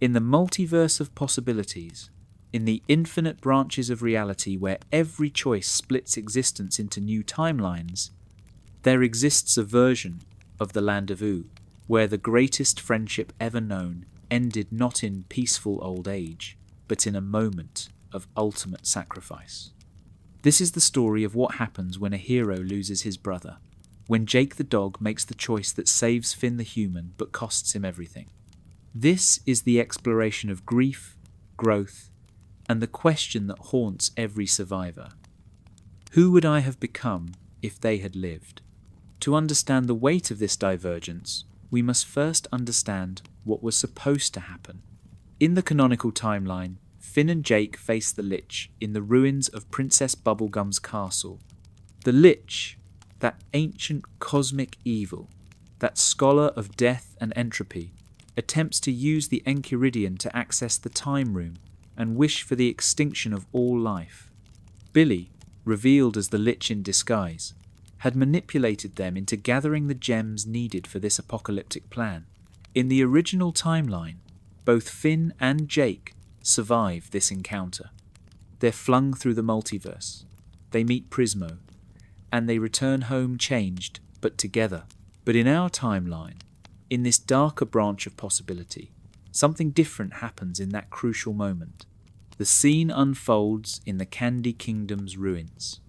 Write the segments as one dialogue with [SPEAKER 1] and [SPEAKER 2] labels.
[SPEAKER 1] In the multiverse of possibilities, in the infinite branches of reality where every choice splits existence into new timelines, there exists a version of the Land of Ooo, where the greatest friendship ever known ended not in peaceful old age, but in a moment of ultimate sacrifice. This is the story of what happens when a hero loses his brother, when Jake the dog makes the choice that saves Finn the human but costs him everything. This is the exploration of grief, growth, and the question that haunts every survivor. Who would I have become if they had lived? To understand the weight of this divergence, we must first understand what was supposed to happen. In the canonical timeline, Finn and Jake face the Lich in the ruins of Princess Bubblegum's castle. The Lich, that ancient cosmic evil, that scholar of death and entropy, attempts to use the Enchiridion to access the time room and wish for the extinction of all life. Billy, revealed as the Lich in disguise, had manipulated them into gathering the gems needed for this apocalyptic plan. In the original timeline, both Finn and Jake survive this encounter. They're flung through the multiverse, they meet Prismo, and they return home changed, but together. But in our timeline, in this darker branch of possibility, something different happens in that crucial moment. The scene unfolds in the Candy Kingdom's ruins.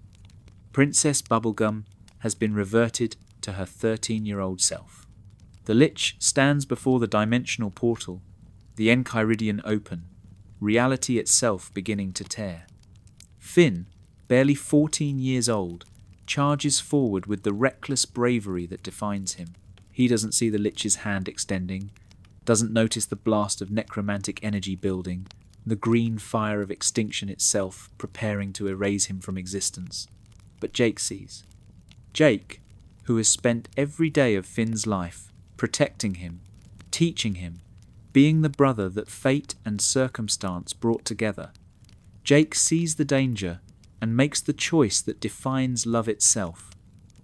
[SPEAKER 1] Princess Bubblegum has been reverted to her 13-year-old self. The Lich stands before the dimensional portal, the Enchiridion open, reality itself beginning to tear. Finn, barely 14 years old, charges forward with the reckless bravery that defines him. He doesn't see the Lich's hand extending, doesn't notice the blast of necromantic energy building, the green fire of extinction itself preparing to erase him from existence. But Jake sees. Jake, who has spent every day of Finn's life protecting him, teaching him, being the brother that fate and circumstance brought together. Jake sees the danger and makes the choice that defines love itself.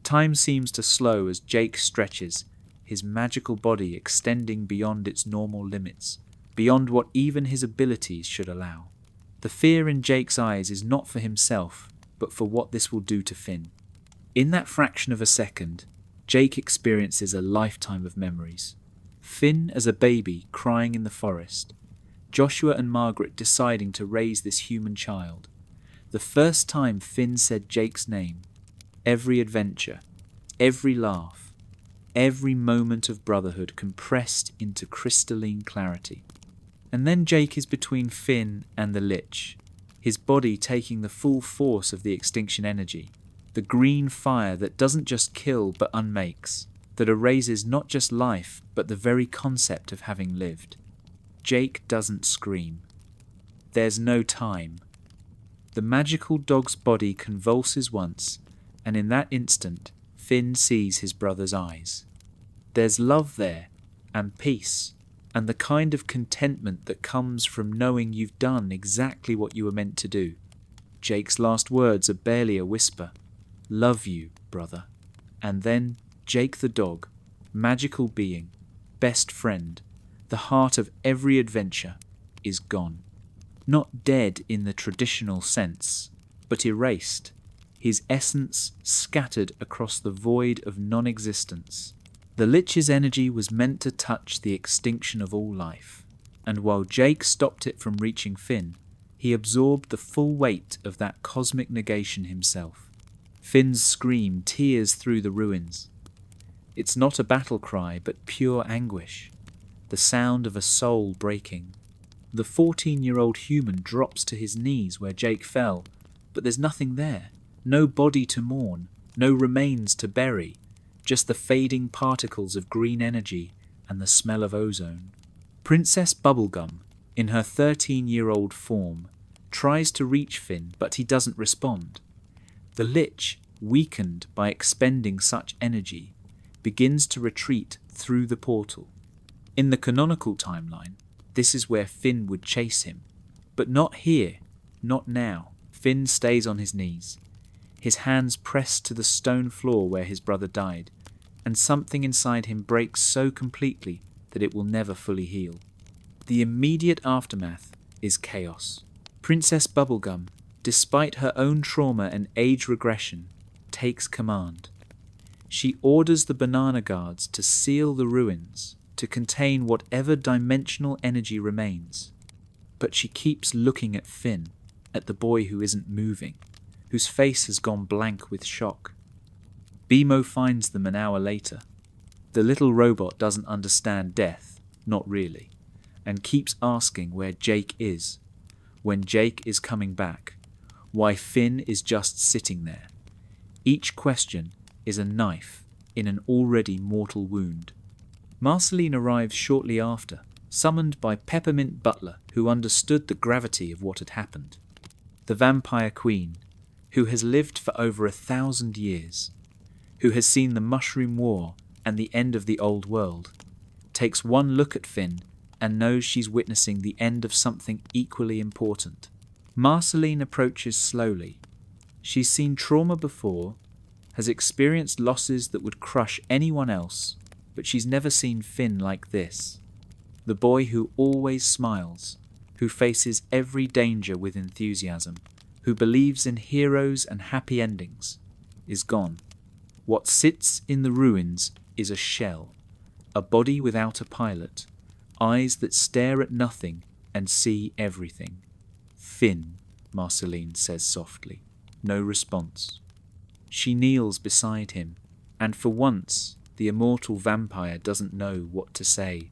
[SPEAKER 1] Time seems to slow as Jake stretches, his magical body extending beyond its normal limits, beyond what even his abilities should allow. The fear in Jake's eyes is not for himself, but for what this will do to Finn. In that fraction of a second, Jake experiences a lifetime of memories. Finn as a baby crying in the forest, Joshua and Margaret deciding to raise this human child, the first time Finn said Jake's name, every adventure, every laugh, every moment of brotherhood compressed into crystalline clarity. And then Jake is between Finn and the Lich, his body taking the full force of the extinction energy, the green fire that doesn't just kill but unmakes, that erases not just life but the very concept of having lived. Jake doesn't scream. There's no time. The magical dog's body convulses once, and in that instant, Finn sees his brother's eyes. There's love there, and peace, and the kind of contentment that comes from knowing you've done exactly what you were meant to do. Jake's last words are barely a whisper. Love you, brother. And then Jake the dog, magical being, best friend, the heart of every adventure, is gone. Not dead in the traditional sense, but erased, his essence scattered across the void of non-existence. The Lich's energy was meant to touch the extinction of all life, and while Jake stopped it from reaching Finn, he absorbed the full weight of that cosmic negation himself. Finn's scream tears through the ruins. It's not a battle cry, but pure anguish, the sound of a soul breaking. The 14-year-old human drops to his knees where Jake fell, but there's nothing there, no body to mourn, no remains to bury, just the fading particles of green energy and the smell of ozone. Princess Bubblegum, in her 13-year-old form, tries to reach Finn, but he doesn't respond. The Lich, weakened by expending such energy, begins to retreat through the portal. In the canonical timeline, this is where Finn would chase him. But not here, not now. Finn stays on his knees, his hands pressed to the stone floor where his brother died, and something inside him breaks so completely that it will never fully heal. The immediate aftermath is chaos. Princess Bubblegum, despite her own trauma and age regression, takes command. She orders the banana guards to seal the ruins to contain whatever dimensional energy remains. But she keeps looking at Finn, at the boy who isn't moving, whose face has gone blank with shock. Bimo finds them an hour later. The little robot doesn't understand death, not really, and keeps asking where Jake is, when Jake is coming back, why Finn is just sitting there. Each question is a knife in an already mortal wound. Marceline arrives shortly after, summoned by Peppermint Butler, who understood the gravity of what had happened. The Vampire Queen, who has lived for over 1,000 years, who has seen the Mushroom War and the end of the old world, takes one look at Finn and knows she's witnessing the end of something equally important. Marceline approaches slowly. She's seen trauma before, has experienced losses that would crush anyone else, but she's never seen Finn like this. The boy who always smiles, who faces every danger with enthusiasm, who believes in heroes and happy endings, is gone. What sits in the ruins is a shell, a body without a pilot, eyes that stare at nothing and see everything. Finn, Marceline says softly. No response. She kneels beside him, and for once the immortal vampire doesn't know what to say.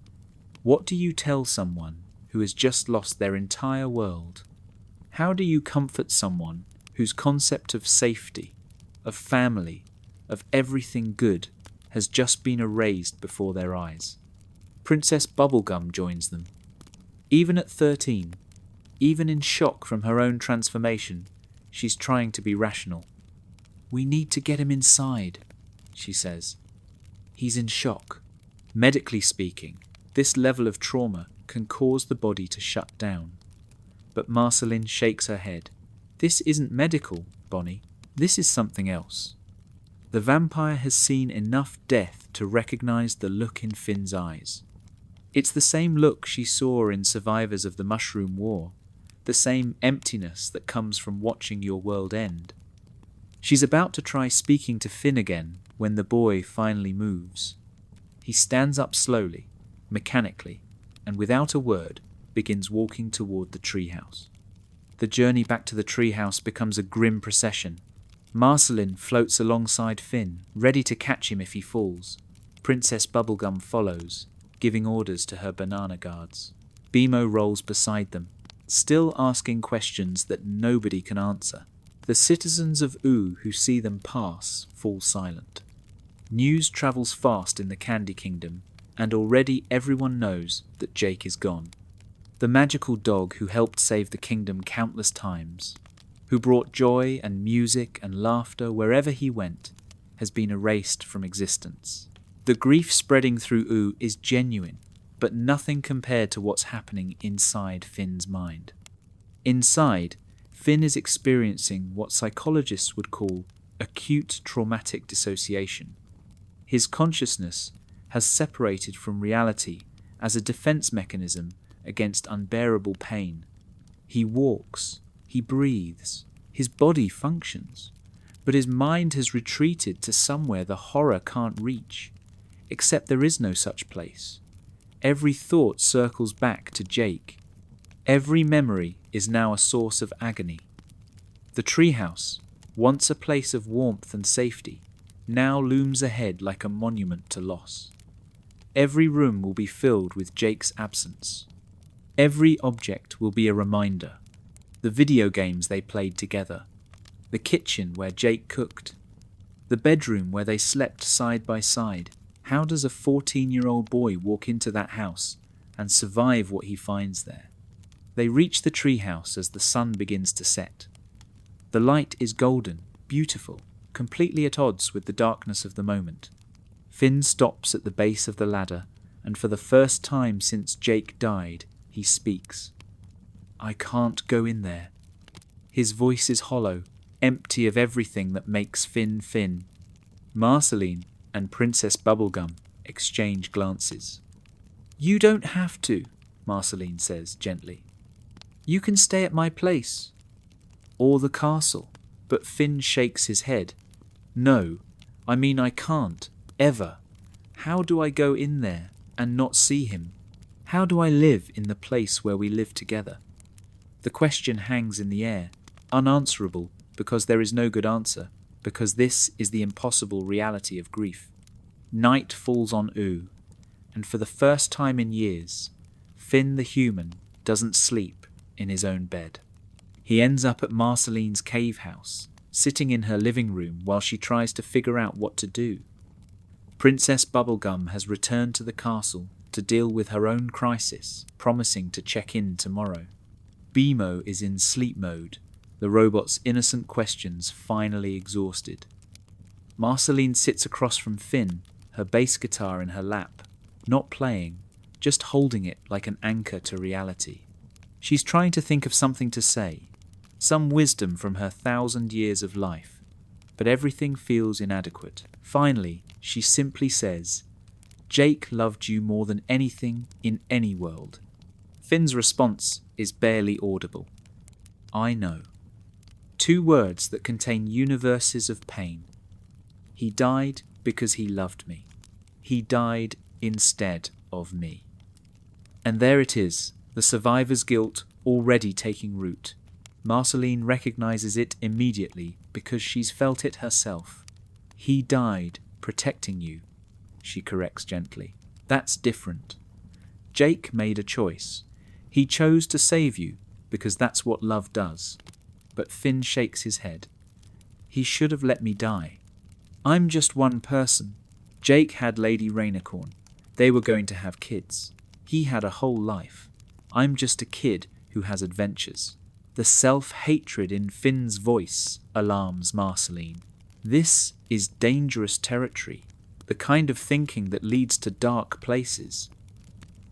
[SPEAKER 1] What do you tell someone who has just lost their entire world? How do you comfort someone whose concept of safety, of family, of everything good has just been erased before their eyes? Princess Bubblegum joins them. Even at 13, even in shock from her own transformation, she's trying to be rational. "We need to get him inside," she says. He's in shock. Medically speaking, this level of trauma can cause the body to shut down. But Marceline shakes her head. This isn't medical, Bonnie. This is something else. The vampire has seen enough death to recognize the look in Finn's eyes. It's the same look she saw in Survivors of the Mushroom War, the same emptiness that comes from watching your world end. She's about to try speaking to Finn again when the boy finally moves. He stands up slowly, mechanically, and without a word begins walking toward the treehouse. The journey back to the treehouse becomes a grim procession. Marceline floats alongside Finn, ready to catch him if he falls. Princess Bubblegum follows, giving orders to her banana guards. Bimo rolls beside them, still asking questions that nobody can answer. The citizens of Ooo who see them pass fall silent. News travels fast in the Candy Kingdom, and already everyone knows that Jake is gone. The magical dog who helped save the kingdom countless times, who brought joy and music and laughter wherever he went, has been erased from existence. The grief spreading through Ooo is genuine, but nothing compared to what's happening inside Finn's mind. Inside, Finn is experiencing what psychologists would call acute traumatic dissociation. His consciousness has separated from reality as a defense mechanism against unbearable pain. He walks, he breathes, his body functions, but his mind has retreated to somewhere the horror can't reach, except there is no such place. Every thought circles back to Jake. Every memory is now a source of agony. The treehouse, once a place of warmth and safety, now looms ahead like a monument to loss. Every room will be filled with Jake's absence. Every object will be a reminder. The video games they played together, the kitchen where Jake cooked, the bedroom where they slept side by side. How does a 14-year-old boy walk into that house and survive what he finds there? They reach the treehouse as the sun begins to set. The light is golden, beautiful, completely at odds with the darkness of the moment. Finn stops at the base of the ladder, and for the first time since Jake died, he speaks. "I can't go in there." His voice is hollow, empty of everything that makes Finn Finn. Marceline and Princess Bubblegum exchange glances. "You don't have to," Marceline says gently. You can stay at my place. Or the castle. But Finn shakes his head. No, I mean I can't, ever. How do I go in there and not see him? How do I live in the place where we live together? The question hangs in the air, unanswerable, because there is no good answer, because this is the impossible reality of grief. Night falls on Ooo, and for the first time in years, Finn the human doesn't sleep in his own bed. He ends up at Marceline's cave house, sitting in her living room while she tries to figure out what to do. Princess Bubblegum has returned to the castle to deal with her own crisis, promising to check in tomorrow. Bimo is in sleep mode, the robot's innocent questions finally exhausted. Marceline sits across from Finn, her bass guitar in her lap, not playing, just holding it like an anchor to reality. She's trying to think of something to say, some wisdom from her 1,000 years of life, but everything feels inadequate. Finally, she simply says, Jake loved you more than anything in any world. Finn's response is barely audible. I know. 2 words that contain universes of pain. He died because he loved me. He died instead of me. And there it is, the survivor's guilt already taking root. Marceline recognizes it immediately because she's felt it herself. He died protecting you, she corrects gently. That's different. Jake made a choice. He chose to save you because that's what love does. But Finn shakes his head. He should have let me die. I'm just one person. Jake had Lady Rainicorn. They were going to have kids. He had a whole life. I'm just a kid who has adventures. The self-hatred in Finn's voice alarms Marceline. This is dangerous territory, the kind of thinking that leads to dark places.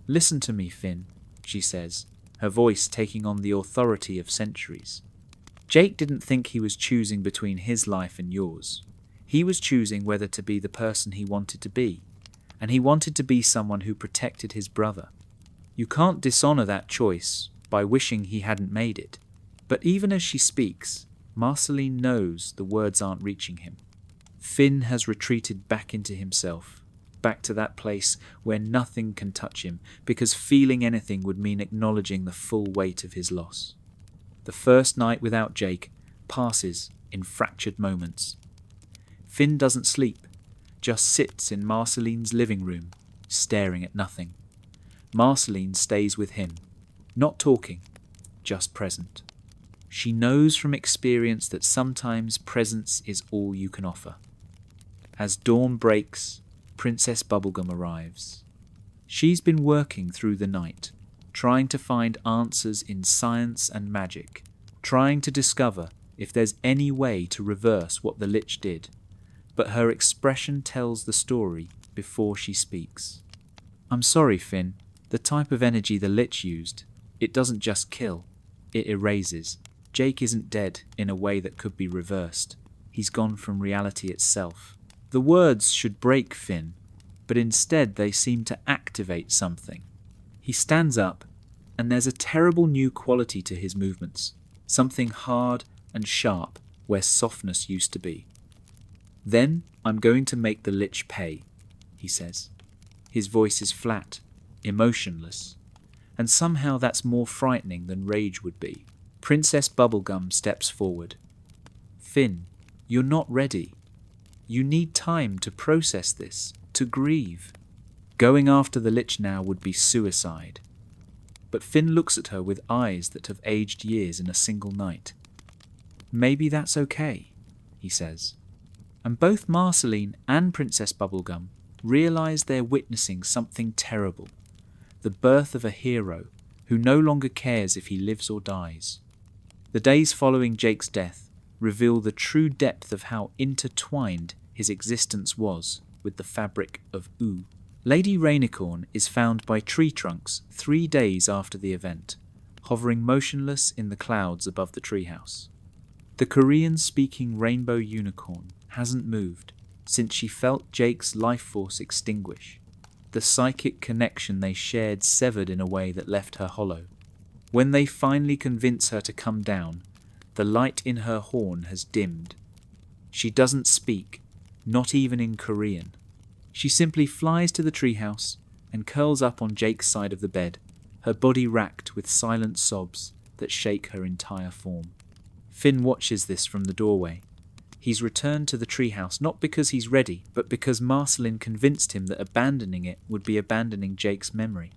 [SPEAKER 1] Listen to me, Finn, she says, her voice taking on the authority of centuries. Jake didn't think he was choosing between his life and yours. He was choosing whether to be the person he wanted to be, and he wanted to be someone who protected his brother. You can't dishonor that choice by wishing he hadn't made it. But even as she speaks, Marceline knows the words aren't reaching him. Finn has retreated back into himself, back to that place where nothing can touch him, because feeling anything would mean acknowledging the full weight of his loss. The first night without Jake passes in fractured moments. Finn doesn't sleep, just sits in Marceline's living room, staring at nothing. Marceline stays with him, not talking, just present. She knows from experience that sometimes presence is all you can offer. As dawn breaks, Princess Bubblegum arrives. She's been working through the night, trying to find answers in science and magic, trying to discover if there's any way to reverse what the Lich did. But her expression tells the story before she speaks. I'm sorry, Finn. The type of energy the Lich used, it doesn't just kill, it erases. Jake isn't dead in a way that could be reversed. He's gone from reality itself. The words should break Finn, but instead they seem to activate something. He stands up, and there's a terrible new quality to his movements, something hard and sharp where softness used to be. Then I'm going to make the Lich pay, he says. His voice is flat, emotionless, and somehow that's more frightening than rage would be. Princess Bubblegum steps forward. Finn, you're not ready. You need time to process this, to grieve. Going after the Lich now would be suicide. But Finn looks at her with eyes that have aged years in a single night. Maybe that's okay, he says. And both Marceline and Princess Bubblegum realize they're witnessing something terrible. The birth of a hero who no longer cares if he lives or dies. The days following Jake's death reveal the true depth of how intertwined his existence was with the fabric of Ooo. Lady Rainicorn is found by tree trunks 3 days after the event, hovering motionless in the clouds above the treehouse. The Korean-speaking rainbow unicorn hasn't moved since she felt Jake's life force extinguish. the psychic connection they shared severed in a way that left her hollow. When they finally convince her to come down, the light in her horn has dimmed. She doesn't speak, not even in Korean. She simply flies to the treehouse and curls up on Jake's side of the bed, her body racked with silent sobs that shake her entire form. Finn watches this from the doorway. He's returned to the treehouse not because he's ready, but because Marceline convinced him that abandoning it would be abandoning Jake's memory.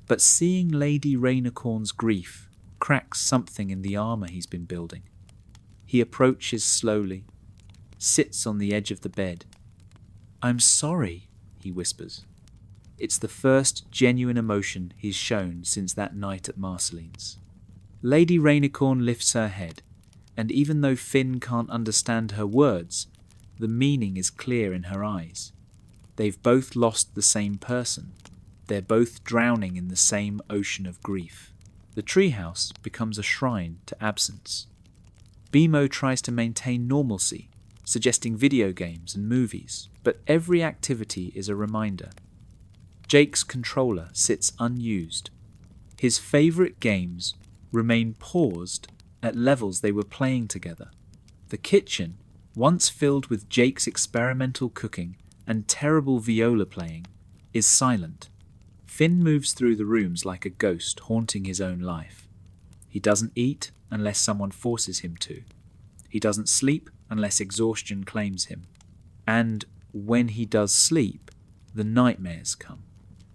[SPEAKER 1] But seeing Lady Rainicorn's grief cracks something in the armour he's been building. He approaches slowly, sits on the edge of the bed. "I'm sorry," he whispers. It's the first genuine emotion he's shown since that night at Marceline's. Lady Rainicorn lifts her head, and even though Finn can't understand her words, the meaning is clear in her eyes. They've both lost the same person. They're both drowning in the same ocean of grief. The treehouse becomes a shrine to absence. Bimo tries to maintain normalcy, suggesting video games and movies, but every activity is a reminder. Jake's controller sits unused. His favourite games remain paused at levels they were playing together. The kitchen, once filled with Jake's experimental cooking and terrible viola playing, is silent. Finn moves through the rooms like a ghost haunting his own life. He doesn't eat unless someone forces him to. He doesn't sleep unless exhaustion claims him. And when he does sleep, the nightmares come.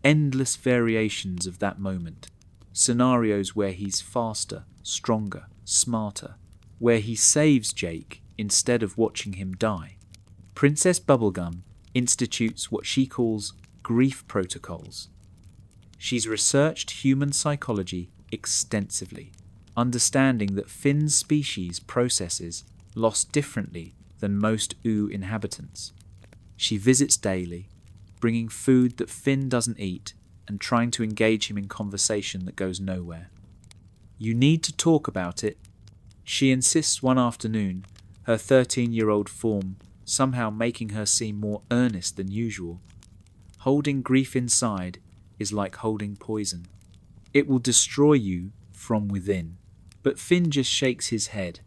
[SPEAKER 1] Endless variations of that moment. Scenarios where he's faster, stronger, smarter. Where he saves Jake instead of watching him die. Princess Bubblegum institutes what she calls grief protocols. She's researched human psychology extensively, understanding that Finn's species processes loss differently than most Ooo inhabitants. She visits daily, bringing food that Finn doesn't eat and trying to engage him in conversation that goes nowhere. "You need to talk about it," she insists one afternoon, her 13-year-old form somehow making her seem more earnest than usual. Holding grief inside is like holding poison. It will destroy you from within. But Finn just shakes his head.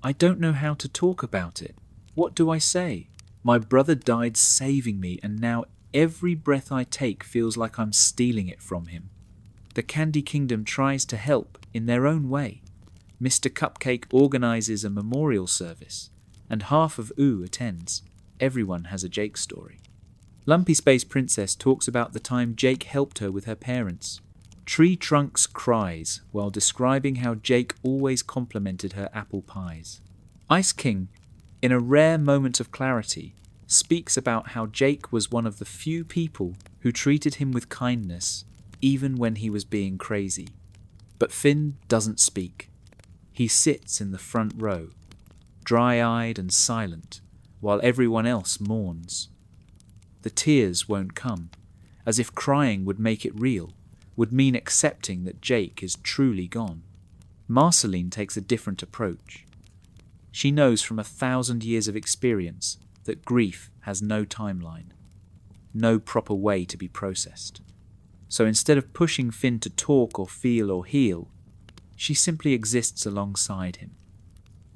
[SPEAKER 1] "I don't know how to talk about it. What do I say? My brother died saving me, and now every breath I take feels like I'm stealing it from him." The Candy Kingdom tries to help in their own way. Mr. Cupcake organises a memorial service, and half of Ooo attends. Everyone has a Jake story. Lumpy Space Princess talks about the time Jake helped her with her parents. Tree Trunks cries while describing how Jake always complimented her apple pies. Ice King, in a rare moment of clarity, speaks about how Jake was one of the few people who treated him with kindness, even when he was being crazy. But Finn doesn't speak. He sits in the front row, dry-eyed and silent, while everyone else mourns. The tears won't come, as if crying would make it real, would mean accepting that Jake is truly gone. Marceline takes a different approach. She knows from 1,000 years of experience that grief has no timeline, no proper way to be processed. So instead of pushing Finn to talk or feel or heal, she simply exists alongside him.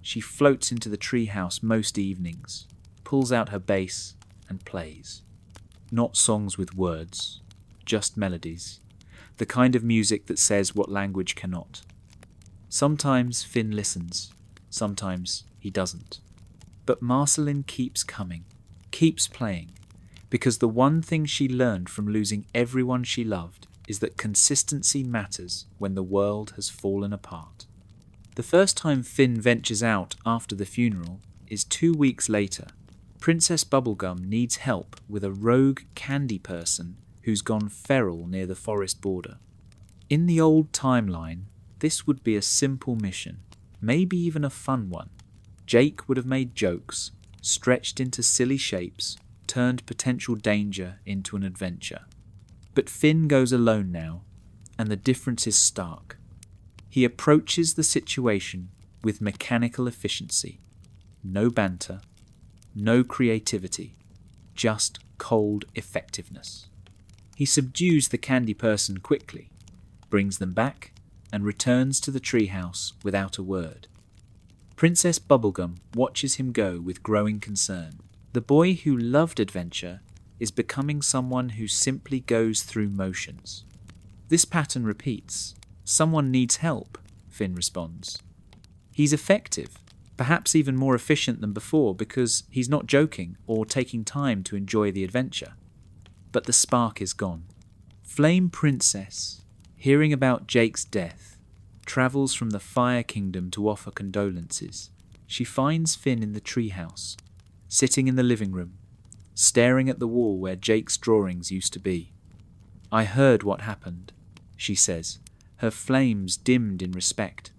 [SPEAKER 1] She floats into the treehouse most evenings, pulls out her bass and plays. Not songs with words, just melodies. The kind of music that says what language cannot. Sometimes Finn listens, sometimes he doesn't. But Marceline keeps coming, keeps playing, because the one thing she learned from losing everyone she loved is that consistency matters when the world has fallen apart. The first time Finn ventures out after the funeral is 2 weeks later. Princess Bubblegum needs help with a rogue candy person who's gone feral near the forest border. In the old timeline, this would be a simple mission, maybe even a fun one. Jake would have made jokes, stretched into silly shapes, turned potential danger into an adventure. But Finn goes alone now, and the difference is stark. He approaches the situation with mechanical efficiency. No banter, no creativity, just cold effectiveness. He subdues the candy person quickly, brings them back, and returns to the treehouse without a word. Princess Bubblegum watches him go with growing concern. The boy who loved adventure is becoming someone who simply goes through motions. This pattern repeats. Someone needs help, Finn responds. He's effective, perhaps even more efficient than before because he's not joking or taking time to enjoy the adventure. But the spark is gone. Flame Princess, hearing about Jake's death, travels from the Fire Kingdom to offer condolences. She finds Finn in the treehouse, sitting in the living room, staring at the wall where Jake's drawings used to be. "I heard what happened," she says, her flames dimmed in respect.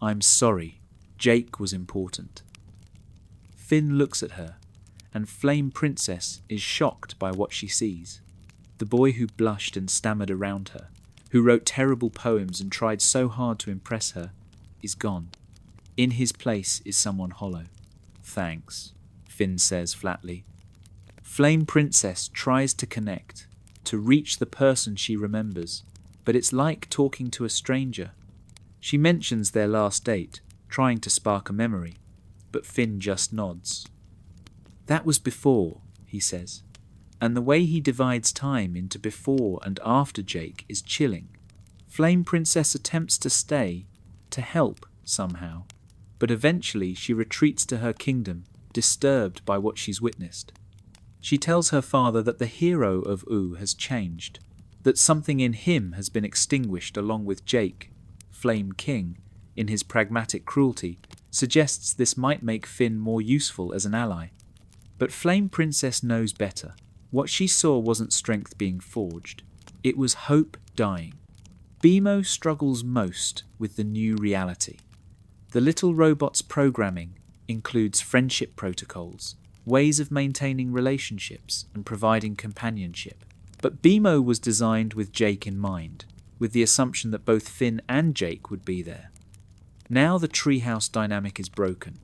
[SPEAKER 1] "I'm sorry. Jake was important." Finn looks at her, and Flame Princess is shocked by what she sees. The boy who blushed and stammered around her, who wrote terrible poems and tried so hard to impress her, is gone. In his place is someone hollow. "Thanks," Finn says flatly. Flame Princess tries to connect, to reach the person she remembers, but it's like talking to a stranger. She mentions their last date, trying to spark a memory, but Finn just nods. "That was before," he says, and the way he divides time into before and after Jake is chilling. Flame Princess attempts to stay, to help somehow, but eventually she retreats to her kingdom, disturbed by what she's witnessed. She tells her father that the hero of Ooo has changed, that something in him has been extinguished along with Jake. Flame King, in his pragmatic cruelty, suggests this might make Finn more useful as an ally. But Flame Princess knows better. What she saw wasn't strength being forged. It was hope dying. Bimo struggles most with the new reality. The little robot's programming includes friendship protocols, ways of maintaining relationships and providing companionship. But Bimo was designed with Jake in mind, with the assumption that both Finn and Jake would be there. Now the treehouse dynamic is broken.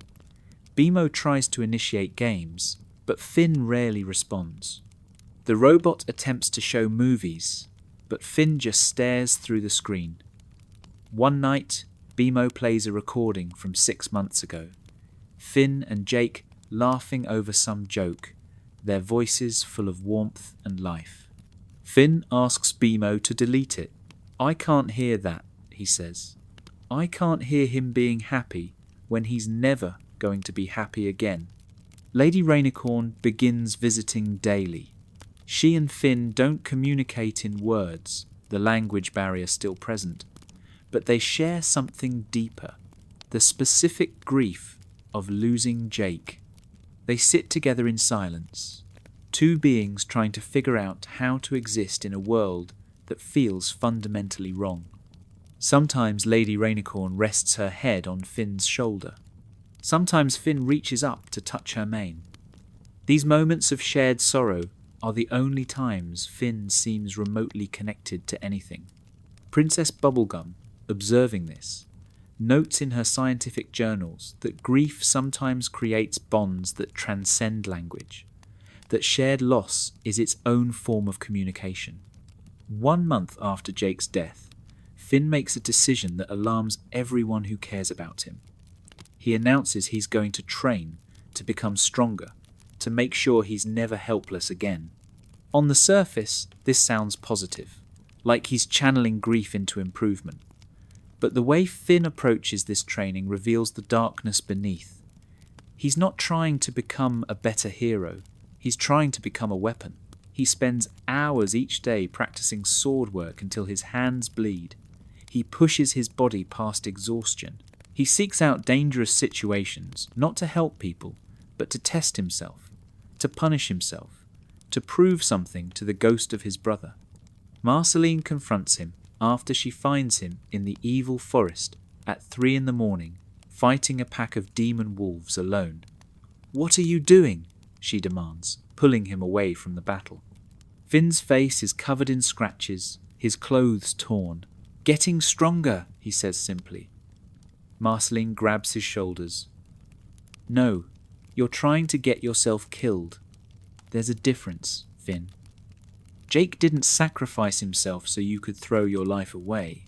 [SPEAKER 1] Bimo tries to initiate games, but Finn rarely responds. The robot attempts to show movies, but Finn just stares through the screen. One night, Bimo plays a recording from 6 months ago. Finn and Jake laughing over some joke, their voices full of warmth and life. Finn asks Bimo to delete it. "I can't hear that," he says. "I can't hear him being happy when he's never going to be happy again." Lady Rainicorn begins visiting daily. She and Finn don't communicate in words, the language barrier still present, but they share something deeper, the specific grief of losing Jake. They sit together in silence, two beings trying to figure out how to exist in a world that feels fundamentally wrong. Sometimes Lady Rainicorn rests her head on Finn's shoulder. Sometimes Finn reaches up to touch her mane. These moments of shared sorrow are the only times Finn seems remotely connected to anything. Princess Bubblegum, observing this, notes in her scientific journals that grief sometimes creates bonds that transcend language, that shared loss is its own form of communication. 1 month after Jake's death, Finn makes a decision that alarms everyone who cares about him. He announces he's going to train to become stronger, to make sure he's never helpless again. On the surface, this sounds positive, like he's channeling grief into improvement. But the way Finn approaches this training reveals the darkness beneath. He's not trying to become a better hero, he's trying to become a weapon. He spends hours each day practicing sword work until his hands bleed. He pushes his body past exhaustion. He seeks out dangerous situations, not to help people, but to test himself, to punish himself, to prove something to the ghost of his brother. Marceline confronts him after she finds him in the evil forest at 3 a.m, fighting a pack of demon wolves alone. "What are you doing?" she demands, pulling him away from the battle. Finn's face is covered in scratches, his clothes torn. "Getting stronger," he says simply. Marceline grabs his shoulders. "No, you're trying to get yourself killed. There's a difference, Finn." Jake didn't sacrifice himself so you could throw your life away,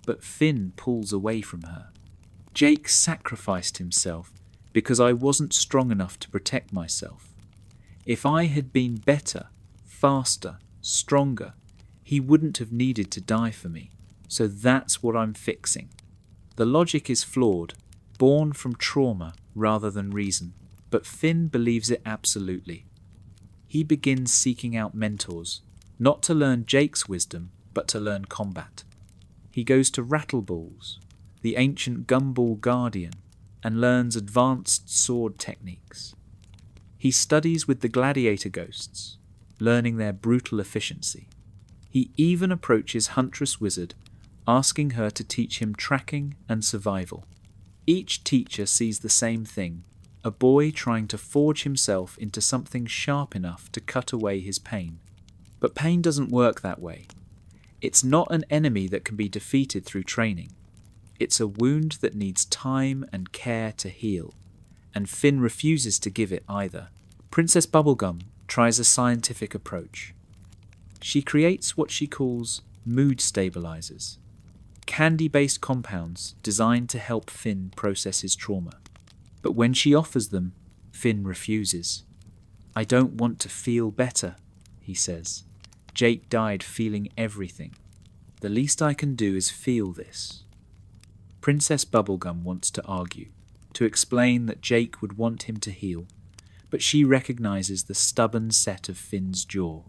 [SPEAKER 1] but Finn pulls away from her. Jake sacrificed himself because I wasn't strong enough to protect myself. If I had been better, faster, stronger, he wouldn't have needed to die for me. So that's what I'm fixing. The logic is flawed, born from trauma rather than reason, but Finn believes it absolutely. He begins seeking out mentors, not to learn Jake's wisdom, but to learn combat. He goes to Rattleballs, the ancient gumball guardian, and learns advanced sword techniques. He studies with the gladiator ghosts, learning their brutal efficiency. He even approaches Huntress Wizard, asking her to teach him tracking and survival. Each teacher sees the same thing, a boy trying to forge himself into something sharp enough to cut away his pain. But pain doesn't work that way. It's not an enemy that can be defeated through training. It's a wound that needs time and care to heal, and Finn refuses to give it either. Princess Bubblegum tries a scientific approach. She creates what she calls mood stabilizers, candy-based compounds designed to help Finn process his trauma. But when she offers them, Finn refuses. "I don't want to feel better," he says. "Jake died feeling everything. The least I can do is feel this." Princess Bubblegum wants to argue, to explain that Jake would want him to heal, but she recognizes the stubborn set of Finn's jaw.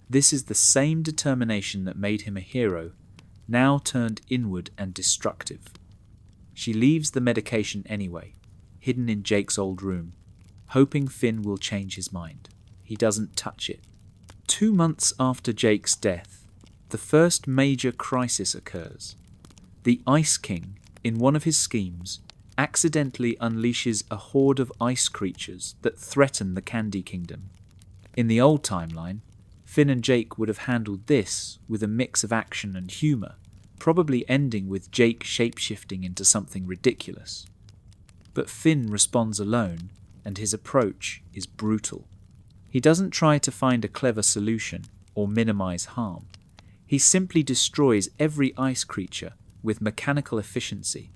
[SPEAKER 1] This is the same determination that made him a hero, now turned inward and destructive. She leaves the medication anyway, hidden in Jake's old room, hoping Finn will change his mind. He doesn't touch it. 2 months after Jake's death, the first major crisis occurs. The Ice King, in one of his schemes, accidentally unleashes a horde of ice creatures that threaten the Candy Kingdom. In the old timeline, Finn and Jake would have handled this with a mix of action and humour, probably ending with Jake shapeshifting into something ridiculous. But Finn responds alone, and his approach is brutal. He doesn't try to find a clever solution or minimise harm. He simply destroys every ice creature with mechanical efficiency,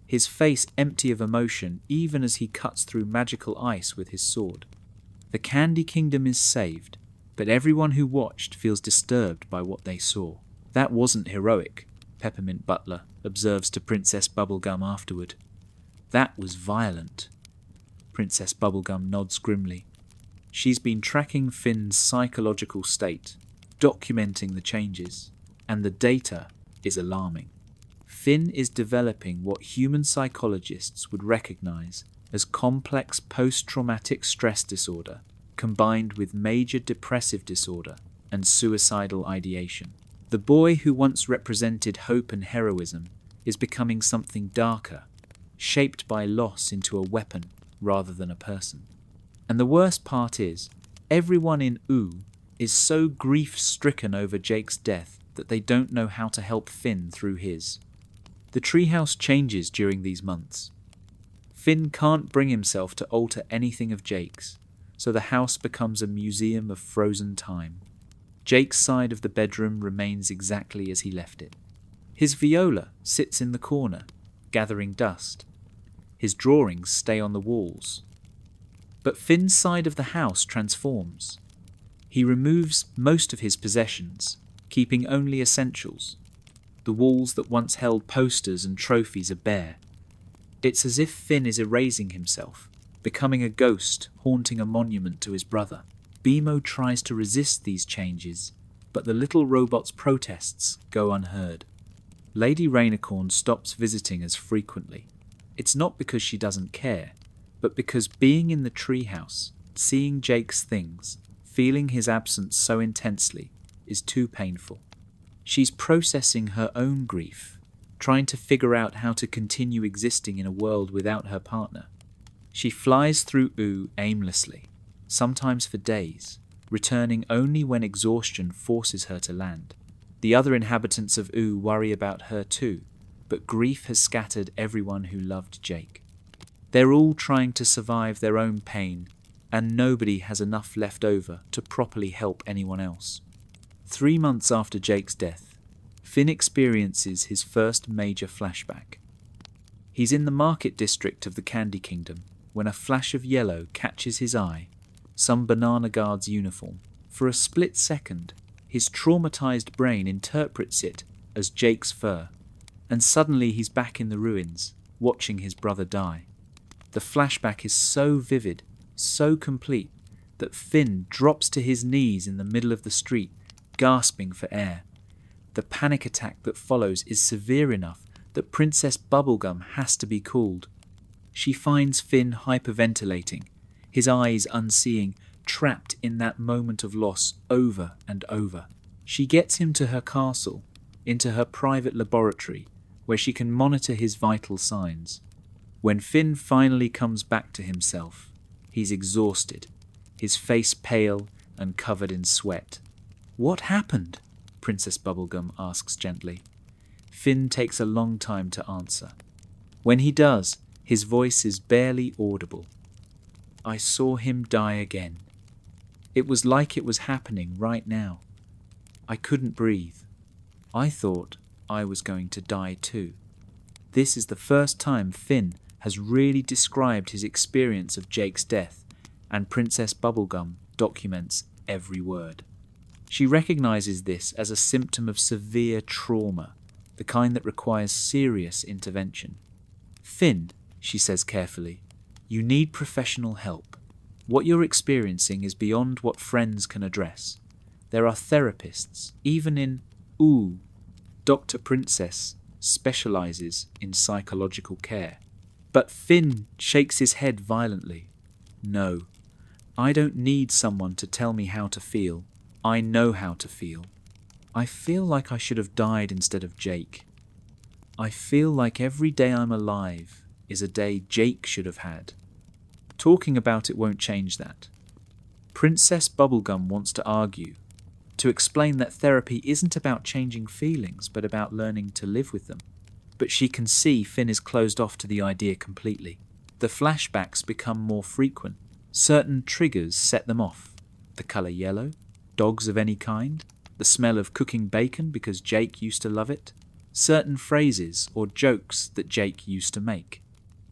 [SPEAKER 1] his face empty of emotion even as he cuts through magical ice with his sword. The Candy Kingdom is saved, but everyone who watched feels disturbed by what they saw. "That wasn't heroic," Peppermint Butler observes to Princess Bubblegum afterward. "That was violent." Princess Bubblegum nods grimly. She's been tracking Finn's psychological state, documenting the changes, and the data is alarming. Finn is developing what human psychologists would recognize as complex post-traumatic stress disorder, combined with major depressive disorder and suicidal ideation. The boy who once represented hope and heroism is becoming something darker, shaped by loss into a weapon rather than a person. And the worst part is, everyone in Ooo is so grief-stricken over Jake's death that they don't know how to help Finn through his. The treehouse changes during these months. Finn can't bring himself to alter anything of Jake's, so the house becomes a museum of frozen time. Jake's side of the bedroom remains exactly as he left it. His viola sits in the corner, gathering dust. His drawings stay on the walls. But Finn's side of the house transforms. He removes most of his possessions, keeping only essentials. The walls that once held posters and trophies are bare. It's as if Finn is erasing himself, becoming a ghost haunting a monument to his brother. Beemo tries to resist these changes, but the little robot's protests go unheard. Lady Rainicorn stops visiting as frequently. It's not because she doesn't care, but because being in the treehouse, seeing Jake's things, feeling his absence so intensely, is too painful. She's processing her own grief, trying to figure out how to continue existing in a world without her partner. She flies through Ooo aimlessly, sometimes for days, returning only when exhaustion forces her to land. The other inhabitants of Ooo worry about her too, but grief has scattered everyone who loved Jake. They're all trying to survive their own pain, and nobody has enough left over to properly help anyone else. 3 months after Jake's death, Finn experiences his first major flashback. He's in the market district of the Candy Kingdom when a flash of yellow catches his eye, some banana guard's uniform. For a split second, his traumatized brain interprets it as Jake's fur, and suddenly he's back in the ruins, watching his brother die. The flashback is so vivid, so complete, that Finn drops to his knees in the middle of the street, gasping for air. The panic attack that follows is severe enough that Princess Bubblegum has to be called. She finds Finn hyperventilating, his eyes unseeing, trapped in that moment of loss over and over. She gets him to her castle, into her private laboratory, where she can monitor his vital signs. When Finn finally comes back to himself, he's exhausted, his face pale and covered in sweat. "What happened?" Princess Bubblegum asks gently. Finn takes a long time to answer. When he does, his voice is barely audible. "I saw him die again. It was like it was happening right now. I couldn't breathe. I thought I was going to die too." This is the first time Finn has really described his experience of Jake's death, and Princess Bubblegum documents every word. She recognizes this as a symptom of severe trauma, the kind that requires serious intervention. "Finn," she says carefully, "you need professional help. What you're experiencing is beyond what friends can address. There are therapists, even in Ooo. Dr. Princess specializes in psychological care." But Finn shakes his head violently. "No, I don't need someone to tell me how to feel. I know how to feel. I feel like I should have died instead of Jake. I feel like every day I'm alive is a day Jake should have had. Talking about it won't change that." Princess Bubblegum wants to argue, to explain that therapy isn't about changing feelings, but about learning to live with them. But she can see Finn is closed off to the idea completely. The flashbacks become more frequent. Certain triggers set them off. The colour yellow, dogs of any kind, the smell of cooking bacon because Jake used to love it, certain phrases or jokes that Jake used to make.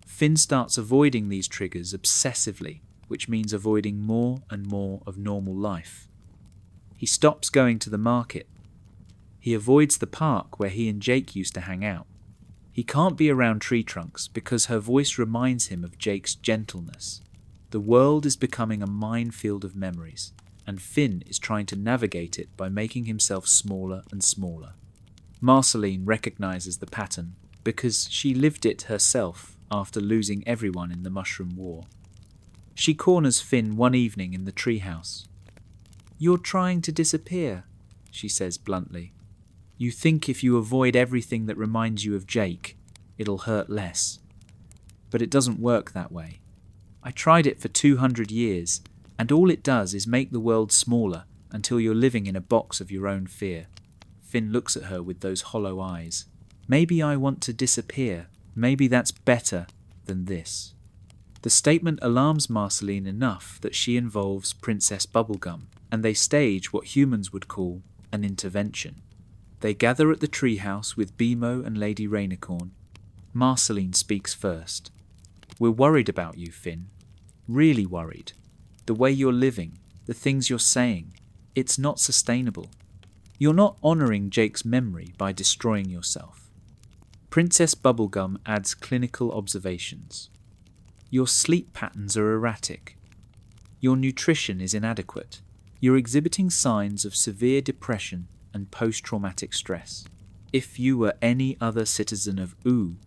[SPEAKER 1] Finn starts avoiding these triggers obsessively, which means avoiding more and more of normal life. He stops going to the market. He avoids the park where he and Jake used to hang out. He can't be around tree trunks because her voice reminds him of Jake's gentleness. The world is becoming a minefield of memories, and Finn is trying to navigate it by making himself smaller and smaller. Marceline recognizes the pattern because she lived it herself after losing everyone in the Mushroom War. She corners Finn one evening in the treehouse. "You're trying to disappear," she says bluntly. "You think if you avoid everything that reminds you of Jake, it'll hurt less. But it doesn't work that way. I tried it for 200 years, and all it does is make the world smaller until you're living in a box of your own fear." Finn looks at her with those hollow eyes. "Maybe I want to disappear. Maybe that's better than this." The statement alarms Marceline enough that she involves Princess Bubblegum, and they stage what humans would call an intervention. They gather at the treehouse with Bimo and Lady Rainicorn. Marceline speaks first. "We're worried about you, Finn. Really worried. The way you're living, the things you're saying, it's not sustainable. You're not honouring Jake's memory by destroying yourself." Princess Bubblegum adds clinical observations. "Your sleep patterns are erratic. Your nutrition is inadequate. You're exhibiting signs of severe depression and post-traumatic stress. If you were any other citizen of Ooo,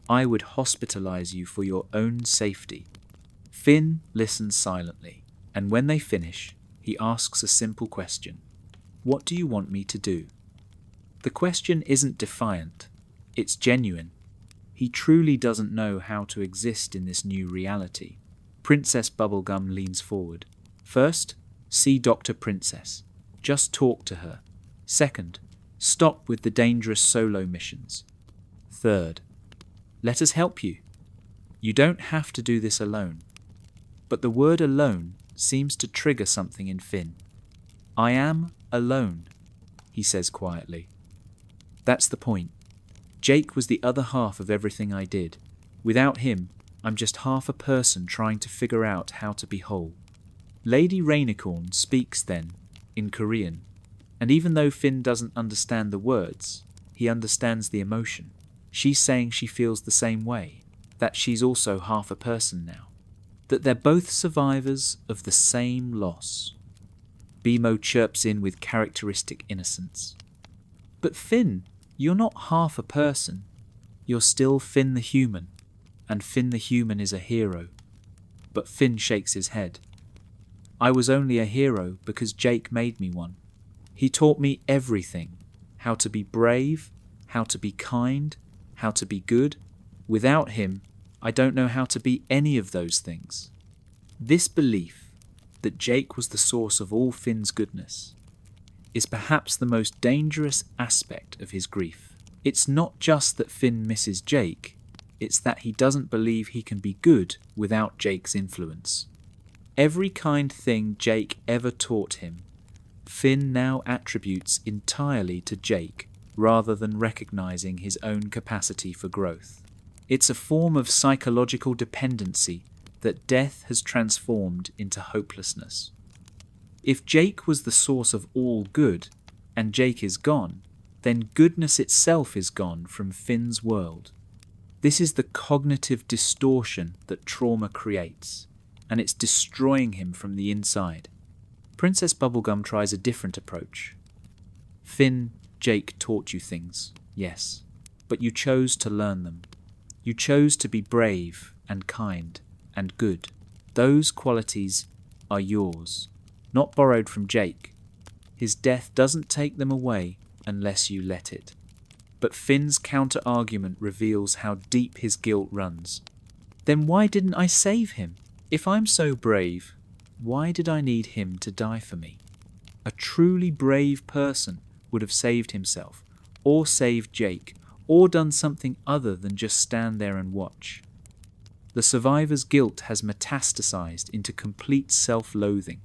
[SPEAKER 1] I would hospitalize you for your own safety." Finn listens silently, and when they finish, he asks a simple question. "What do you want me to do?" The question isn't defiant, it's genuine. He truly doesn't know how to exist in this new reality. Princess Bubblegum leans forward. "First, see Dr. Princess. Just talk to her. Second, stop with the dangerous solo missions. Third, let us help you. You don't have to do this alone." But the word alone seems to trigger something in Finn. "I am alone," he says quietly. That's the point. Jake was the other half of everything I did. Without him, I'm just half a person trying to figure out how to be whole. Lady Rainicorn speaks then, in Korean, and even though Finn doesn't understand the words, he understands the emotion. She's saying she feels the same way, that she's also half a person now, that they're both survivors of the same loss. Bimo chirps in with characteristic innocence. But Finn, you're not half a person. You're still Finn the human, and Finn the human is a hero. But Finn shakes his head. I was only a hero because Jake made me one. He taught me everything, how to be brave, how to be kind, how to be good. Without him, I don't know how to be any of those things. This belief that Jake was the source of all Finn's goodness is perhaps the most dangerous aspect of his grief. It's not just that Finn misses Jake, it's that he doesn't believe he can be good without Jake's influence. Every kind thing Jake ever taught him, Finn now attributes entirely to Jake rather than recognizing his own capacity for growth. It's a form of psychological dependency that death has transformed into hopelessness. If Jake was the source of all good, and Jake is gone, then goodness itself is gone from Finn's world. This is the cognitive distortion that trauma creates, and it's destroying him from the inside. Princess Bubblegum tries a different approach. Finn, Jake taught you things, yes, but you chose to learn them. You chose to be brave and kind and good. Those qualities are yours, not borrowed from Jake. His death doesn't take them away unless you let it. But Finn's counter-argument reveals how deep his guilt runs. Then why didn't I save him? If I'm so brave, why did I need him to die for me? A truly brave person would have saved himself, or saved Jake, or done something other than just stand there and watch. The survivor's guilt has metastasized into complete self-loathing.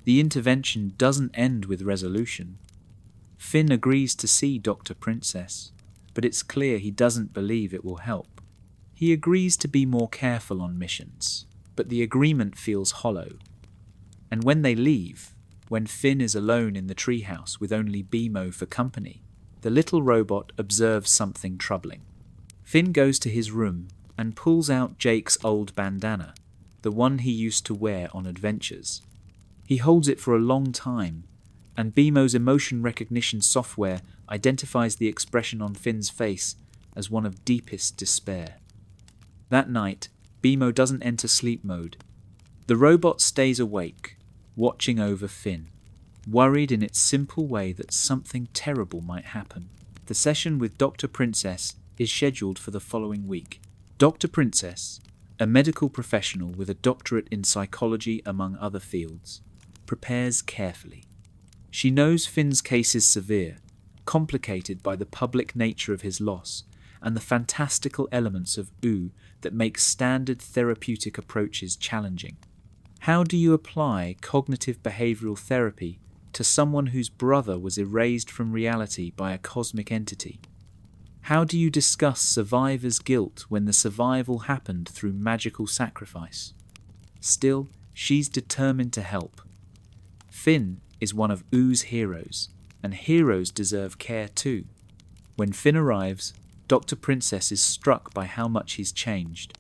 [SPEAKER 1] The intervention doesn't end with resolution. Finn agrees to see Dr. Princess, but it's clear he doesn't believe it will help. He agrees to be more careful on missions, but the agreement feels hollow. And when they leave, when Finn is alone in the treehouse with only Bimo for company, the little robot observes something troubling. Finn goes to his room and pulls out Jake's old bandana, the one he used to wear on adventures. He holds it for a long time, and Bimo's emotion recognition software identifies the expression on Finn's face as one of deepest despair. That night, Bimo doesn't enter sleep mode. The robot stays awake, watching over Finn, worried in its simple way that something terrible might happen. The session with Dr. Princess is scheduled for the following week. Dr. Princess, a medical professional with a doctorate in psychology among other fields, prepares carefully. She knows Finn's case is severe, complicated by the public nature of his loss and the fantastical elements of Ooo that make standard therapeutic approaches challenging. How do you apply cognitive behavioral therapy to someone whose brother was erased from reality by a cosmic entity? How do you discuss survivor's guilt when the survival happened through magical sacrifice? Still, she's determined to help. Finn is one of Oo's heroes, and heroes deserve care too. When Finn arrives, Dr. Princess is struck by how much he's changed.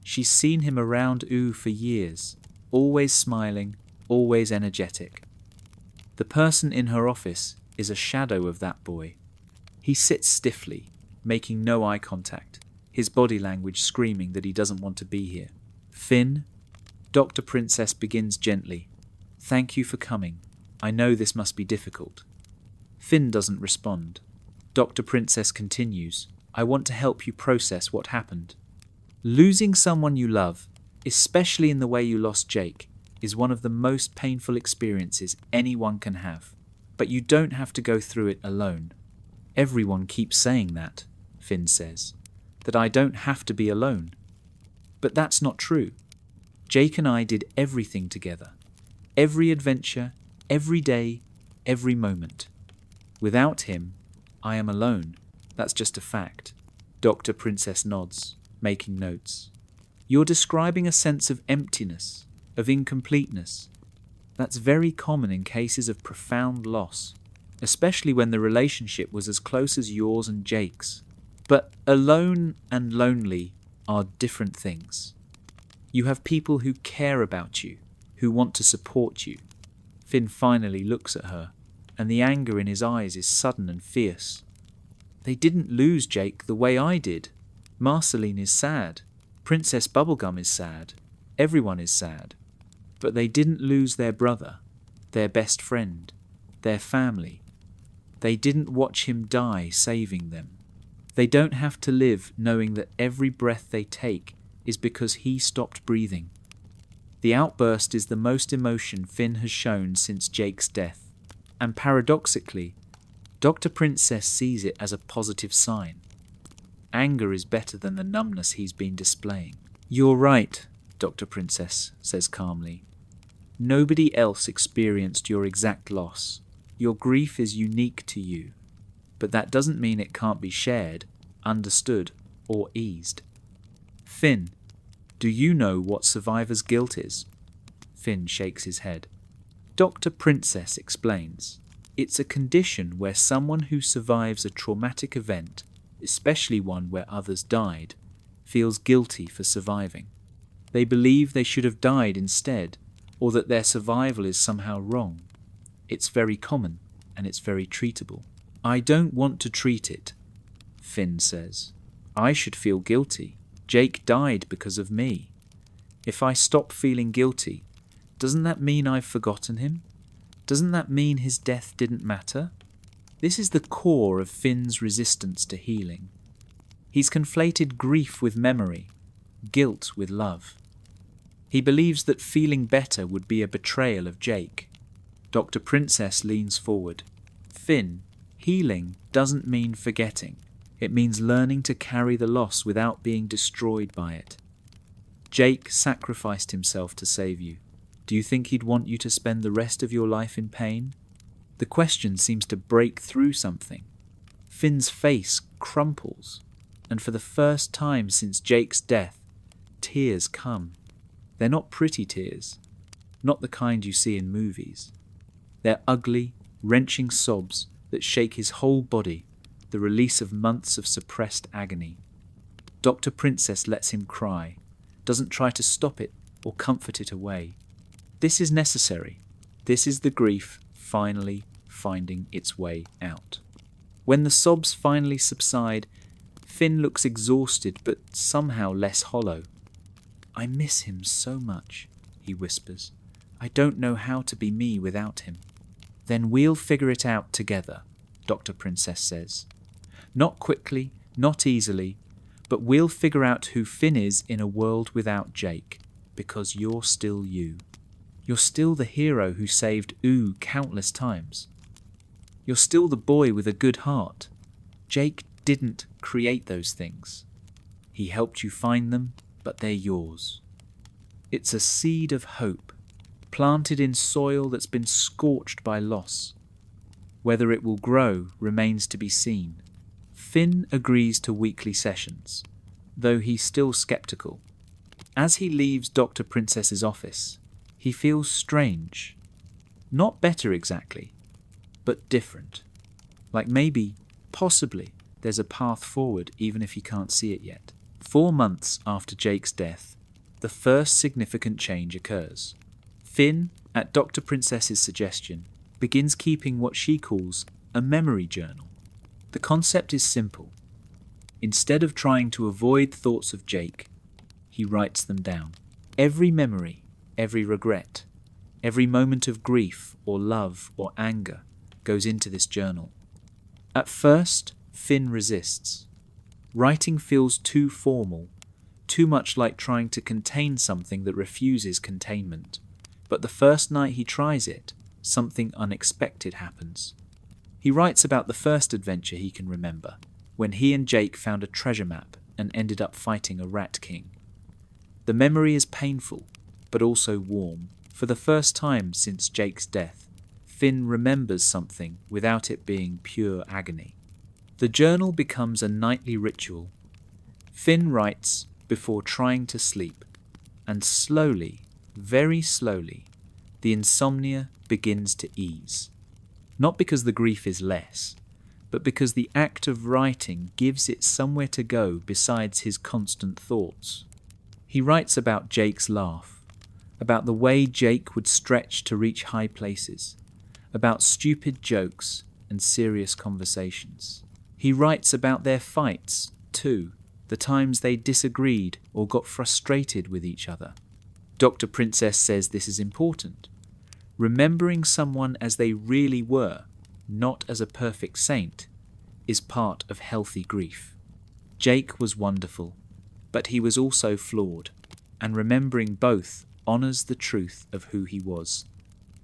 [SPEAKER 1] She's seen him around Ooo for years, always smiling, always energetic. The person in her office is a shadow of that boy. He sits stiffly, making no eye contact, his body language screaming that he doesn't want to be here. Finn, Dr. Princess begins gently. Thank you for coming. I know this must be difficult. Finn doesn't respond. Dr. Princess continues. I want to help you process what happened. Losing someone you love, especially in the way you lost Jake, is one of the most painful experiences anyone can have. But you don't have to go through it alone. Everyone keeps saying that, Finn says, that I don't have to be alone. But that's not true. Jake and I did everything together. Every adventure, every day, every moment. Without him, I am alone. That's just a fact. Dr. Princess nods, making notes. You're describing a sense of emptiness, of incompleteness. That's very common in cases of profound loss, especially when the relationship was as close as yours and Jake's. But alone and lonely are different things. You have people who care about you, who want to support you. Finn finally looks at her, and the anger in his eyes is sudden and fierce. They didn't lose Jake the way I did. Marceline is sad. Princess Bubblegum is sad. Everyone is sad. But they didn't lose their brother, their best friend, their family. They didn't watch him die saving them. They don't have to live knowing that every breath they take is because he stopped breathing. The outburst is the most emotion Finn has shown since Jake's death, and paradoxically, Dr. Princess sees it as a positive sign. Anger is better than the numbness he's been displaying. You're right, Dr. Princess says calmly. Nobody else experienced your exact loss. Your grief is unique to you, but that doesn't mean it can't be shared, understood, or eased. Finn, do you know what survivor's guilt is? Finn shakes his head. Dr. Princess explains. It's a condition where someone who survives a traumatic event, especially one where others died, feels guilty for surviving. They believe they should have died instead, or that their survival is somehow wrong. It's very common, and it's very treatable. I don't want to treat it, Finn says. I should feel guilty. Jake died because of me. If I stop feeling guilty, doesn't that mean I've forgotten him? Doesn't that mean his death didn't matter? This is the core of Finn's resistance to healing. He's conflated grief with memory, guilt with love. He believes that feeling better would be a betrayal of Jake. Dr. Princess leans forward. Finn, healing doesn't mean forgetting. It means learning to carry the loss without being destroyed by it. Jake sacrificed himself to save you. Do you think he'd want you to spend the rest of your life in pain? The question seems to break through something. Finn's face crumples, and for the first time since Jake's death, tears come. They're not pretty tears, not the kind you see in movies. They're ugly, wrenching sobs that shake his whole body, the release of months of suppressed agony. Dr. Princess lets him cry, doesn't try to stop it or comfort it away. This is necessary. This is the grief finally finding its way out. When the sobs finally subside, Finn looks exhausted but somehow less hollow. I miss him so much, he whispers. I don't know how to be me without him. Then we'll figure it out together, Dr. Princess says. Not quickly, not easily, but we'll figure out who Finn is in a world without Jake, because you're still you. You're still the hero who saved Ooo countless times. You're still the boy with a good heart. Jake didn't create those things. He helped you find them, but they're yours. It's a seed of hope, planted in soil that's been scorched by loss. Whether it will grow remains to be seen. Finn agrees to weekly sessions, though he's still skeptical. As he leaves Dr. Princess's office, he feels strange. Not better exactly, but different. Like maybe, possibly, there's a path forward even if he can't see it yet. 4 months after Jake's death, the first significant change occurs. Finn, at Dr. Princess's suggestion, begins keeping what she calls a memory journal. The concept is simple. Instead of trying to avoid thoughts of Jake, he writes them down. Every memory, every regret, every moment of grief or love or anger goes into this journal. At first, Finn resists. Writing feels too formal, too much like trying to contain something that refuses containment. But the first night he tries it, something unexpected happens. He writes about the first adventure he can remember, when he and Jake found a treasure map and ended up fighting a rat king. The memory is painful, but also warm. For the first time since Jake's death, Finn remembers something without it being pure agony. The journal becomes a nightly ritual. Finn writes before trying to sleep, and slowly, very slowly, the insomnia begins to ease. Not because the grief is less, but because the act of writing gives it somewhere to go besides his constant thoughts. He writes about Jake's laugh, about the way Jake would stretch to reach high places, about stupid jokes and serious conversations. He writes about their fights, too, the times they disagreed or got frustrated with each other. Dr. Princess says this is important. Remembering someone as they really were, not as a perfect saint, is part of healthy grief. Jake was wonderful, but he was also flawed, and remembering both honours the truth of who he was.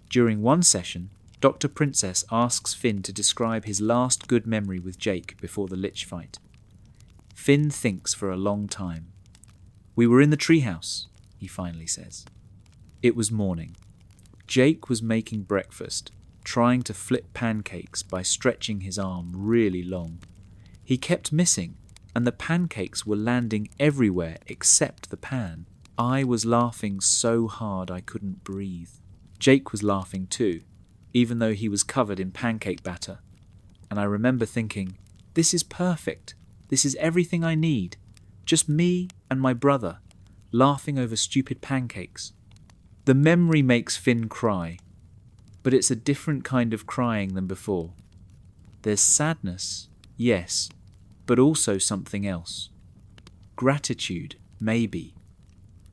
[SPEAKER 1] During one session, Dr. Princess asks Finn to describe his last good memory with Jake before the Lich fight. Finn thinks for a long time. "We were in the treehouse," he finally says. It was morning. Jake was making breakfast, trying to flip pancakes by stretching his arm really long. He kept missing, and the pancakes were landing everywhere except the pan. I was laughing so hard I couldn't breathe. Jake was laughing too, even though he was covered in pancake batter. And I remember thinking, this is perfect. This is everything I need. Just me and my brother, laughing over stupid pancakes. The memory makes Finn cry, but it's a different kind of crying than before. There's sadness, yes, but also something else. Gratitude, maybe,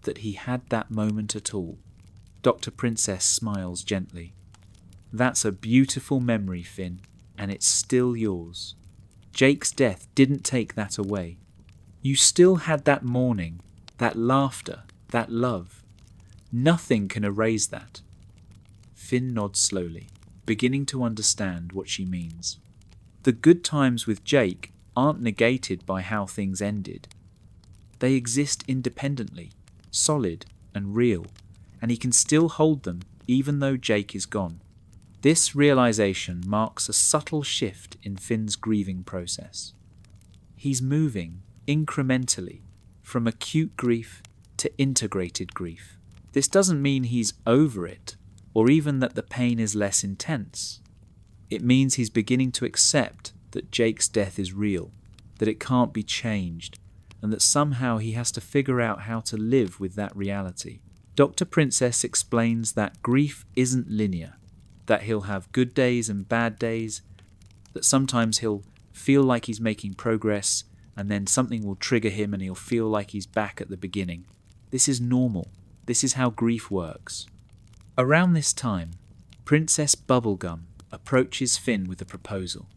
[SPEAKER 1] that he had that moment at all. Dr. Princess smiles gently. That's a beautiful memory, Finn, and it's still yours. Jake's death didn't take that away. You still had that morning, that laughter, that love. Nothing can erase that. Finn nods slowly, beginning to understand what she means. The good times with Jake aren't negated by how things ended. They exist independently, solid and real, and he can still hold them even though Jake is gone. This realization marks a subtle shift in Finn's grieving process. He's moving, incrementally, from acute grief to integrated grief. This doesn't mean he's over it, or even that the pain is less intense. It means he's beginning to accept that Jake's death is real, that it can't be changed, and that somehow he has to figure out how to live with that reality. Dr. Princess explains that grief isn't linear, that he'll have good days and bad days, that sometimes he'll feel like he's making progress, and then something will trigger him and he'll feel like he's back at the beginning. This is normal. This is how grief works. Around this time, Princess Bubblegum approaches Finn with a proposal.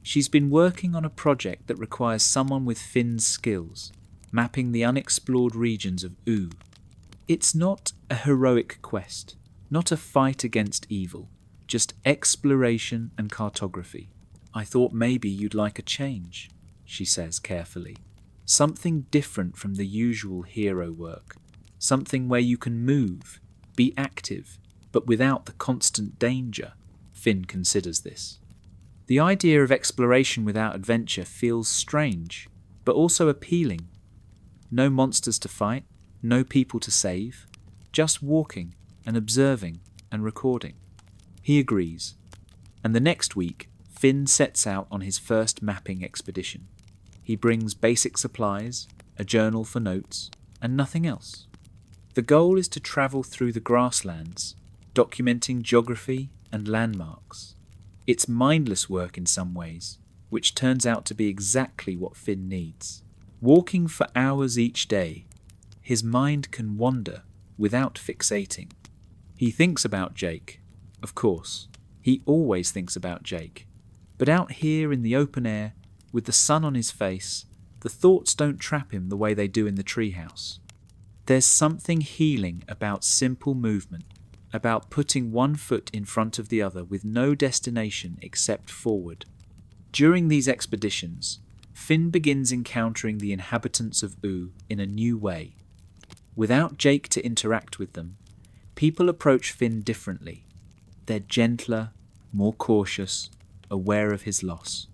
[SPEAKER 1] She's been working on a project that requires someone with Finn's skills, mapping the unexplored regions of Ooo. It's not a heroic quest, not a fight against evil, just exploration and cartography. I thought maybe you'd like a change, she says carefully. Something different from the usual hero work. Something where you can move, be active, but without the constant danger. Finn considers this. The idea of exploration without adventure feels strange, but also appealing. No monsters to fight, no people to save, just walking and observing and recording. He agrees, and the next week, Finn sets out on his first mapping expedition. He brings basic supplies, a journal for notes, and nothing else. The goal is to travel through the grasslands, documenting geography and landmarks. It's mindless work in some ways, which turns out to be exactly what Finn needs. Walking for hours each day, his mind can wander without fixating. He thinks about Jake, of course. He always thinks about Jake. But out here in the open air, with the sun on his face, the thoughts don't trap him the way they do in the treehouse. There's something healing about simple movement, about putting one foot in front of the other with no destination except forward. During these expeditions, Finn begins encountering the inhabitants of Ooo in a new way. Without Jake to interact with them, people approach Finn differently. they're gentler, more cautious, aware of his loss.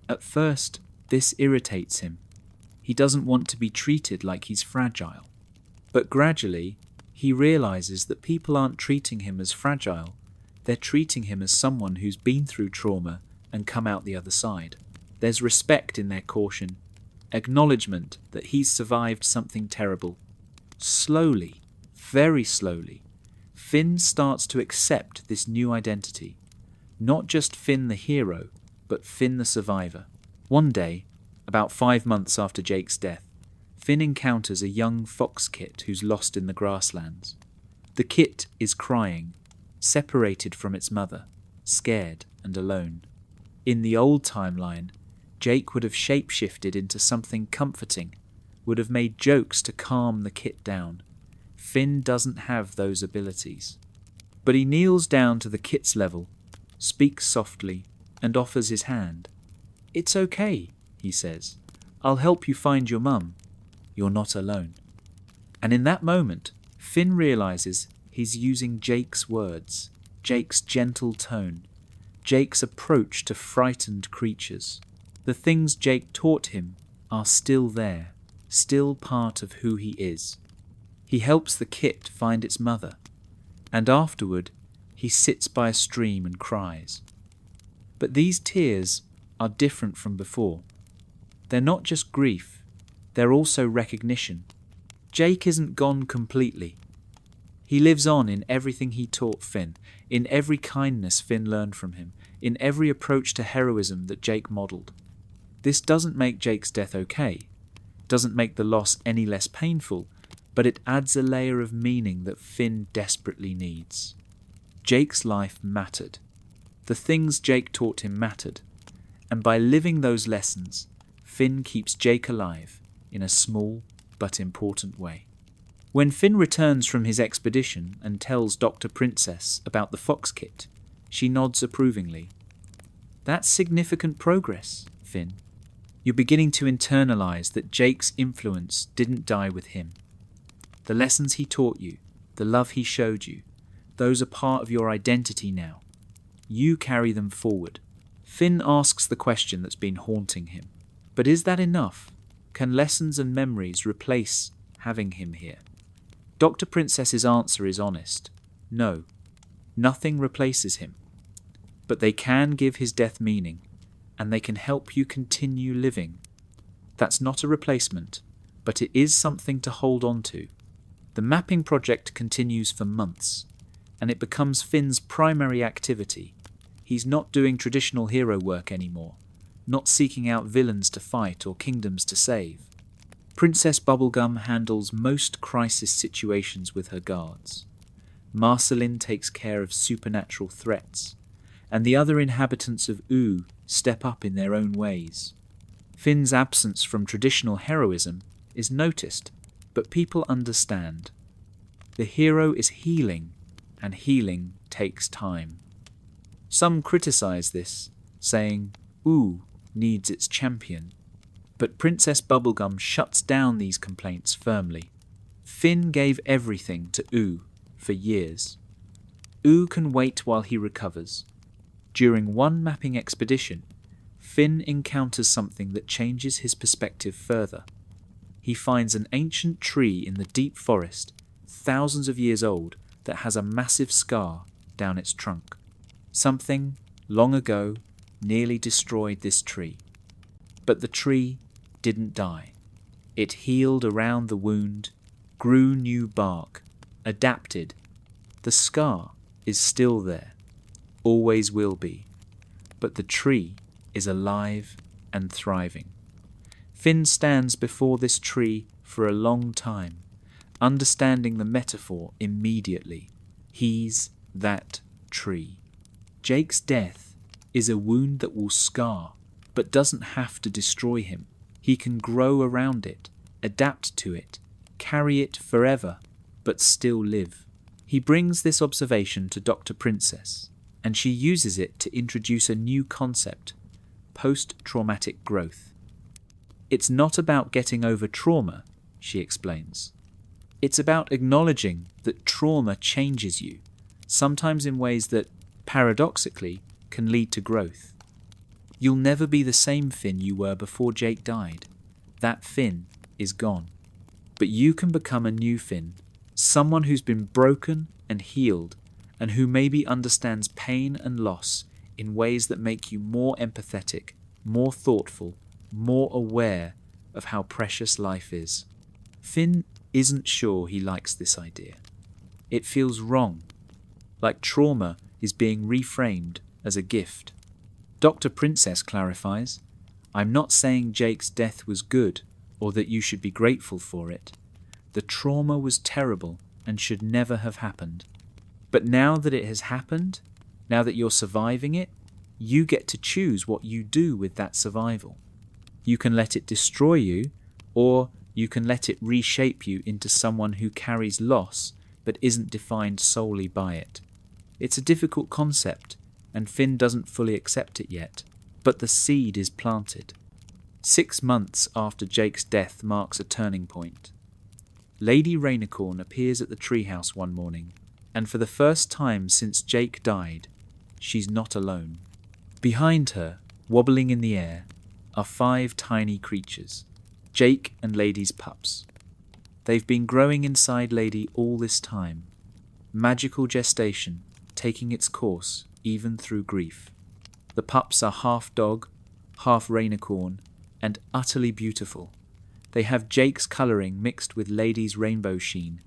[SPEAKER 1] At first, this irritates him. He doesn't want to be treated like he's fragile. But gradually, he realizes that people aren't treating him as fragile. They're treating him as someone who's been through trauma and come out the other side. There's respect in their caution, acknowledgement that he's survived something terrible. Slowly, very slowly, Finn starts to accept this new identity. Not just Finn the hero, but Finn the survivor. One day, about 5 months after Jake's death, Finn encounters a young fox kit who's lost in the grasslands. The kit is crying, separated from its mother, scared and alone. In the old timeline, Jake would have shapeshifted into something comforting, would have made jokes to calm the kit down. Finn doesn't have those abilities. But he kneels down to the kit's level, speaks softly, and offers his hand. "It's okay," he says. "I'll help you find your mum. You're not alone." And in that moment, Finn realizes he's using Jake's words, Jake's gentle tone, Jake's approach to frightened creatures. The things Jake taught him are still there, still part of who he is. He helps the kit find its mother, and afterward he sits by a stream and cries. But these tears are different from before. They're not just grief, they're also recognition. Jake isn't gone completely. He lives on in everything he taught Finn, in every kindness Finn learned from him, in every approach to heroism that Jake modelled. This doesn't make Jake's death okay, doesn't make the loss any less painful, but it adds a layer of meaning that Finn desperately needs. Jake's life mattered. The things Jake taught him mattered, and by living those lessons, Finn keeps Jake alive in a small but important way. When Finn returns from his expedition and tells Dr. Princess about the fox kit, she nods approvingly. "That's significant progress, Finn. You're beginning to internalize that Jake's influence didn't die with him. The lessons he taught you, the love he showed you, those are part of your identity now. You carry them forward." Finn asks the question that's been haunting him. But is that enough? Can lessons and memories replace having him here? Dr. Princess's answer is honest. No, nothing replaces him. But they can give his death meaning, and they can help you continue living. That's not a replacement, but it is something to hold on to. The mapping project continues for months, and it becomes Finn's primary activity. He's not doing traditional hero work anymore, not seeking out villains to fight or kingdoms to save. Princess Bubblegum handles most crisis situations with her guards. Marceline takes care of supernatural threats, and the other inhabitants of Ooo step up in their own ways. Finn's absence from traditional heroism is noticed, but people understand. The hero is healing, and healing takes time. Some criticize this, saying, Ooo needs its champion. But Princess Bubblegum shuts down these complaints firmly. Finn gave everything to Ooo for years. Ooo can wait while he recovers. During one mapping expedition, Finn encounters something that changes his perspective further. He finds an ancient tree in the deep forest, thousands of years old, that has a massive scar down its trunk. Something, long ago, nearly destroyed this tree. But the tree didn't die. It healed around the wound, grew new bark, adapted. The scar is still there, always will be, but the tree is alive and thriving. Finn stands before this tree for a long time, understanding the metaphor immediately. He's that tree. Jake's death is a wound that will scar, but doesn't have to destroy him. He can grow around it, adapt to it, carry it forever, but still live. He brings this observation to Dr. Princess, and she uses it to introduce a new concept, post-traumatic growth. It's not about getting over trauma, she explains. It's about acknowledging that trauma changes you, sometimes in ways that, paradoxically, can lead to growth. You'll never be the same Finn you were before Jake died. That Finn is gone. But you can become a new Finn, someone who's been broken and healed, and who maybe understands pain and loss in ways that make you more empathetic, more thoughtful, more aware of how precious life is. Finn isn't sure he likes this idea. It feels wrong, like trauma is being reframed as a gift. Dr. Princess clarifies, "I'm not saying Jake's death was good or that you should be grateful for it. The trauma was terrible and should never have happened. But now that it has happened, now that you're surviving it, you get to choose what you do with that survival. You can let it destroy you, or you can let it reshape you into someone who carries loss but isn't defined solely by it." It's a difficult concept, and Finn doesn't fully accept it yet, but the seed is planted. 6 months after Jake's death marks a turning point. Lady Rainicorn appears at the treehouse one morning, and for the first time since Jake died, she's not alone. Behind her, wobbling in the air, are 5 tiny creatures, Jake and Lady's pups. They've been growing inside Lady all this time, magical gestation taking its course even through grief. The pups are half dog, half Rainicorn, and utterly beautiful. They have Jake's colouring mixed with Lady's rainbow sheen.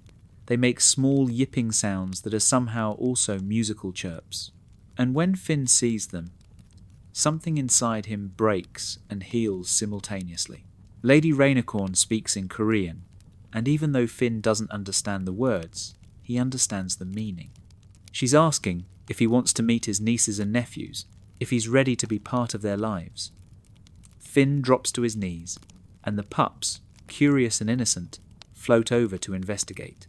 [SPEAKER 1] They make small yipping sounds that are somehow also musical chirps. And when Finn sees them, something inside him breaks and heals simultaneously. Lady Rainicorn speaks in Korean, and even though Finn doesn't understand the words, he understands the meaning. She's asking if he wants to meet his nieces and nephews, if he's ready to be part of their lives. Finn drops to his knees, and the pups, curious and innocent, float over to investigate.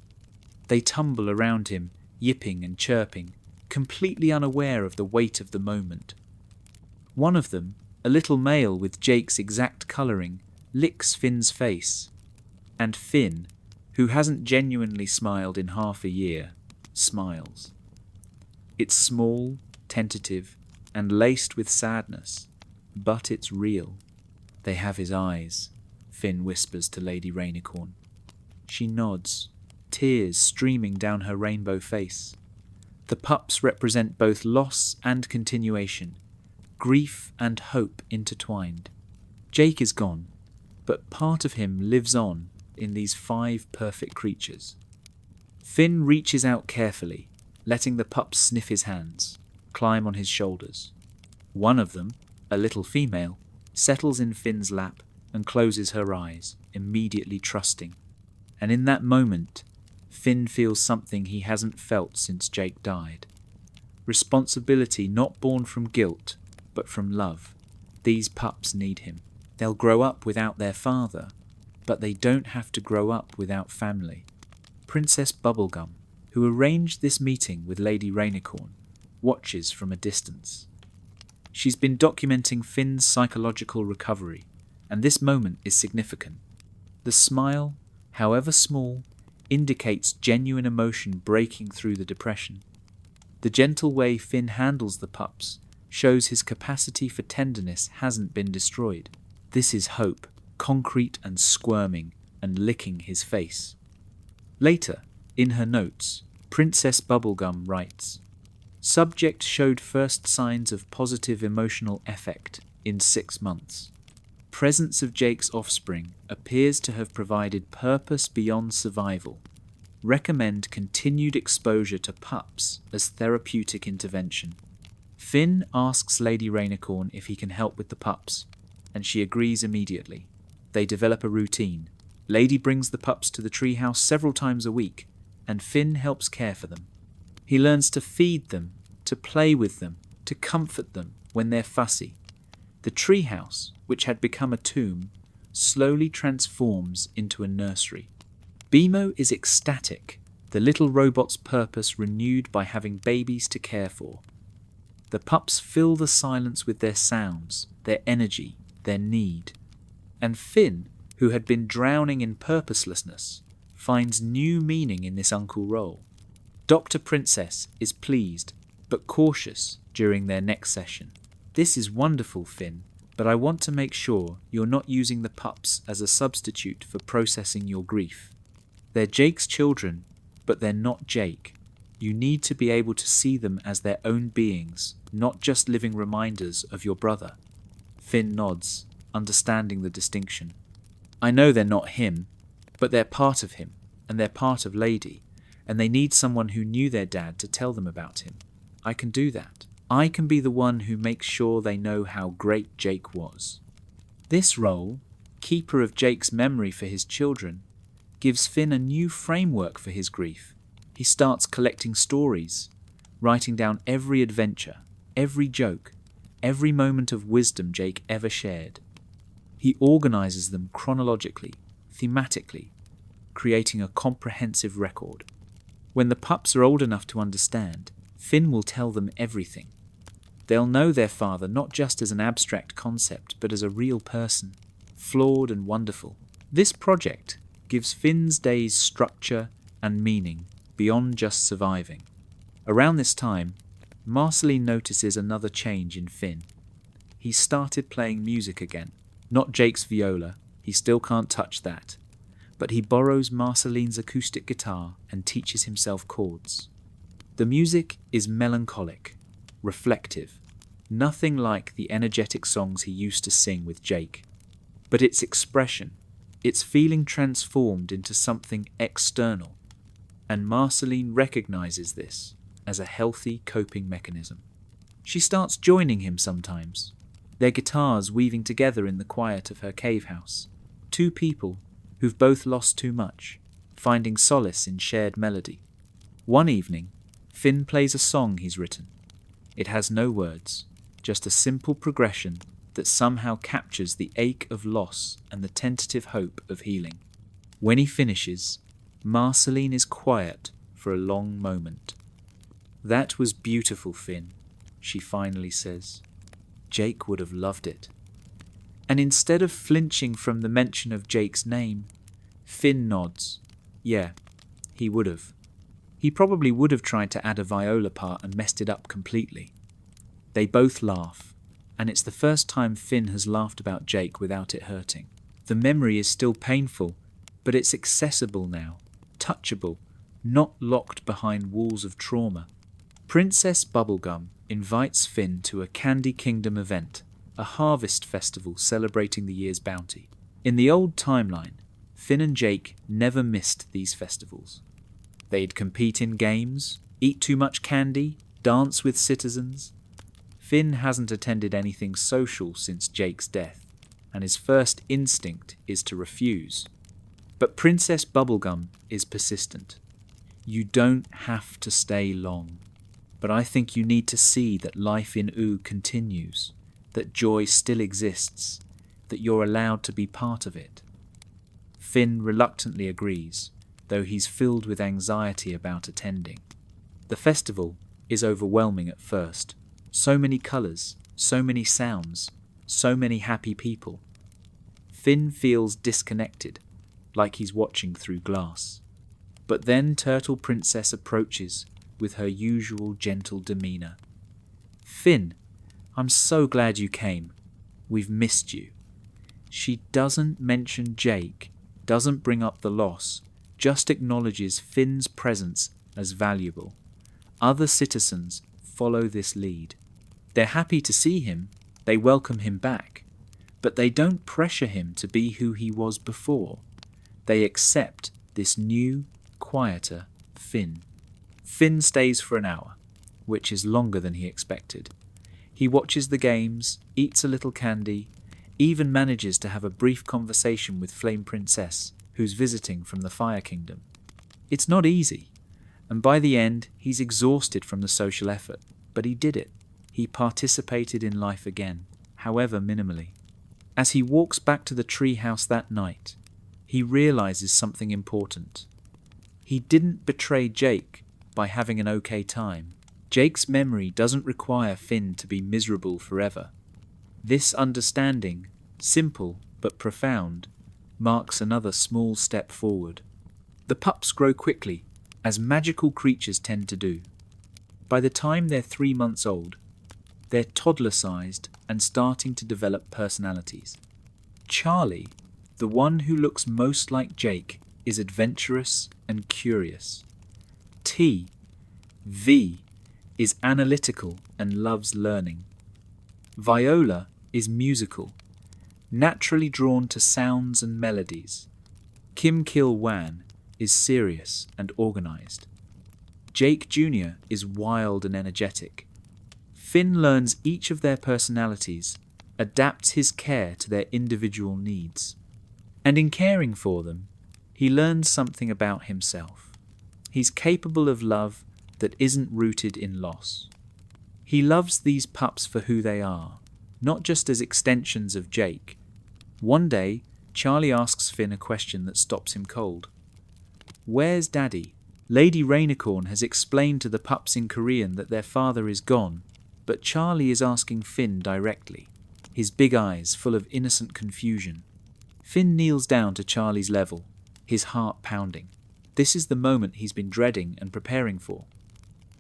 [SPEAKER 1] They tumble around him, yipping and chirping, completely unaware of the weight of the moment. One of them, a little male with Jake's exact colouring, licks Finn's face, and Finn, who hasn't genuinely smiled in half a year, smiles. It's small, tentative, and laced with sadness, but it's real. "They have his eyes," Finn whispers to Lady Rainicorn. She nods, tears streaming down her rainbow face. The pups represent both loss and continuation, grief and hope intertwined. Jake is gone, but part of him lives on in these 5 perfect creatures. Finn reaches out carefully, letting the pups sniff his hands, climb on his shoulders. One of them, a little female, settles in Finn's lap and closes her eyes, immediately trusting. And in that moment, Finn feels something he hasn't felt since Jake died. Responsibility not born from guilt, but from love. These pups need him. They'll grow up without their father, but they don't have to grow up without family. Princess Bubblegum, who arranged this meeting with Lady Rainicorn, watches from a distance. She's been documenting Finn's psychological recovery, and this moment is significant. The smile, however small, indicates genuine emotion breaking through the depression. The gentle way Finn handles the pups shows his capacity for tenderness hasn't been destroyed. This is hope, concrete and squirming, and licking his face. Later, in her notes, Princess Bubblegum writes, "Subject showed first signs of positive emotional effect in 6 months. Presence of Jake's offspring appears to have provided purpose beyond survival. Recommend continued exposure to pups as therapeutic intervention." Finn asks Lady Rainicorn if he can help with the pups, and she agrees immediately. They develop a routine. Lady brings the pups to the treehouse several times a week, and Finn helps care for them. He learns to feed them, to play with them, to comfort them when they're fussy. The treehouse, which had become a tomb, slowly transforms into a nursery. Bimo is ecstatic, the little robot's purpose renewed by having babies to care for. The pups fill the silence with their sounds, their energy, their need. And Finn, who had been drowning in purposelessness, finds new meaning in this uncle role. Dr. Princess is pleased, but cautious during their next session. This is wonderful, Finn, but I want to make sure you're not using the pups as a substitute for processing your grief. They're Jake's children, but they're not Jake. You need to be able to see them as their own beings, not just living reminders of your brother. Finn nods, understanding the distinction. I know they're not him, but they're part of him, and they're part of Lady, and they need someone who knew their dad to tell them about him. I can do that. I can be the one who makes sure they know how great Jake was. This role, keeper of Jake's memory for his children, gives Finn a new framework for his grief. He starts collecting stories, writing down every adventure, every joke, every moment of wisdom Jake ever shared. He organizes them chronologically, thematically, creating a comprehensive record. When the pups are old enough to understand, Finn will tell them everything. They'll know their father not just as an abstract concept, but as a real person, flawed and wonderful. This project gives Finn's days structure and meaning beyond just surviving. Around this time, Marceline notices another change in Finn. He started playing music again. Not Jake's viola, he still can't touch that. But he borrows Marceline's acoustic guitar and teaches himself chords. The music is melancholic, reflective, nothing like the energetic songs he used to sing with Jake. But its expression, its feeling transformed into something external, and Marceline recognizes this as a healthy coping mechanism. She starts joining him sometimes, their guitars weaving together in the quiet of her cave house. Two people who've both lost too much, finding solace in shared melody. One evening, Finn plays a song he's written. It has no words, just a simple progression that somehow captures the ache of loss and the tentative hope of healing. When he finishes, Marceline is quiet for a long moment. "That was beautiful, Finn," she finally says. "Jake would have loved it." And instead of flinching from the mention of Jake's name, Finn nods. Yeah, he would have. He probably would have tried to add a viola part and messed it up completely. They both laugh, and it's the first time Finn has laughed about Jake without it hurting. The memory is still painful, but it's accessible now, touchable, not locked behind walls of trauma. Princess Bubblegum invites Finn to a Candy Kingdom event, a harvest festival celebrating the year's bounty. In the old timeline, Finn and Jake never missed these festivals. They'd compete in games, eat too much candy, dance with citizens. Finn hasn't attended anything social since Jake's death, and his first instinct is to refuse. But Princess Bubblegum is persistent. "You don't have to stay long, but I think you need to see that life in Ooo continues, that joy still exists, that you're allowed to be part of it." Finn reluctantly agrees, though he's filled with anxiety about attending. The festival is overwhelming at first. So many colours, so many sounds, so many happy people. Finn feels disconnected, like he's watching through glass. But then Turtle Princess approaches with her usual gentle demeanour. "Finn, I'm so glad you came. We've missed you." She doesn't mention Jake, doesn't bring up the loss, just acknowledges Finn's presence as valuable. Other citizens follow this lead. They're happy to see him, they welcome him back, but they don't pressure him to be who he was before. They accept this new, quieter Finn. Finn stays for an hour, which is longer than he expected. He watches the games, eats a little candy, even manages to have a brief conversation with Flame Princess, who's visiting from the Fire Kingdom. It's not easy, and by the end he's exhausted from the social effort, but he did it. He participated in life again, however minimally. As he walks back to the treehouse that night, he realizes something important. He didn't betray Jake by having an okay time. Jake's memory doesn't require Finn to be miserable forever. This understanding, simple but profound, marks another small step forward. The pups grow quickly, as magical creatures tend to do. By the time they're 3 months old, they're toddler-sized and starting to develop personalities. Charlie, the one who looks most like Jake, is adventurous and curious. V, is analytical and loves learning. Viola is musical, naturally drawn to sounds and melodies. Kim Kil Wan is serious and organized. Jake Jr. is wild and energetic. Finn learns each of their personalities, adapts his care to their individual needs. And in caring for them, he learns something about himself. He's capable of love that isn't rooted in loss. He loves these pups for who they are, not just as extensions of Jake. One day, Charlie asks Finn a question that stops him cold. "Where's Daddy?" Lady Rainicorn has explained to the pups in Korean that their father is gone, but Charlie is asking Finn directly, his big eyes full of innocent confusion. Finn kneels down to Charlie's level, his heart pounding. This is the moment he's been dreading and preparing for.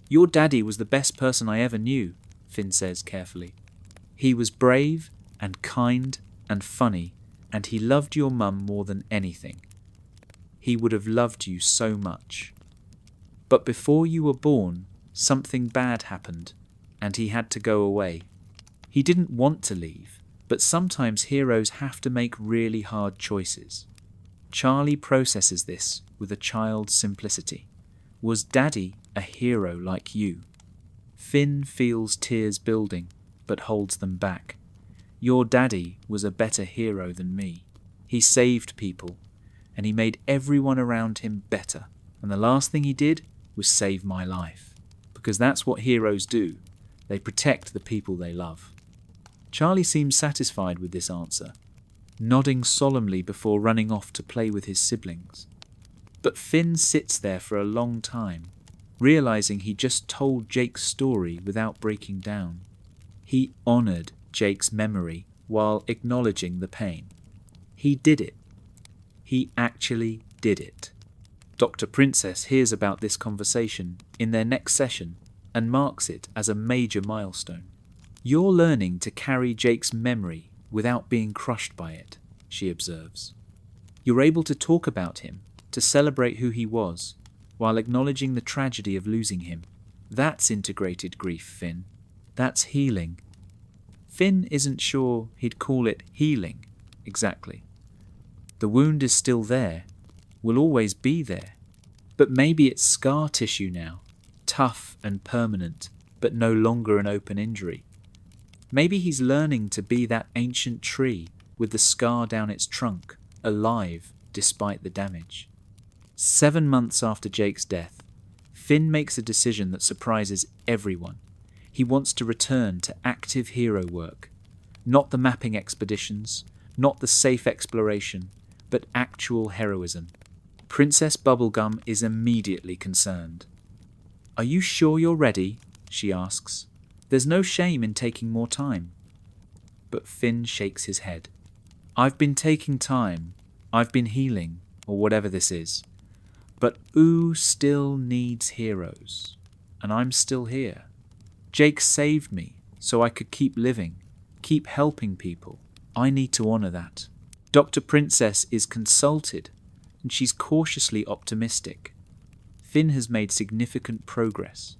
[SPEAKER 1] "Your daddy was the best person I ever knew," Finn says carefully. "He was brave and kind and funny, and he loved your mum more than anything. He would have loved you so much. But before you were born, something bad happened, and he had to go away. He didn't want to leave, but sometimes heroes have to make really hard choices." Charlie processes this with a child's simplicity. "Was Daddy a hero like you?" Finn feels tears building, but holds them back. "Your daddy was a better hero than me. He saved people, and he made everyone around him better. And the last thing he did was save my life. Because that's what heroes do. They protect the people they love." Charlie seems satisfied with this answer, nodding solemnly before running off to play with his siblings. But Finn sits there for a long time, realizing he just told Jake's story without breaking down. He honored Jake's memory while acknowledging the pain. He did it. He actually did it. Dr. Princess hears about this conversation in their next session and marks it as a major milestone. "You're learning to carry Jake's memory without being crushed by it," she observes. "You're able to talk about him, to celebrate who he was, while acknowledging the tragedy of losing him. That's integrated grief, Finn. That's healing." Finn isn't sure he'd call it healing, exactly. The wound is still there, will always be there, but maybe it's scar tissue now, tough and permanent, but no longer an open injury. Maybe he's learning to be that ancient tree with the scar down its trunk, alive despite the damage. 7 months after Jake's death, Finn makes a decision that surprises everyone. He wants to return to active hero work. Not the mapping expeditions, not the safe exploration, but actual heroism. Princess Bubblegum is immediately concerned. "Are you sure you're ready?" she asks. "There's no shame in taking more time." But Finn shakes his head. "I've been taking time. I've been healing, or whatever this is. But Ooo still needs heroes, and I'm still here. Jake saved me so I could keep living, keep helping people. I need to honor that." Dr. Princess is consulted, and she's cautiously optimistic. Finn has made significant progress.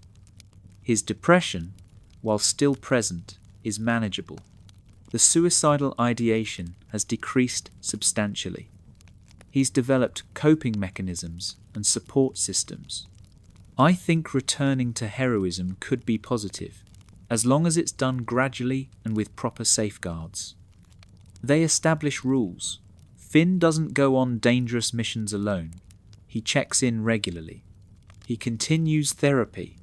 [SPEAKER 1] His depression, while still present, is manageable. The suicidal ideation has decreased substantially. He's developed coping mechanisms and support systems. I think returning to heroism could be positive, as long as it's done gradually and with proper safeguards. They establish rules. Finn doesn't go on dangerous missions alone. He checks in regularly. He continues therapy.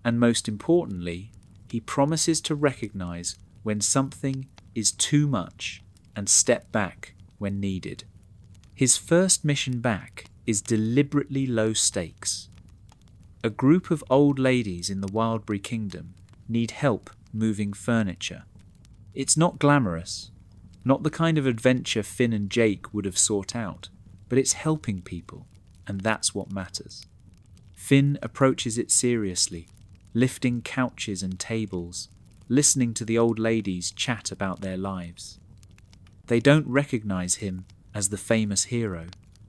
[SPEAKER 1] And most importantly, he promises to recognize when something is too much and step back when needed. His first mission back is deliberately low stakes. A group of old ladies in the Wildberry Kingdom need help moving furniture. It's not glamorous, not the kind of adventure Finn and Jake would have sought out, but it's helping people, and that's what matters. Finn approaches it seriously, lifting couches and tables, listening to the old ladies chat about their lives. They don't recognize him as the famous hero,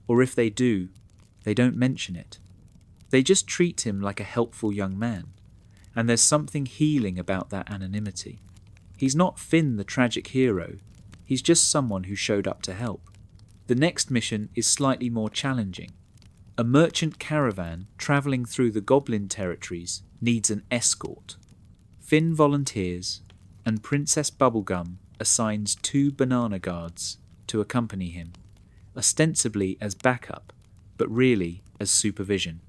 [SPEAKER 1] or if they do, they don't mention it. They just treat him like a helpful young man, and there's something healing about that anonymity. He's not Finn the tragic hero, he's just someone who showed up to help. The next mission is slightly more challenging. A merchant caravan travelling through the goblin territories needs an escort. Finn volunteers, and Princess Bubblegum assigns 2 banana guards to accompany him, ostensibly as backup, but really as supervision.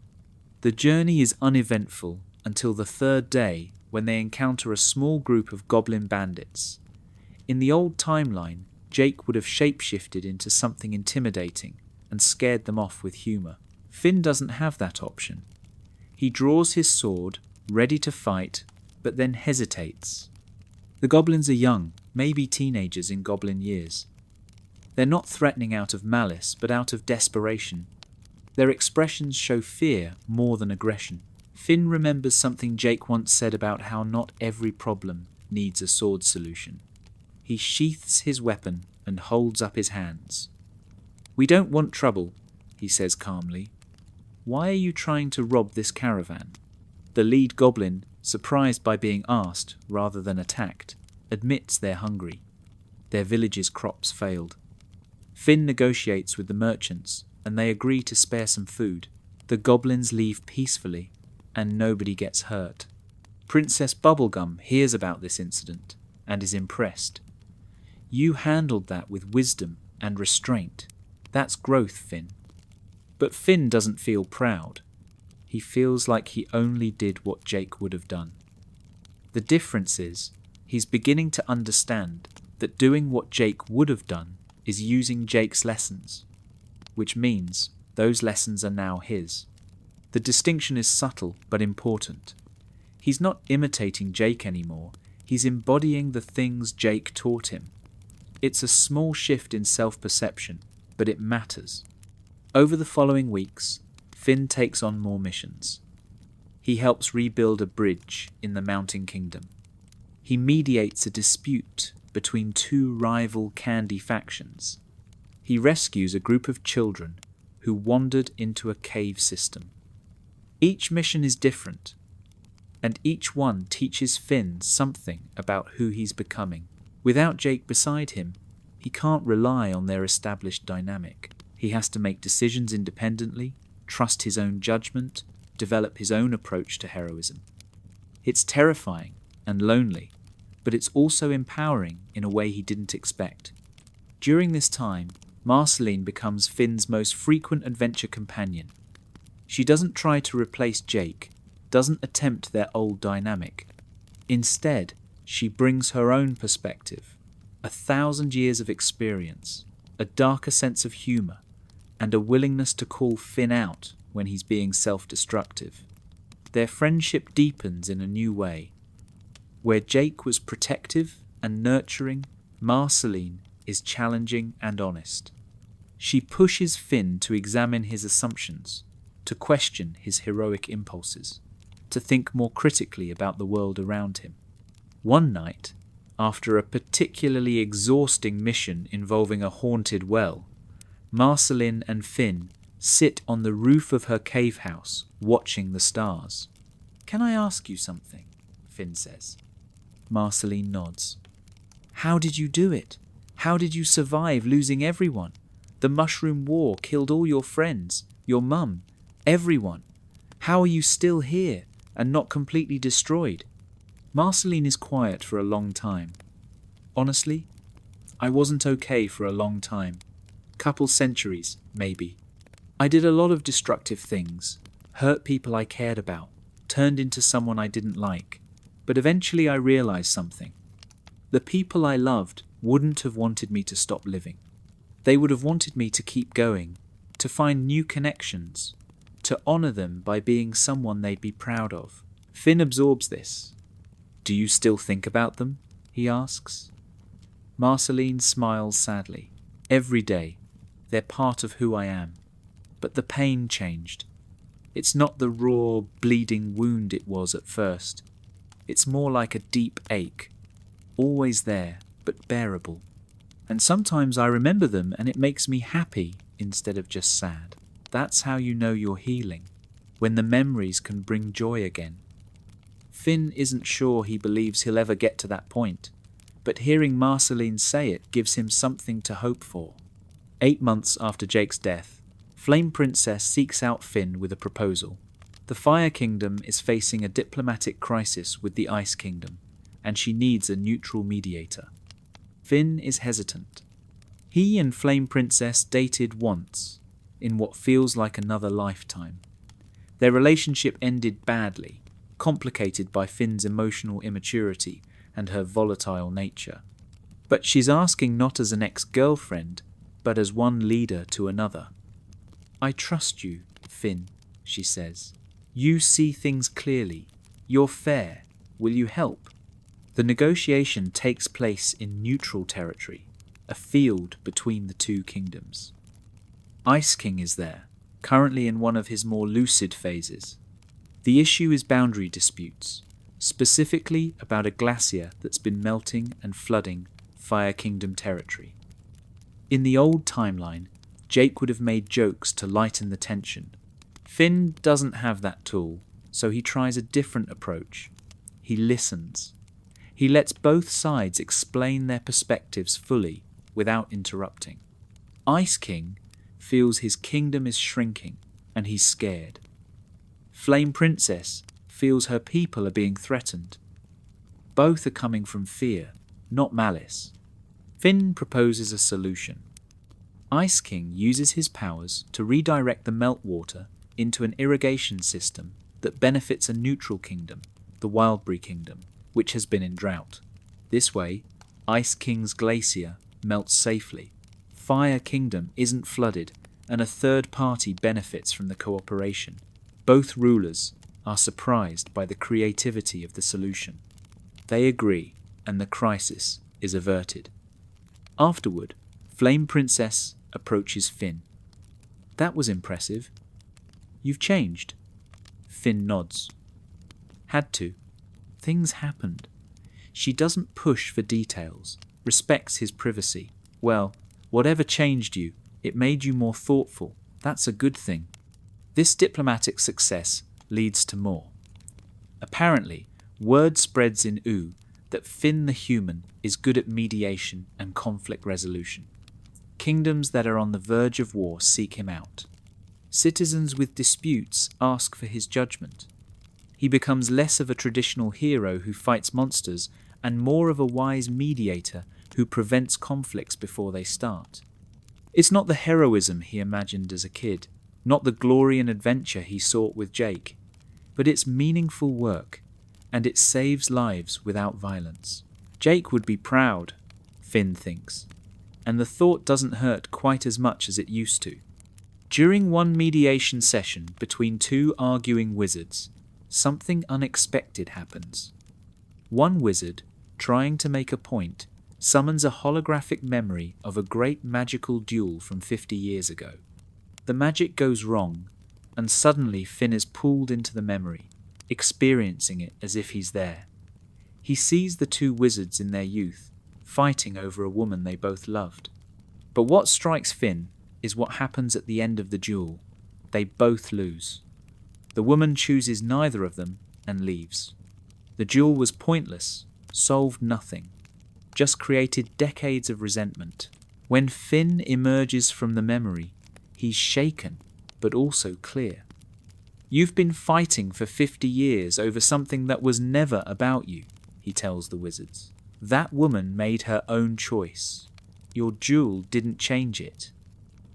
[SPEAKER 1] The journey is uneventful until the 3rd day, when they encounter a small group of goblin bandits. In the old timeline, Jake would have shapeshifted into something intimidating and scared them off with humour. Finn doesn't have that option. He draws his sword, ready to fight, but then hesitates. The goblins are young, maybe teenagers in goblin years. They're not threatening out of malice, but out of desperation. Their expressions show fear more than aggression. Finn remembers something Jake once said about how not every problem needs a sword solution. He sheaths his weapon and holds up his hands. "We don't want trouble," he says calmly. "Why are you trying to rob this caravan?" The lead goblin, surprised by being asked rather than attacked, admits they're hungry. Their village's crops failed. Finn negotiates with the merchants, and they agree to spare some food. The goblins leave peacefully, and nobody gets hurt. Princess Bubblegum hears about this incident and is impressed. "You handled that with wisdom and restraint. That's growth, Finn." But Finn doesn't feel proud. He feels like he only did what Jake would have done. The difference is, he's beginning to understand that doing what Jake would have done is using Jake's lessons, which means those lessons are now his. The distinction is subtle but important. He's not imitating Jake anymore, he's embodying the things Jake taught him. It's a small shift in self-perception, but it matters. Over the following weeks, Finn takes on more missions. He helps rebuild a bridge in the Mountain Kingdom. He mediates a dispute between 2 rival candy factions. He rescues a group of children who wandered into a cave system. Each mission is different, and each one teaches Finn something about who he's becoming. Without Jake beside him, he can't rely on their established dynamic. He has to make decisions independently, trust his own judgment, develop his own approach to heroism. It's terrifying and lonely, but it's also empowering in a way he didn't expect. During this time, Marceline becomes Finn's most frequent adventure companion. She doesn't try to replace Jake, doesn't attempt their old dynamic. Instead, she brings her own perspective, 1,000 years of experience, a darker sense of humour, and a willingness to call Finn out when he's being self-destructive. Their friendship deepens in a new way. Where Jake was protective and nurturing, Marceline is challenging and honest. She pushes Finn to examine his assumptions, to question his heroic impulses, to think more critically about the world around him. One night, after a particularly exhausting mission involving a haunted well, Marceline and Finn sit on the roof of her cave house, watching the stars. "Can I ask you something?" Finn says. Marceline nods. "How did you do it? How did you survive losing everyone? The Mushroom War killed all your friends, your mum, everyone. How are you still here and not completely destroyed?" Marceline is quiet for a long time. "Honestly, I wasn't okay for a long time. Couple centuries, maybe. I did a lot of destructive things, hurt people I cared about, turned into someone I didn't like. But eventually I realized something. The people I loved wouldn't have wanted me to stop living. They would have wanted me to keep going, to find new connections, to honor them by being someone they'd be proud of." Finn absorbs this. "Do you still think about them?" he asks. Marceline smiles sadly. "Every day. They're part of who I am. But the pain changed. It's not the raw, bleeding wound it was at first. It's more like a deep ache, always there, but bearable. And sometimes I remember them and it makes me happy instead of just sad. That's how you know you're healing, when the memories can bring joy again. Finn isn't sure he believes he'll ever get to that point, but hearing Marceline say it gives him something to hope for. 8 months after Jake's death, Flame Princess seeks out Finn with a proposal. The Fire Kingdom is facing a diplomatic crisis with the Ice Kingdom, and she needs a neutral mediator. Finn is hesitant. He and Flame Princess dated once, in what feels like another lifetime. Their relationship ended badly, complicated by Finn's emotional immaturity and her volatile nature. But she's asking not as an ex-girlfriend, but as one leader to another. "I trust you, Finn," she says. "You see things clearly. You're fair. Will you help?" The negotiation takes place in neutral territory, a field between the two kingdoms. Ice King is there, currently in one of his more lucid phases. The issue is boundary disputes, specifically about a glacier that's been melting and flooding Fire Kingdom territory. In the old timeline, Jake would have made jokes to lighten the tension. Finn doesn't have that tool, so he tries a different approach. He listens. He lets both sides explain their perspectives fully without interrupting. Ice King feels his kingdom is shrinking and he's scared. Flame Princess feels her people are being threatened. Both are coming from fear, not malice. Finn proposes a solution. Ice King uses his powers to redirect the meltwater into an irrigation system that benefits a neutral kingdom, the Wildberry Kingdom, which has been in drought. This way, Ice King's glacier melts safely. Fire Kingdom isn't flooded, and a third party benefits from the cooperation. Both rulers are surprised by the creativity of the solution. They agree, and the crisis is averted. Afterward, Flame Princess approaches Finn. "That was impressive. You've changed." Finn nods. "Had to. Things happened." She doesn't push for details, respects his privacy. "Well, whatever changed you, it made you more thoughtful. That's a good thing." This diplomatic success leads to more. Apparently, word spreads in Ooo that Finn the human is good at mediation and conflict resolution. Kingdoms that are on the verge of war seek him out. Citizens with disputes ask for his judgment. He becomes less of a traditional hero who fights monsters and more of a wise mediator who prevents conflicts before they start. It's not the heroism he imagined as a kid, not the glory and adventure he sought with Jake, but it's meaningful work, and it saves lives without violence. Jake would be proud, Finn thinks, and the thought doesn't hurt quite as much as it used to. During one mediation session between two arguing wizards, something unexpected happens. One wizard, trying to make a point, summons a holographic memory of a great magical duel from 50 years ago. The magic goes wrong, and suddenly Finn is pulled into the memory, experiencing it as if he's there. He sees the two wizards in their youth, fighting over a woman they both loved. But what strikes Finn is what happens at the end of the duel. They both lose. The woman chooses neither of them and leaves. The duel was pointless, solved nothing, just created decades of resentment. When Finn emerges from the memory, he's shaken, but also clear. "You've been fighting for 50 years over something that was never about you," he tells the wizards. "That woman made her own choice. Your duel didn't change it.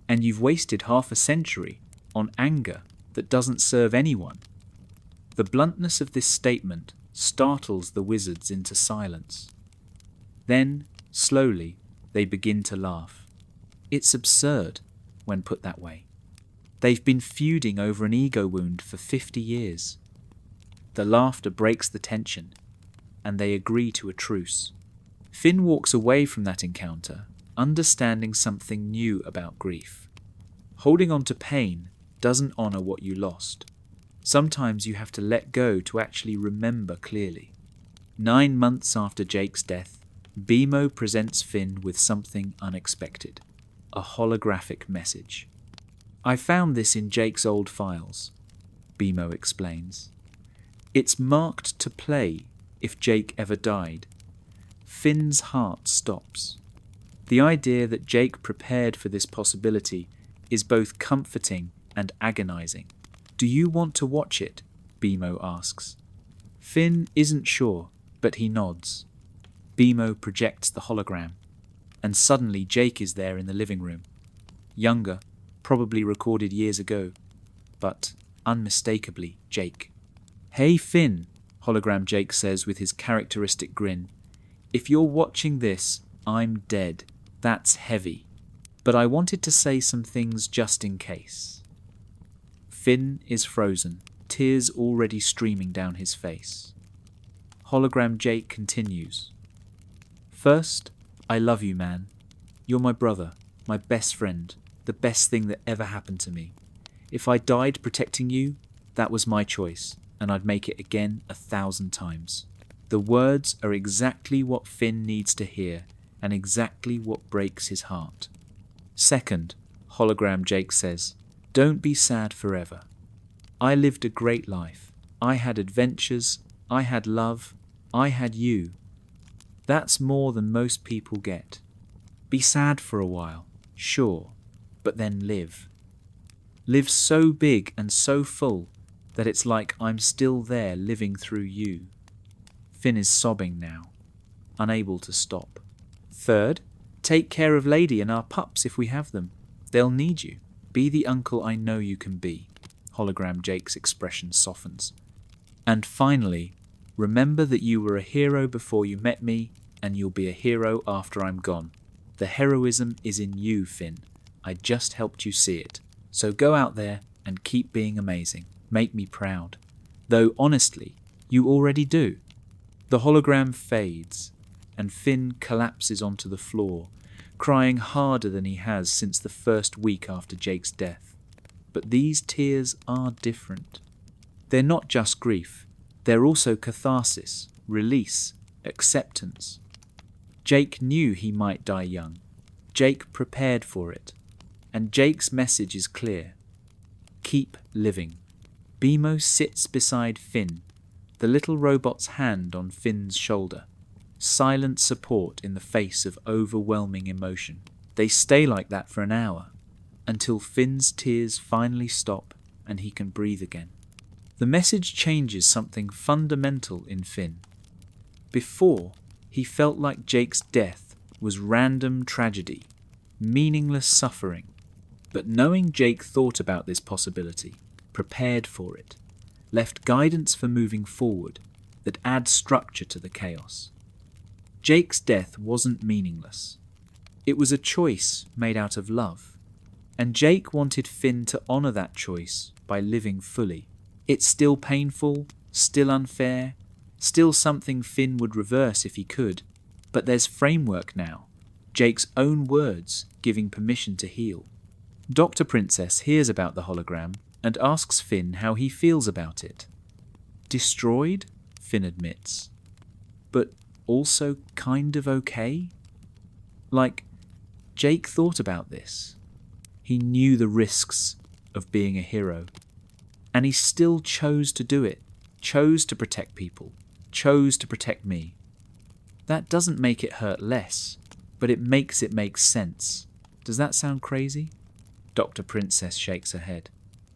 [SPEAKER 1] And you've wasted half a century on anger that doesn't serve anyone." The bluntness of this statement startles the wizards into silence. Then, slowly, they begin to laugh. It's absurd when put that way. They've been feuding over an ego wound for 50 years. The laughter breaks the tension, and they agree to a truce. Finn walks away from that encounter, understanding something new about grief. Holding on to pain doesn't honour what you lost. Sometimes you have to let go to actually remember clearly. 9 months after Jake's death, BMO presents Finn with something unexpected. A holographic message. I found this in Jake's old files, BMO explains. It's marked to play if Jake ever died. Finn's heart stops. The idea that Jake prepared for this possibility is both comforting and agonizing. Do you want to watch it? BMO asks. Finn isn't sure, but he nods. BMO projects the hologram, and suddenly Jake is there in the living room. Younger, probably recorded years ago, but unmistakably Jake. Hey Finn, hologram Jake says with his characteristic grin. If you're watching this, I'm dead. That's heavy. But I wanted to say some things just in case. Finn is frozen, tears already streaming down his face. Hologram Jake continues. First, I love you, man. You're my brother, my best friend, the best thing that ever happened to me. If I died protecting you, that was my choice, and I'd make it again 1,000 times. The words are exactly what Finn needs to hear, and exactly what breaks his heart. Second, hologram Jake says, don't be sad forever. I lived a great life. I had adventures, I had love, I had you. That's more than most people get. Be sad for a while, sure, but then live. Live so big and so full that it's like I'm still there living through you. Finn is sobbing now, unable to stop. Third, take care of Lady and our pups if we have them. They'll need you. Be the uncle I know you can be. Hologram Jake's expression softens. And finally, remember that you were a hero before you met me, and you'll be a hero after I'm gone. The heroism is in you, Finn. I just helped you see it. So go out there and keep being amazing. Make me proud. Though honestly, you already do. The hologram fades, and Finn collapses onto the floor, crying harder than he has since the first week after Jake's death. But these tears are different. They're not just grief. They're also catharsis, release, acceptance. Jake knew he might die young. Jake prepared for it. And Jake's message is clear. Keep living. BMO sits beside Finn, the little robot's hand on Finn's shoulder. Silent support in the face of overwhelming emotion. They stay like that for an hour, until Finn's tears finally stop and he can breathe again. The message changes something fundamental in Finn. Before, he felt like Jake's death was random tragedy, meaningless suffering. But knowing Jake thought about this possibility, prepared for it, left guidance for moving forward that adds structure to the chaos. Jake's death wasn't meaningless. It was a choice made out of love. And Jake wanted Finn to honour that choice by living fully. It's still painful, still unfair, still something Finn would reverse if he could. But there's framework now. Jake's own words giving permission to heal. Dr. Princess hears about the hologram and asks Finn how he feels about it. Destroyed? Finn admits. But also kind of okay? Like, Jake thought about this. He knew the risks of being a hero. And he still chose to do it. Chose to protect people. Chose to protect me. That doesn't make it hurt less, but it makes it make sense. Does that sound crazy? Dr. Princess shakes her head.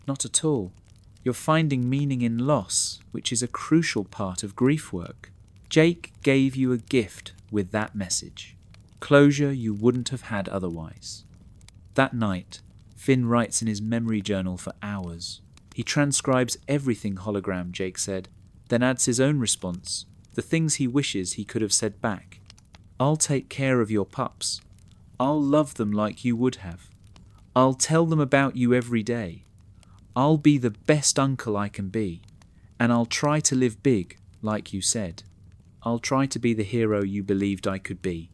[SPEAKER 1] Not at all. You're finding meaning in loss, which is a crucial part of grief work. Jake gave you a gift with that message. Closure you wouldn't have had otherwise. That night, Finn writes in his memory journal for hours. He transcribes everything hologram Jake said, then adds his own response, the things he wishes he could have said back. I'll take care of your pups. I'll love them like you would have. I'll tell them about you every day. I'll be the best uncle I can be, and I'll try to live big, like you said. I'll try to be the hero you believed I could be.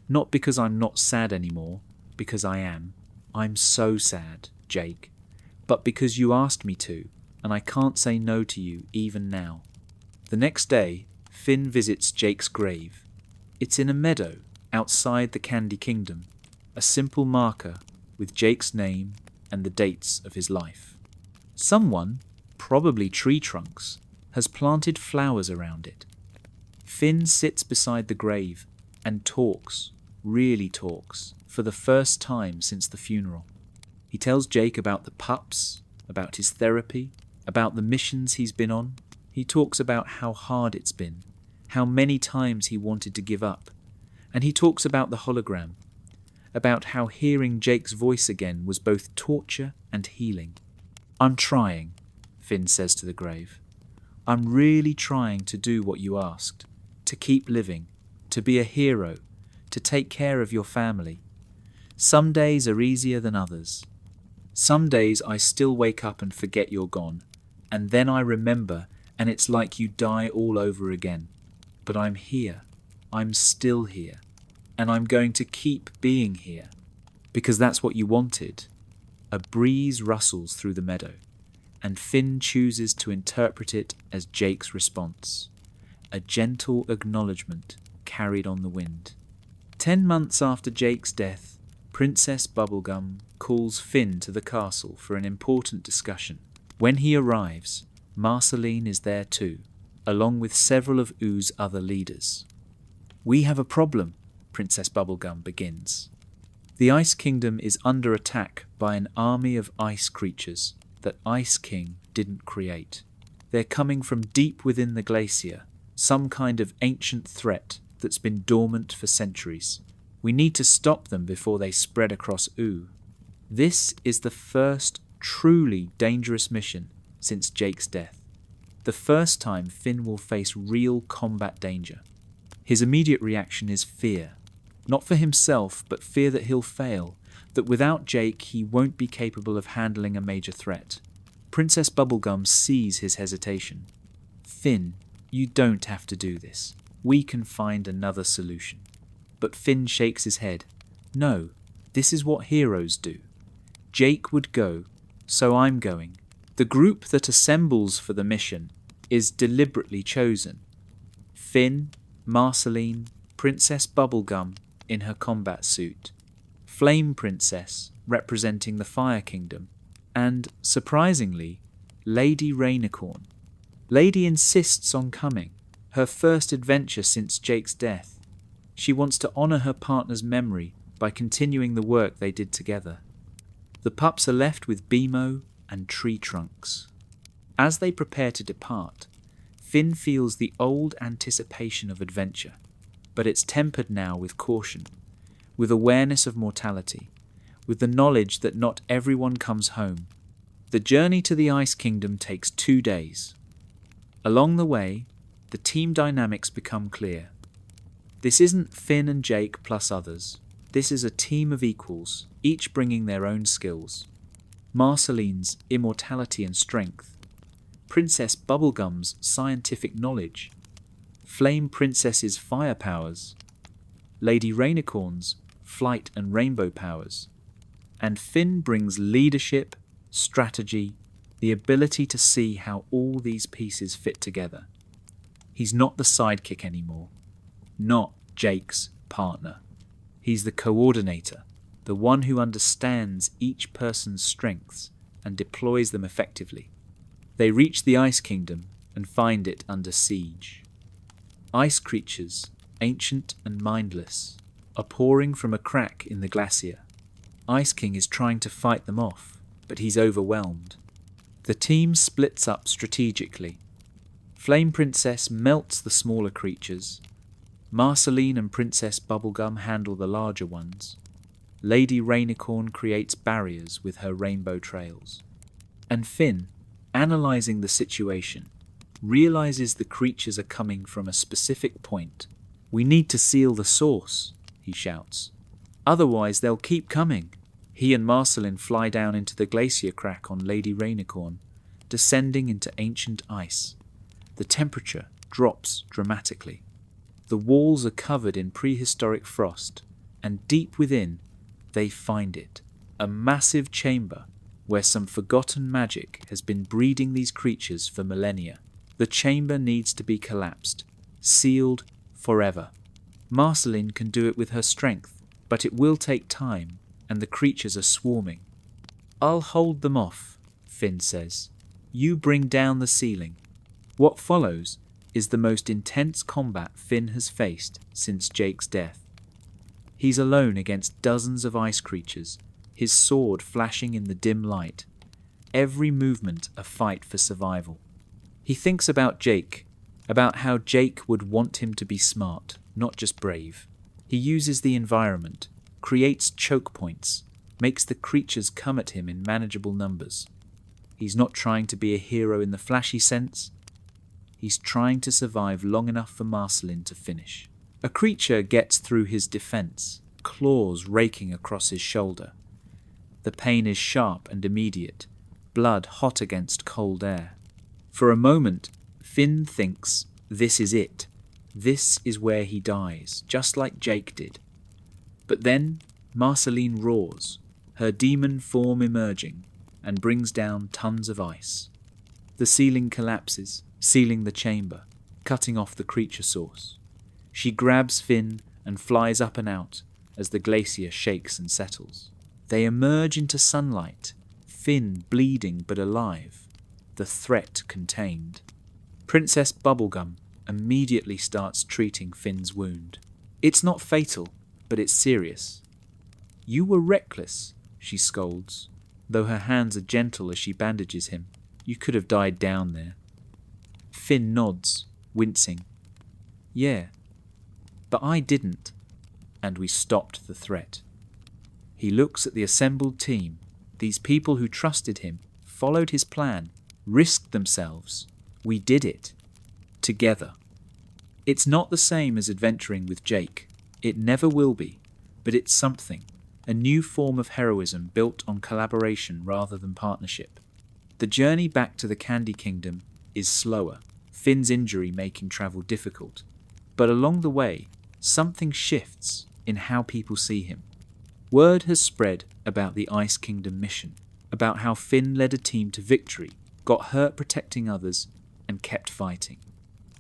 [SPEAKER 1] Not because I'm not sad anymore, because I am. I'm so sad, Jake. But because you asked me to, and I can't say no to you even now." The next day, Finn visits Jake's grave. It's in a meadow outside the Candy Kingdom, a simple marker with Jake's name and the dates of his life. Someone, probably tree trunks, has planted flowers around it. Finn sits beside the grave and talks, really talks, for the first time since the funeral. He tells Jake about the pups, about his therapy, about the missions he's been on. He talks about how hard it's been, how many times he wanted to give up, and he talks about the hologram, about how hearing Jake's voice again was both torture and healing. "I'm trying," Finn says to the grave. "I'm really trying to do what you asked, to keep living, to be a hero, to take care of your family. Some days are easier than others. Some days I still wake up and forget you're gone, and then I remember and it's like you die all over again. But I'm here. I'm still here. And I'm going to keep being here. Because that's what you wanted." A breeze rustles through the meadow, and Finn chooses to interpret it as Jake's response. A gentle acknowledgement carried on the wind. 10 months after Jake's death, Princess Bubblegum calls Finn to the castle for an important discussion. When he arrives, Marceline is there too, along with several of Oo's other leaders. "We have a problem," Princess Bubblegum begins. "The Ice Kingdom is under attack by an army of ice creatures that Ice King didn't create. They're coming from deep within the glacier, some kind of ancient threat that's been dormant for centuries. We need to stop them before they spread across Ooo. This is the first truly dangerous mission since Jake's death. The first time Finn will face real combat danger. His immediate reaction is fear. Not for himself, but fear that he'll fail, that without Jake he won't be capable of handling a major threat. Princess Bubblegum sees his hesitation. "Finn, you don't have to do this. We can find another solution." But Finn shakes his head. "No, this is what heroes do. Jake would go, so I'm going. The group that assembles for the mission is deliberately chosen. Finn, Marceline, Princess Bubblegum in her combat suit, Flame Princess representing the Fire Kingdom, and, surprisingly, Lady Rainicorn. Lady insists on coming, her first adventure since Jake's death. She wants to honour her partner's memory by continuing the work they did together. The pups are left with Bimo and tree trunks. As they prepare to depart, Finn feels the old anticipation of adventure, but it's tempered now with caution, with awareness of mortality, with the knowledge that not everyone comes home. The journey to the Ice Kingdom takes 2 days. Along the way, the team dynamics become clear. This isn't Finn and Jake plus others. This is a team of equals, each bringing their own skills. Marceline's immortality and strength, Princess Bubblegum's scientific knowledge, Flame Princess's fire powers, Lady Rainicorn's flight and rainbow powers, and Finn brings leadership, strategy, the ability to see how all these pieces fit together. He's not the sidekick anymore, not Jake's partner. He's the coordinator, the one who understands each person's strengths and deploys them effectively. They reach the Ice Kingdom and find it under siege. Ice creatures, ancient and mindless, are pouring from a crack in the glacier. Ice King is trying to fight them off, but he's overwhelmed. The team splits up strategically. Flame Princess melts the smaller creatures. Marceline and Princess Bubblegum handle the larger ones. Lady Rainicorn creates barriers with her rainbow trails. And Finn, analysing the situation, realises the creatures are coming from a specific point. "We need to seal the source," he shouts. "Otherwise they'll keep coming." He and Marceline fly down into the glacier crack on Lady Rainicorn, descending into ancient ice. The temperature drops dramatically. The walls are covered in prehistoric frost, and deep within, they find it, a massive chamber where some forgotten magic has been breeding these creatures for millennia. The chamber needs to be collapsed, sealed forever. Marceline can do it with her strength, but it will take time, and the creatures are swarming. "I'll hold them off," Finn says. "You bring down the ceiling." What follows is the most intense combat Finn has faced since Jake's death. He's alone against dozens of ice creatures, his sword flashing in the dim light. Every movement a fight for survival. He thinks about Jake, about how Jake would want him to be smart, not just brave. He uses the environment, creates choke points, makes the creatures come at him in manageable numbers. He's not trying to be a hero in the flashy sense. He's trying to survive long enough for Marceline to finish. A creature gets through his defense, claws raking across his shoulder. The pain is sharp and immediate, blood hot against cold air. For a moment, Finn thinks this is it. This is where he dies, just like Jake did. But then Marceline roars, her demon form emerging, and brings down tons of ice. The ceiling collapses, sealing the chamber, cutting off the creature source. She grabs Finn and flies up and out as the glacier shakes and settles. They emerge into sunlight, Finn bleeding but alive, the threat contained. Princess Bubblegum immediately starts treating Finn's wound. It's not fatal, but it's serious. "You were reckless," she scolds, though her hands are gentle as she bandages him. "You could have died down there." Finn nods, wincing. "Yeah, but I didn't," and we stopped the threat. He looks at the assembled team, these people who trusted him, followed his plan, risked themselves. We did it. Together. It's not the same as adventuring with Jake. It never will be, but it's something, a new form of heroism built on collaboration rather than partnership. The journey back to the Candy Kingdom is slower, Finn's injury making travel difficult. But along the way, something shifts in how people see him. Word has spread about the Ice Kingdom mission, about how Finn led a team to victory, got hurt protecting others, and kept fighting.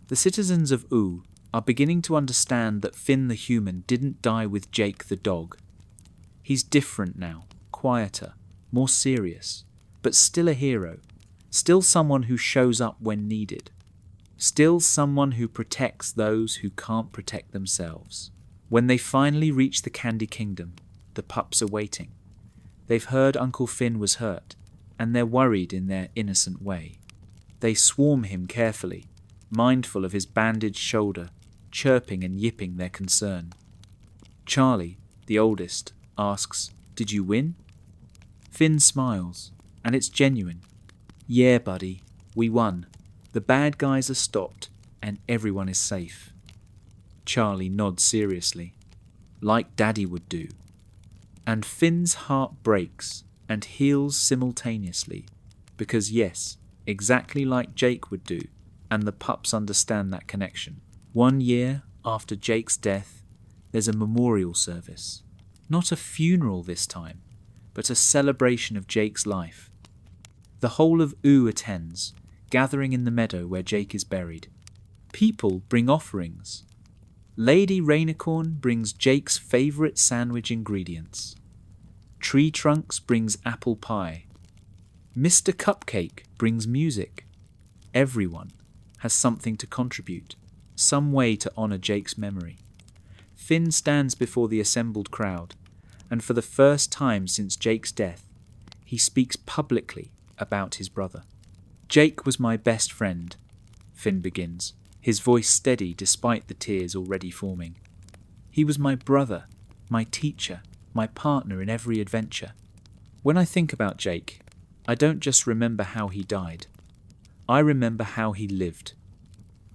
[SPEAKER 1] The citizens of Ooo are beginning to understand that Finn the human didn't die with Jake the dog. He's different now, quieter, more serious, but still a hero, still someone who shows up when needed, still someone who protects those who can't protect themselves. When they finally reach the Candy Kingdom, the pups are waiting. They've heard Uncle Finn was hurt, and they're worried in their innocent way. They swarm him carefully, mindful of his bandaged shoulder, chirping and yipping their concern. Charlie, the oldest, asks, "Did you win?" Finn smiles, and it's genuine. "Yeah, buddy, we won. The bad guys are stopped, and everyone is safe." Charlie nods seriously, like Daddy would do. And Finn's heart breaks and heals simultaneously, because yes, exactly like Jake would do, and the pups understand that connection. 1 year after Jake's death, there's a memorial service. Not a funeral this time, but a celebration of Jake's life. The whole of Ooo attends, gathering in the meadow where Jake is buried. People bring offerings. Lady Rainicorn brings Jake's favourite sandwich ingredients. Tree Trunks brings apple pie. Mr. Cupcake brings music. Everyone has something to contribute, some way to honour Jake's memory. Finn stands before the assembled crowd, and for the first time since Jake's death, he speaks publicly about his brother. "Jake was my best friend," Finn begins, his voice steady despite the tears already forming. "He was my brother, my teacher, my partner in every adventure. When I think about Jake, I don't just remember how he died. I remember how he lived.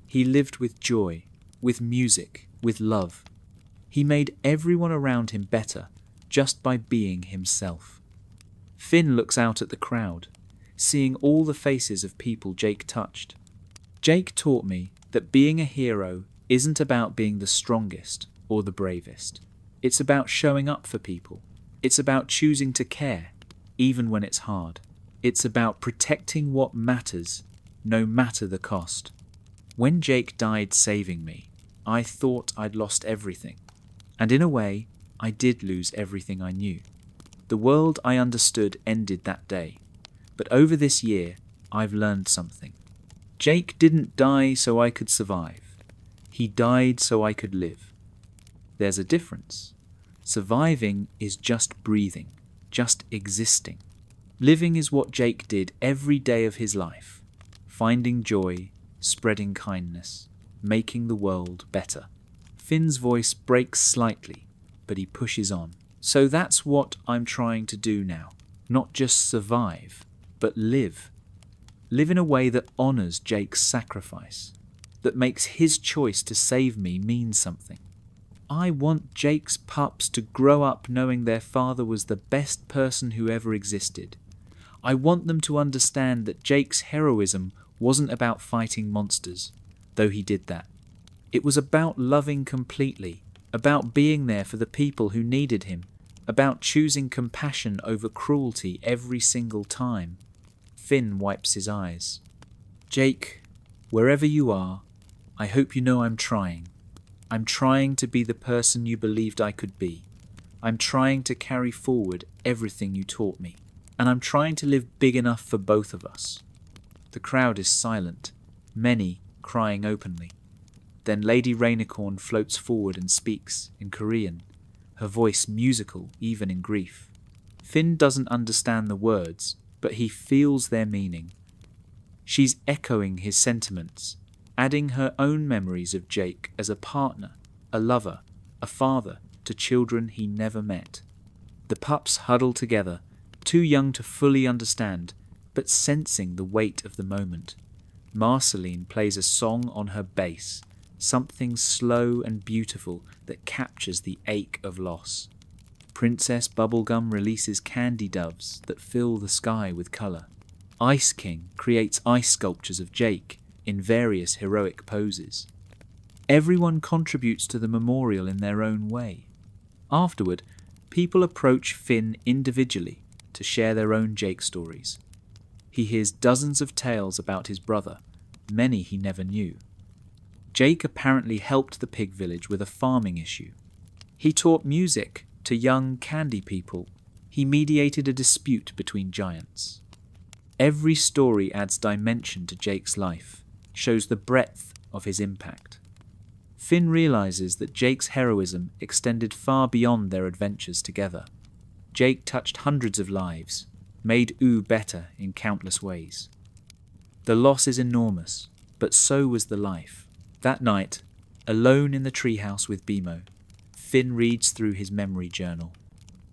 [SPEAKER 1] He lived with joy, with music, with love. He made everyone around him better just by being himself." Finn looks out at the crowd, seeing all the faces of people Jake touched. "Jake taught me that being a hero isn't about being the strongest or the bravest. It's about showing up for people. It's about choosing to care, even when it's hard. It's about protecting what matters, no matter the cost. When Jake died saving me, I thought I'd lost everything. And in a way, I did lose everything I knew. The world I understood ended that day. But over this year, I've learned something. Jake didn't die so I could survive. He died so I could live. There's a difference. Surviving is just breathing, just existing. Living is what Jake did every day of his life, finding joy, spreading kindness, making the world better. Finn's voice breaks slightly, but he pushes on. So that's what I'm trying to do now. Not just survive, but live. Live in a way that honors Jake's sacrifice, that makes his choice to save me mean something. I want Jake's pups to grow up knowing their father was the best person who ever existed. I want them to understand that Jake's heroism wasn't about fighting monsters, though he did that. It was about loving completely, about being there for the people who needed him, about choosing compassion over cruelty every single time. Finn wipes his eyes. Jake, wherever you are, I hope you know I'm trying. I'm trying to be the person you believed I could be. I'm trying to carry forward everything you taught me. And I'm trying to live big enough for both of us. The crowd is silent, many crying openly. Then Lady Rainicorn floats forward and speaks in Korean, her voice musical even in grief. Finn doesn't understand the words, but he feels their meaning. She's echoing his sentiments, adding her own memories of Jake as a partner, a lover, a father to children he never met. The pups huddle together, too young to fully understand, but sensing the weight of the moment. Marceline plays a song on her bass, something slow and beautiful that captures the ache of loss. Princess Bubblegum releases candy doves that fill the sky with colour. Ice King creates ice sculptures of Jake in various heroic poses. Everyone contributes to the memorial in their own way. Afterward, people approach Finn individually to share their own Jake stories. He hears dozens of tales about his brother, many he never knew. Jake apparently helped the pig village with a farming issue. He taught music to young candy people. He mediated a dispute between giants. Every story adds dimension to Jake's life, shows the breadth of his impact. Finn realizes that Jake's heroism extended far beyond their adventures together. Jake touched hundreds of lives, made Ooo better in countless ways. The loss is enormous, but so was the life. That night, alone in the treehouse with Bimo, Finn reads through his memory journal.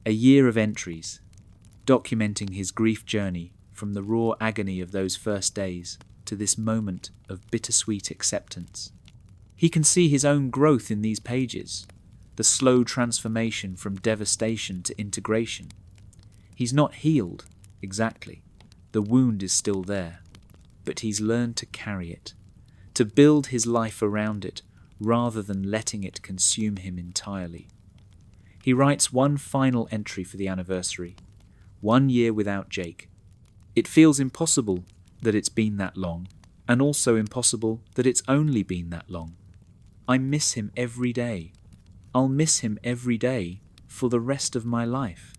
[SPEAKER 1] A year of entries, documenting his grief journey from the raw agony of those first days to this moment of bittersweet acceptance. He can see his own growth in these pages, the slow transformation from devastation to integration. He's not healed, exactly. The wound is still there, but he's learned to carry it, to build his life around it rather than letting it consume him entirely. He writes one final entry for the anniversary, 1 year without Jake. It feels impossible that it's been that long, and also impossible that it's only been that long. I miss him every day. I'll miss him every day for the rest of my life.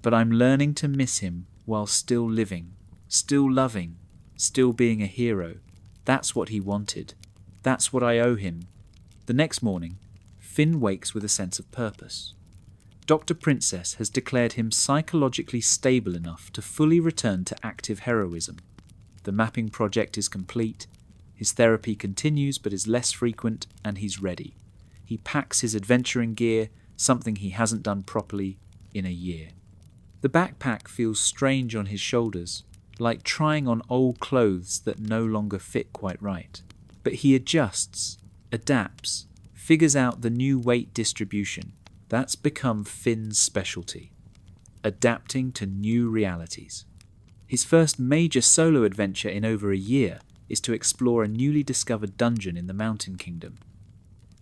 [SPEAKER 1] But I'm learning to miss him while still living, still loving, still being a hero. That's what he wanted. That's what I owe him. The next morning, Finn wakes with a sense of purpose. Dr. Princess has declared him psychologically stable enough to fully return to active heroism. The mapping project is complete. His therapy continues but is less frequent, and he's ready. He packs his adventuring gear, something he hasn't done properly in a year. The backpack feels strange on his shoulders, like trying on old clothes that no longer fit quite right. But he adjusts, adapts, figures out the new weight distribution. That's become Finn's specialty, adapting to new realities. His first major solo adventure in over a year is to explore a newly discovered dungeon in the Mountain Kingdom.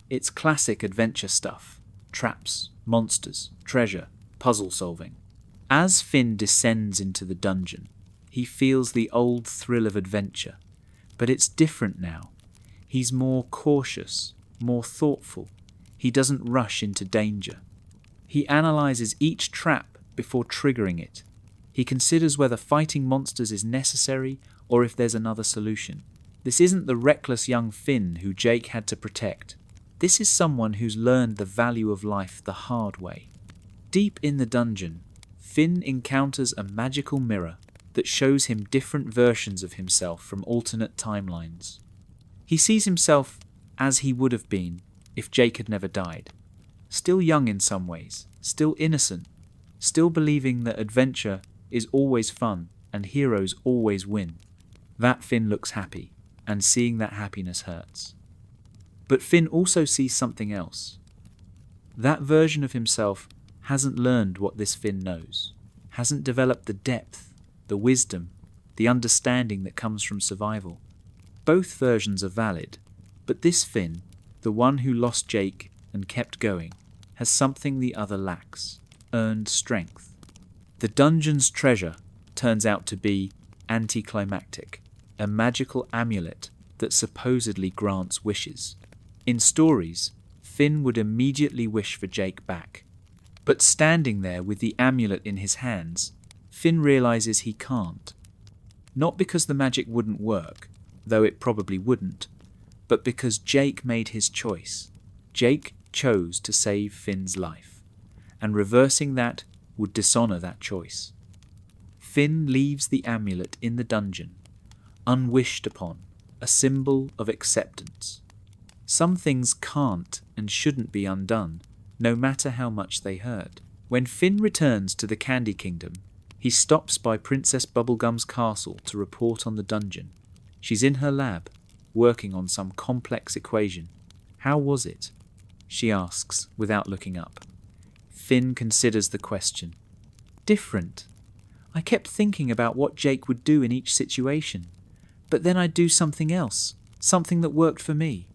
[SPEAKER 1] It's classic adventure stuff: traps, monsters, treasure, puzzle solving. As Finn descends into the dungeon, he feels the old thrill of adventure, but it's different now. He's more cautious, more thoughtful. He doesn't rush into danger. He analyzes each trap before triggering it. He considers whether fighting monsters is necessary or if there's another solution. This isn't the reckless young Finn who Jake had to protect. This is someone who's learned the value of life the hard way. Deep in the dungeon, Finn encounters a magical mirror that shows him different versions of himself from alternate timelines. He sees himself as he would have been if Jake had never died. Still young in some ways, still innocent, still believing that adventure is always fun and heroes always win. That Finn looks happy, and seeing that happiness hurts. But Finn also sees something else. That version of himself hasn't learned what this Finn knows, hasn't developed the depth, the wisdom, the understanding that comes from survival. Both versions are valid, but this Finn, the one who lost Jake and kept going, has something the other lacks: earned strength. The dungeon's treasure turns out to be anticlimactic, a magical amulet that supposedly grants wishes. In stories, Finn would immediately wish for Jake back. But standing there with the amulet in his hands, Finn realizes he can't. Not because the magic wouldn't work, though it probably wouldn't, but because Jake made his choice. Jake chose to save Finn's life, and reversing that would dishonor that choice. Finn leaves the amulet in the dungeon, unwished upon, a symbol of acceptance. Some things can't and shouldn't be undone, no matter how much they hurt. When Finn returns to the Candy Kingdom, he stops by Princess Bubblegum's castle to report on the dungeon. She's in her lab, working on some complex equation. "How was it?" she asks without looking up. Finn considers the question. "Different. I kept thinking about what Jake would do in each situation, but then I'd do something else, something that worked for me.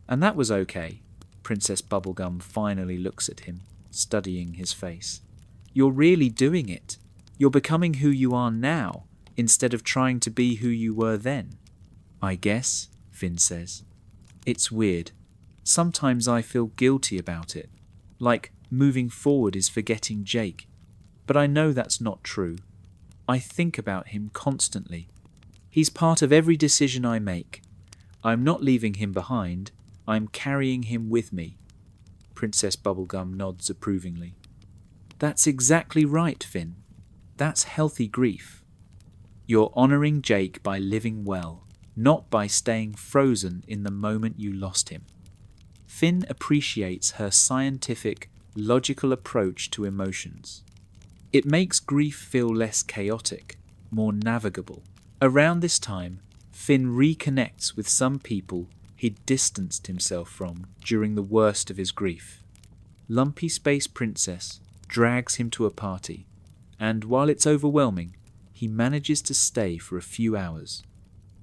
[SPEAKER 1] And that was okay." Princess Bubblegum finally looks at him, studying his face. "You're really doing it. You're becoming who you are now, instead of trying to be who you were then." "I guess," Finn says. "It's weird. Sometimes I feel guilty about it, like moving forward is forgetting Jake. But I know that's not true. I think about him constantly. He's part of every decision I make. I'm not leaving him behind. I'm carrying him with me." Princess Bubblegum nods approvingly. "That's exactly right, Finn. That's healthy grief. You're honoring Jake by living well, not by staying frozen in the moment you lost him." Finn appreciates her scientific, logical approach to emotions. It makes grief feel less chaotic, more navigable. Around this time, Finn reconnects with some people he'd distanced himself from during the worst of his grief. Lumpy Space Princess drags him to a party, and while it's overwhelming, he manages to stay for a few hours.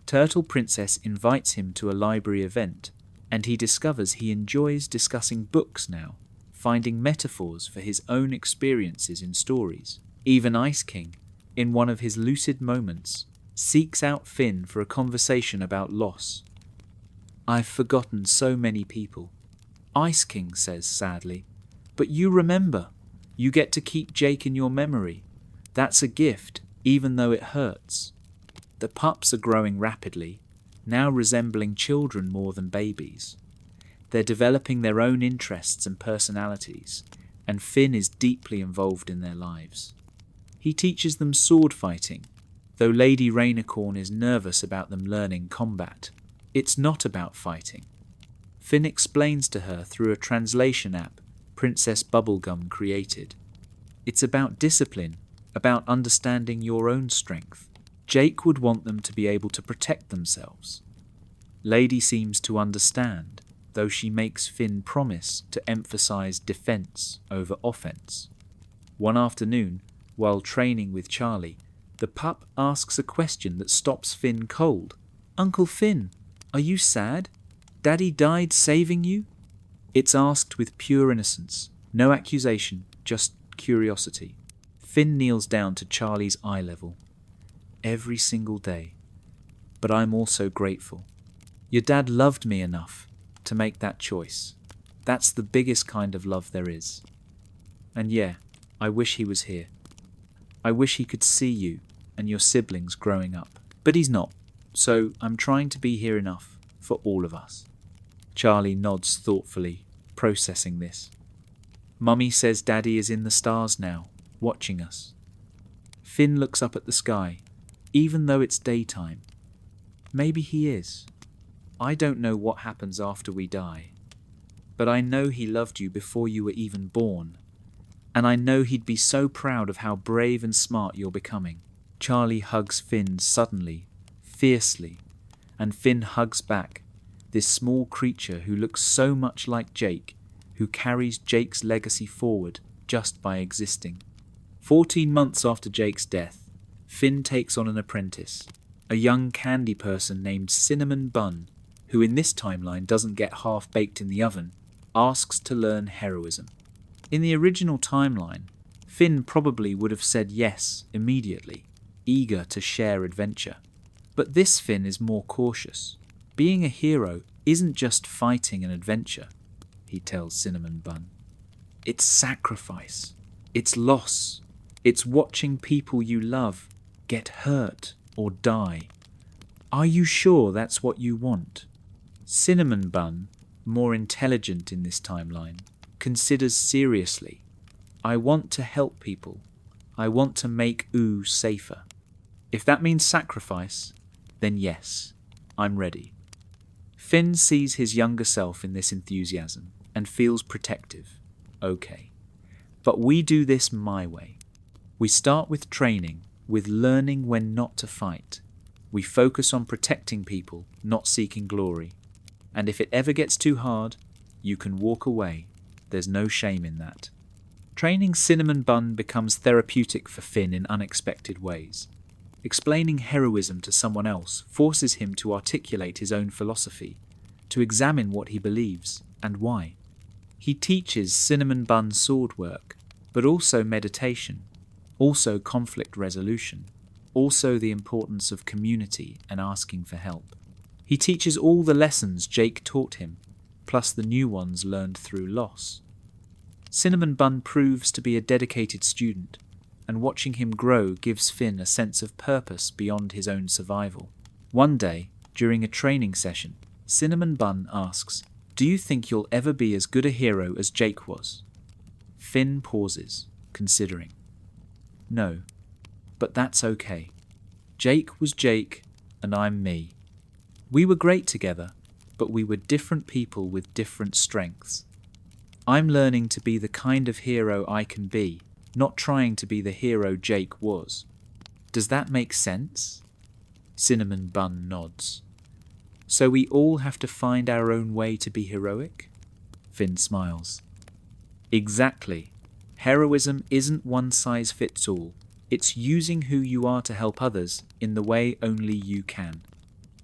[SPEAKER 1] Turtle Princess invites him to a library event, and he discovers he enjoys discussing books now, finding metaphors for his own experiences in stories. Even Ice King, in one of his lucid moments, seeks out Finn for a conversation about loss. "I've forgotten so many people," Ice King says sadly. "But you remember. You get to keep Jake in your memory. That's a gift, even though it hurts." The pups are growing rapidly, now resembling children more than babies. They're developing their own interests and personalities, and Finn is deeply involved in their lives. He teaches them sword fighting, though Lady Rainicorn is nervous about them learning combat. It's not about fighting. Finn explains to her through a translation app Princess Bubblegum created. It's about discipline, about understanding your own strength. Jake would want them to be able to protect themselves. Lady seems to understand, though she makes Finn promise to emphasize defense over offense. One afternoon, while training with Charlie, the pup asks a question that stops Finn cold. "Uncle Finn, are you sad? Daddy died saving you?" It's asked with pure innocence, no accusation, just curiosity. Finn kneels down to Charlie's eye level. Every single day. But I'm also grateful. Your dad loved me enough to make that choice. That's the biggest kind of love there is. And yeah, I wish he was here. I wish he could see you and your siblings growing up. But he's not, so I'm trying to be here enough for all of us. Charlie nods thoughtfully, processing this. Mummy says Daddy is in the stars now, watching us. Finn looks up at the sky, even though it's daytime. Maybe he is. I don't know what happens after we die, but I know he loved you before you were even born, and I know he'd be so proud of how brave and smart you're becoming. Charlie hugs Finn suddenly, fiercely, and Finn hugs back, this small creature who looks so much like Jake, who carries Jake's legacy forward just by existing. 14 months after Jake's death, Finn takes on an apprentice, a young candy person named Cinnamon Bun, who in this timeline doesn't get half-baked in the oven, asks to learn heroism. In the original timeline, Finn probably would have said yes immediately, eager to share adventure. But this Finn is more cautious. Being a hero isn't just fighting an adventure, he tells Cinnamon Bun. It's sacrifice. It's loss. It's watching people you love get hurt or die. Are you sure that's what you want? Cinnamon Bun, more intelligent in this timeline, considers seriously. I want to help people. I want to make Ooo safer. If that means sacrifice, then yes, I'm ready. Finn sees his younger self in this enthusiasm and feels protective. Okay. But we do this my way. We start with training, with learning when not to fight. We focus on protecting people, not seeking glory. And if it ever gets too hard, you can walk away. There's no shame in that. Training Cinnamon Bun becomes therapeutic for Finn in unexpected ways. Explaining heroism to someone else forces him to articulate his own philosophy, to examine what he believes and why. He teaches Cinnamon Bun sword work, but also meditation, also conflict resolution, also the importance of community and asking for help. He teaches all the lessons Jake taught him, plus the new ones learned through loss. Cinnamon Bun proves to be a dedicated student, and watching him grow gives Finn a sense of purpose beyond his own survival. One day, during a training session, Cinnamon Bun asks, "Do you think you'll ever be as good a hero as Jake was?" Finn pauses, considering. No, but that's okay. Jake was Jake, and I'm me. We were great together, but we were different people with different strengths. I'm learning to be the kind of hero I can be, not trying to be the hero Jake was. Does that make sense? Cinnamon Bun nods. So we all have to find our own way to be heroic? Finn smiles. Exactly. Heroism isn't one size fits all. It's using who you are to help others in the way only you can.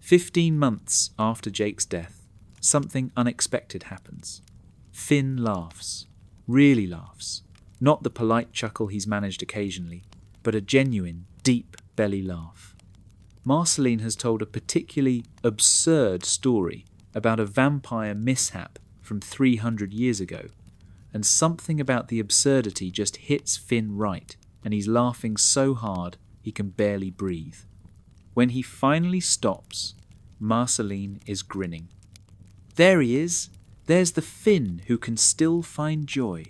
[SPEAKER 1] 15 months after Jake's death, something unexpected happens. Finn laughs. Really laughs. Not the polite chuckle he's managed occasionally, but a genuine, deep belly laugh. Marceline has told a particularly absurd story about a vampire mishap from 300 years ago, and something about the absurdity just hits Finn right, and he's laughing so hard he can barely breathe. When he finally stops, Marceline is grinning. There he is! There's the Finn who can still find joy.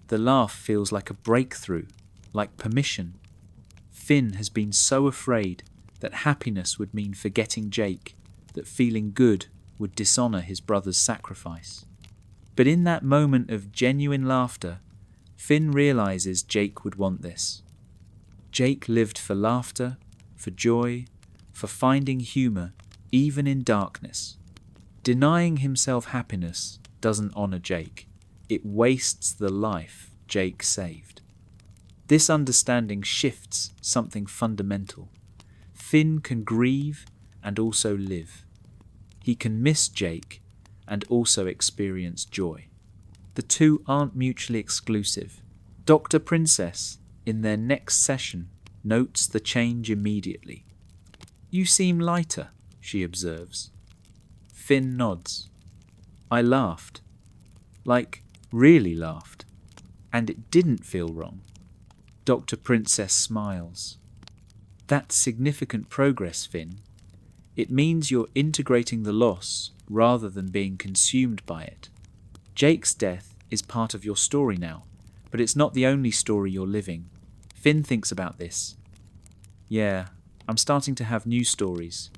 [SPEAKER 1] The laugh feels like a breakthrough, like permission. Finn has been so afraid that happiness would mean forgetting Jake, that feeling good would dishonour his brother's sacrifice. But in that moment of genuine laughter, Finn realises Jake would want this. Jake lived for laughter, for joy, for finding humour, even in darkness. Denying himself happiness doesn't honour Jake. It wastes the life Jake saved. This understanding shifts something fundamental. Finn can grieve and also live. He can miss Jake and also experience joy. The two aren't mutually exclusive. Dr. Princess in their next session, notes the change immediately. "You seem lighter," she observes. Finn nods. I laughed. Like, really laughed. And it didn't feel wrong. Dr. Princess smiles. "That's significant progress, Finn. It means you're integrating the loss rather than being consumed by it. Jake's death is part of your story now, but it's not the only story you're living." Finn thinks about this. "Yeah, I'm starting to have new stories.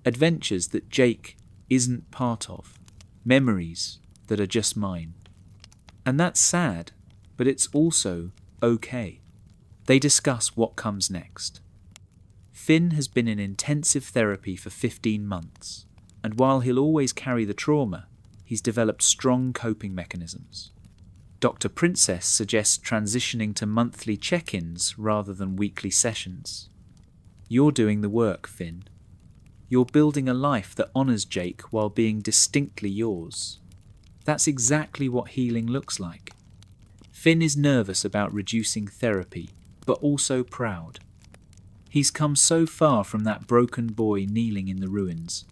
[SPEAKER 1] Adventures that Jake isn't part of. Memories that are just mine. And that's sad, but it's also okay." They discuss what comes next. Finn has been in intensive therapy for 15 months, and while he'll always carry the trauma, he's developed strong coping mechanisms. Dr. Princess suggests transitioning to monthly check-ins rather than weekly sessions. "You're doing the work, Finn. You're building a life that honours Jake while being distinctly yours. That's exactly what healing looks like." Finn is nervous about reducing therapy, but also proud. He's come so far from that broken boy kneeling in the ruins.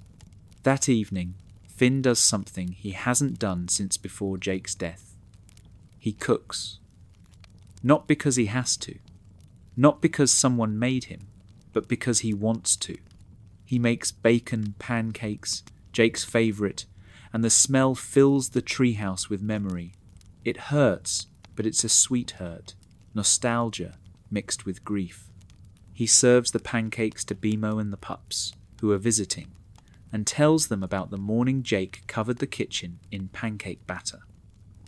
[SPEAKER 1] That evening, Finn does something he hasn't done since before Jake's death. He cooks. Not because he has to. Not because someone made him, but because he wants to. He makes bacon pancakes, Jake's favourite, and the smell fills the treehouse with memory. It hurts, but it's a sweet hurt, nostalgia mixed with grief. He serves the pancakes to Bimo and the pups, who are visiting, and tells them about the morning Jake covered the kitchen in pancake batter.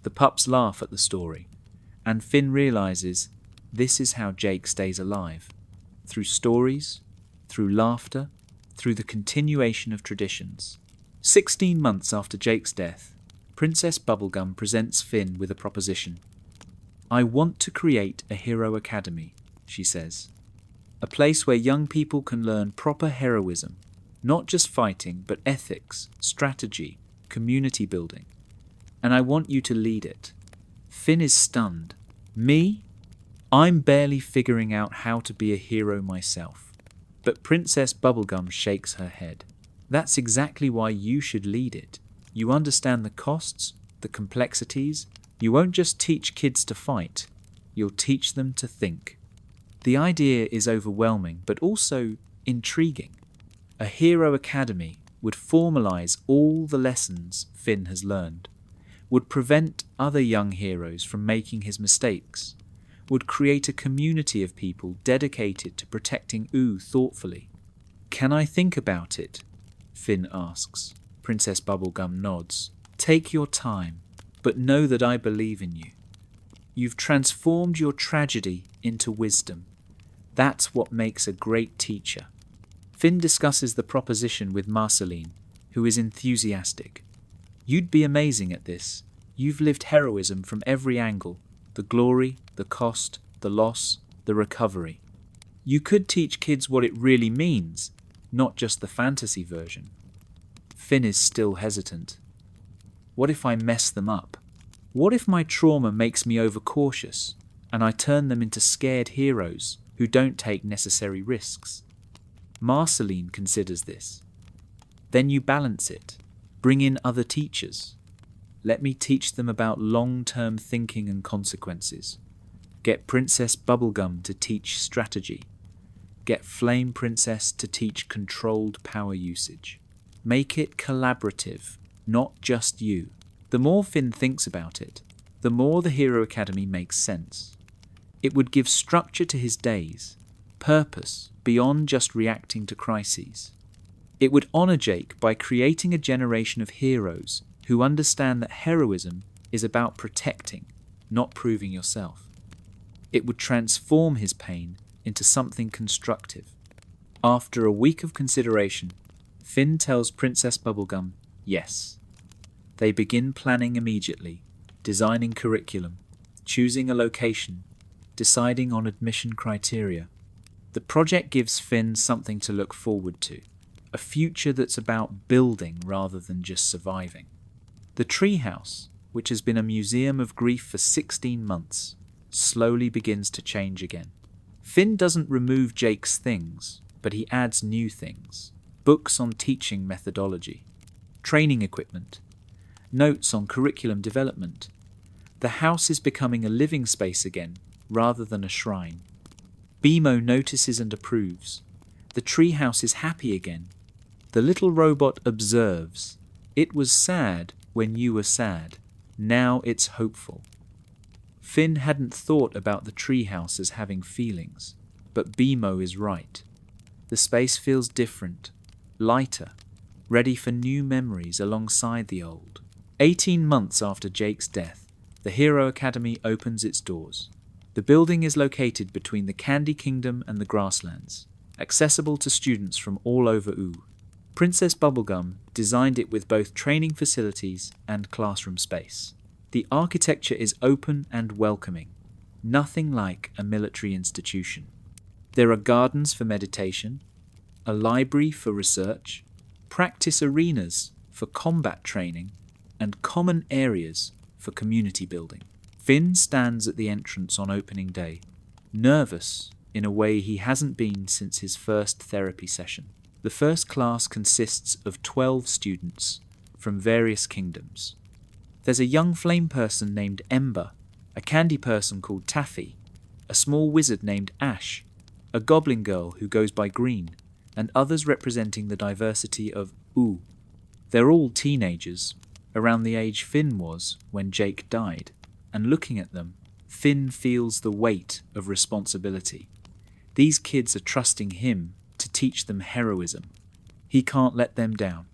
[SPEAKER 1] The pups laugh at the story, and Finn realises this is how Jake stays alive. Through stories, through laughter, through the continuation of traditions. 16 months after Jake's death, Princess Bubblegum presents Finn with a proposition. "I want to create a hero academy," she says. "A place where young people can learn proper heroism, not just fighting, but ethics, strategy, community building. And I want you to lead it." Finn is stunned. "Me? I'm barely figuring out how to be a hero myself." But Princess Bubblegum shakes her head. "That's exactly why you should lead it. You understand the costs, the complexities. You won't just teach kids to fight. You'll teach them to think." The idea is overwhelming, but also intriguing. A hero academy would formalize all the lessons Finn has learned, would prevent other young heroes from making his mistakes, would create a community of people dedicated to protecting Ooo thoughtfully. "Can I think about it?" Finn asks. Princess Bubblegum nods. "Take your time, but know that I believe in you. You've transformed your tragedy into wisdom. That's what makes a great teacher." Finn discusses the proposition with Marceline, who is enthusiastic. "You'd be amazing at this. You've lived heroism from every angle. The glory, the cost, the loss, the recovery. You could teach kids what it really means, not just the fantasy version." Finn is still hesitant. What if I mess them up? What if my trauma makes me overcautious, and I turn them into scared heroes who don't take necessary risks? Marceline considers this. "Then you balance it. Bring in other teachers. Let me teach them about long-term thinking and consequences. Get Princess Bubblegum to teach strategy. Get Flame Princess to teach controlled power usage. Make it collaborative, not just you." The more Finn thinks about it, the more the Hero Academy makes sense. It would give structure to his days, purpose beyond just reacting to crises. It would honour Jake by creating a generation of heroes who understand that heroism is about protecting, not proving yourself. It would transform his pain into something constructive. After a week of consideration, Finn tells Princess Bubblegum yes. They begin planning immediately, designing curriculum, choosing a location, deciding on admission criteria. The project gives Finn something to look forward to, a future that's about building rather than just surviving. The treehouse, which has been a museum of grief for 16 months, slowly begins to change again. Finn doesn't remove Jake's things, but he adds new things. Books on teaching methodology, training equipment, notes on curriculum development. The house is becoming a living space again, rather than a shrine. Bimo notices and approves. The treehouse is happy again. The little robot observes. It was sad when you were sad. Now it's hopeful. Finn hadn't thought about the treehouse as having feelings, but Bimo is right. The space feels different, lighter, ready for new memories alongside the old. 18 months after Jake's death, the Hero Academy opens its doors. The building is located between the Candy Kingdom and the Grasslands, accessible to students from all over Ooo. Princess Bubblegum designed it with both training facilities and classroom space. The architecture is open and welcoming, nothing like a military institution. There are gardens for meditation, a library for research, practice arenas for combat training, and common areas for community building. Finn stands at the entrance on opening day, nervous in a way he hasn't been since his first therapy session. The first class consists of 12 students from various kingdoms. There's a young flame person named Ember, a candy person called Taffy, a small wizard named Ash, a goblin girl who goes by Green, and others representing the diversity of Ooo. They're all teenagers, around the age Finn was when Jake died, and looking at them, Finn feels the weight of responsibility. These kids are trusting him to teach them heroism. He can't let them down.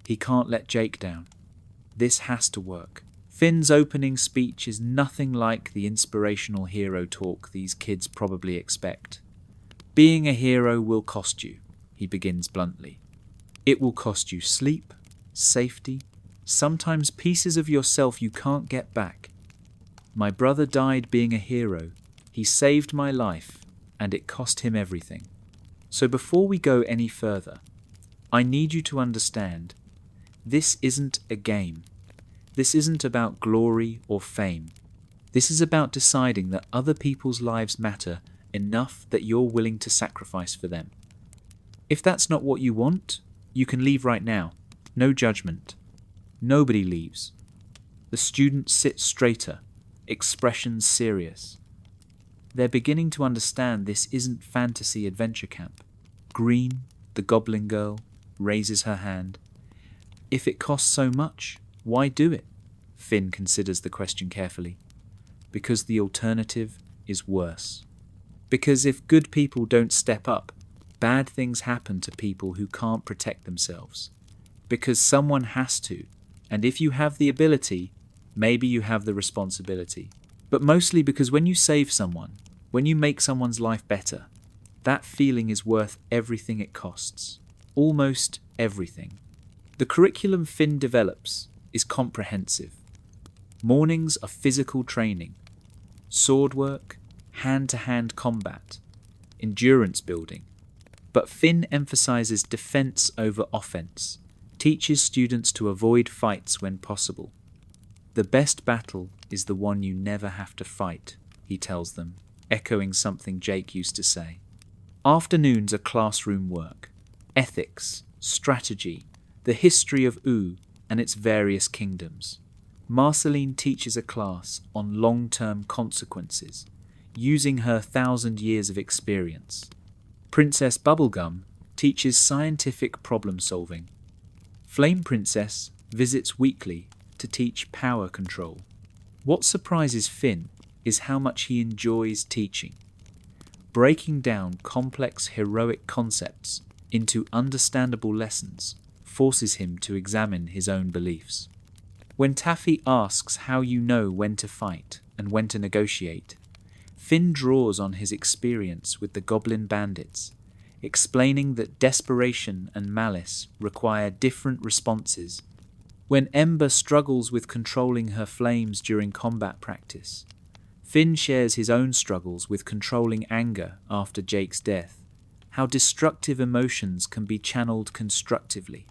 [SPEAKER 1] He can't let Jake down. This has to work. Finn's opening speech is nothing like the inspirational hero talk these kids probably expect. Being a hero will cost you, he begins bluntly. It will cost you sleep, safety, sometimes pieces of yourself you can't get back. My brother died being a hero. He saved my life, and it cost him everything. So before we go any further, I need you to understand, this isn't a game. This isn't about glory or fame. This is about deciding that other people's lives matter enough that you're willing to sacrifice for them. If that's not what you want, you can leave right now. No judgment. Nobody leaves. The students sit straighter, expressions serious. They're beginning to understand this isn't fantasy adventure camp. Green, the goblin girl, raises her hand. If it costs so much, why do it? Finn considers the question carefully. Because the alternative is worse. Because if good people don't step up, bad things happen to people who can't protect themselves. Because someone has to, and if you have the ability, maybe you have the responsibility. But mostly because when you save someone, when you make someone's life better, that feeling is worth everything it costs. Almost everything. The curriculum Finn develops is comprehensive. Mornings are physical training, sword work, hand-to-hand combat, endurance building. But Finn emphasizes defense over offense, teaches students to avoid fights when possible. The best battle is the one you never have to fight, he tells them, echoing something Jake used to say. Afternoons are classroom work, ethics, strategy, the history of Ooo and its various kingdoms. Marceline teaches a class on long-term consequences, using her 1,000 years of experience. Princess Bubblegum teaches scientific problem-solving. Flame Princess visits weekly to teach power control. What surprises Finn is how much he enjoys teaching. Breaking down complex heroic concepts into understandable lessons forces him to examine his own beliefs. When Taffy asks how you know when to fight and when to negotiate, Finn draws on his experience with the Goblin Bandits, explaining that desperation and malice require different responses. When Ember struggles with controlling her flames during combat practice, Finn shares his own struggles with controlling anger after Jake's death, how destructive emotions can be channeled constructively.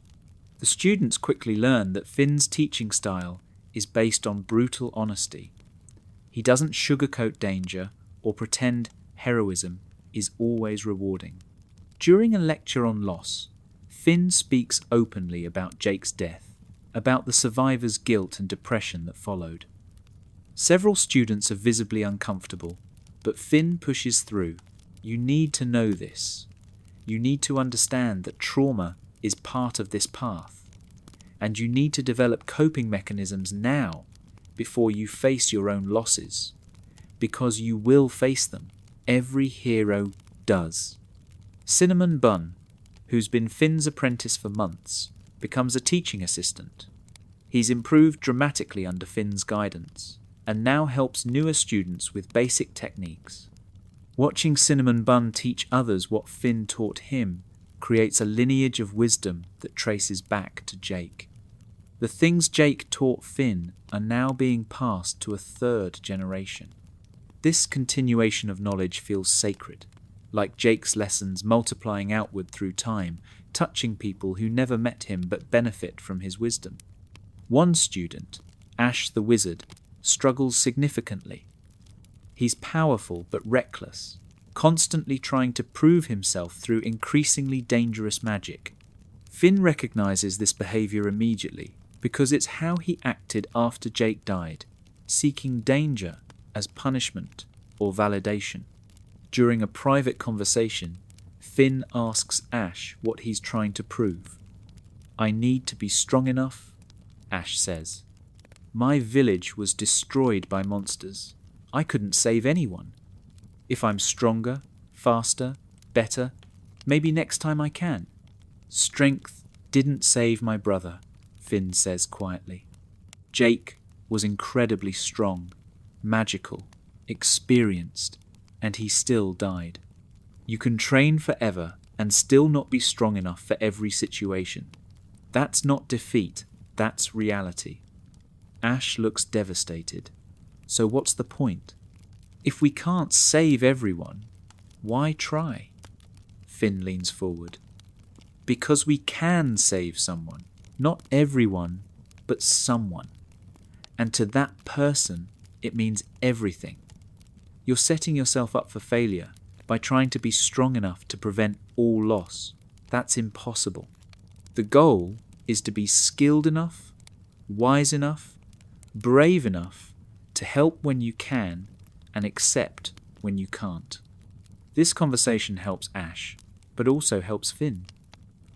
[SPEAKER 1] The students quickly learn that Finn's teaching style is based on brutal honesty. He doesn't sugarcoat danger or pretend heroism is always rewarding. During a lecture on loss, Finn speaks openly about Jake's death, about the survivor's guilt and depression that followed. Several students are visibly uncomfortable, but Finn pushes through. You need to know this. You need to understand that trauma is part of this path, and you need to develop coping mechanisms now before you face your own losses, because you will face them. Every hero does. Cinnamon Bun, who's been Finn's apprentice for months, becomes a teaching assistant. He's improved dramatically under Finn's guidance, and now helps newer students with basic techniques. Watching Cinnamon Bun teach others what Finn taught him creates a lineage of wisdom that traces back to Jake. The things Jake taught Finn are now being passed to a third generation. This continuation of knowledge feels sacred, like Jake's lessons multiplying outward through time, touching people who never met him but benefit from his wisdom. One student, Ash the Wizard, struggles significantly. He's powerful but reckless, constantly trying to prove himself through increasingly dangerous magic. Finn recognizes this behavior immediately because it's how he acted after Jake died, seeking danger as punishment or validation. During a private conversation, Finn asks Ash what he's trying to prove. "I need to be strong enough," Ash says. "My village was destroyed by monsters. I couldn't save anyone. If I'm stronger, faster, better, maybe next time I can." "Strength didn't save my brother," Finn says quietly. "Jake was incredibly strong, magical, experienced, and he still died. You can train forever and still not be strong enough for every situation. That's not defeat, that's reality." Ash looks devastated. So what's the point? If we can't save everyone, why try? Finn leans forward. Because we can save someone. Not everyone, but someone. And to that person, it means everything. You're setting yourself up for failure by trying to be strong enough to prevent all loss. That's impossible. The goal is to be skilled enough, wise enough, brave enough to help when you can and accept when you can't. This conversation helps Ash, but also helps Finn.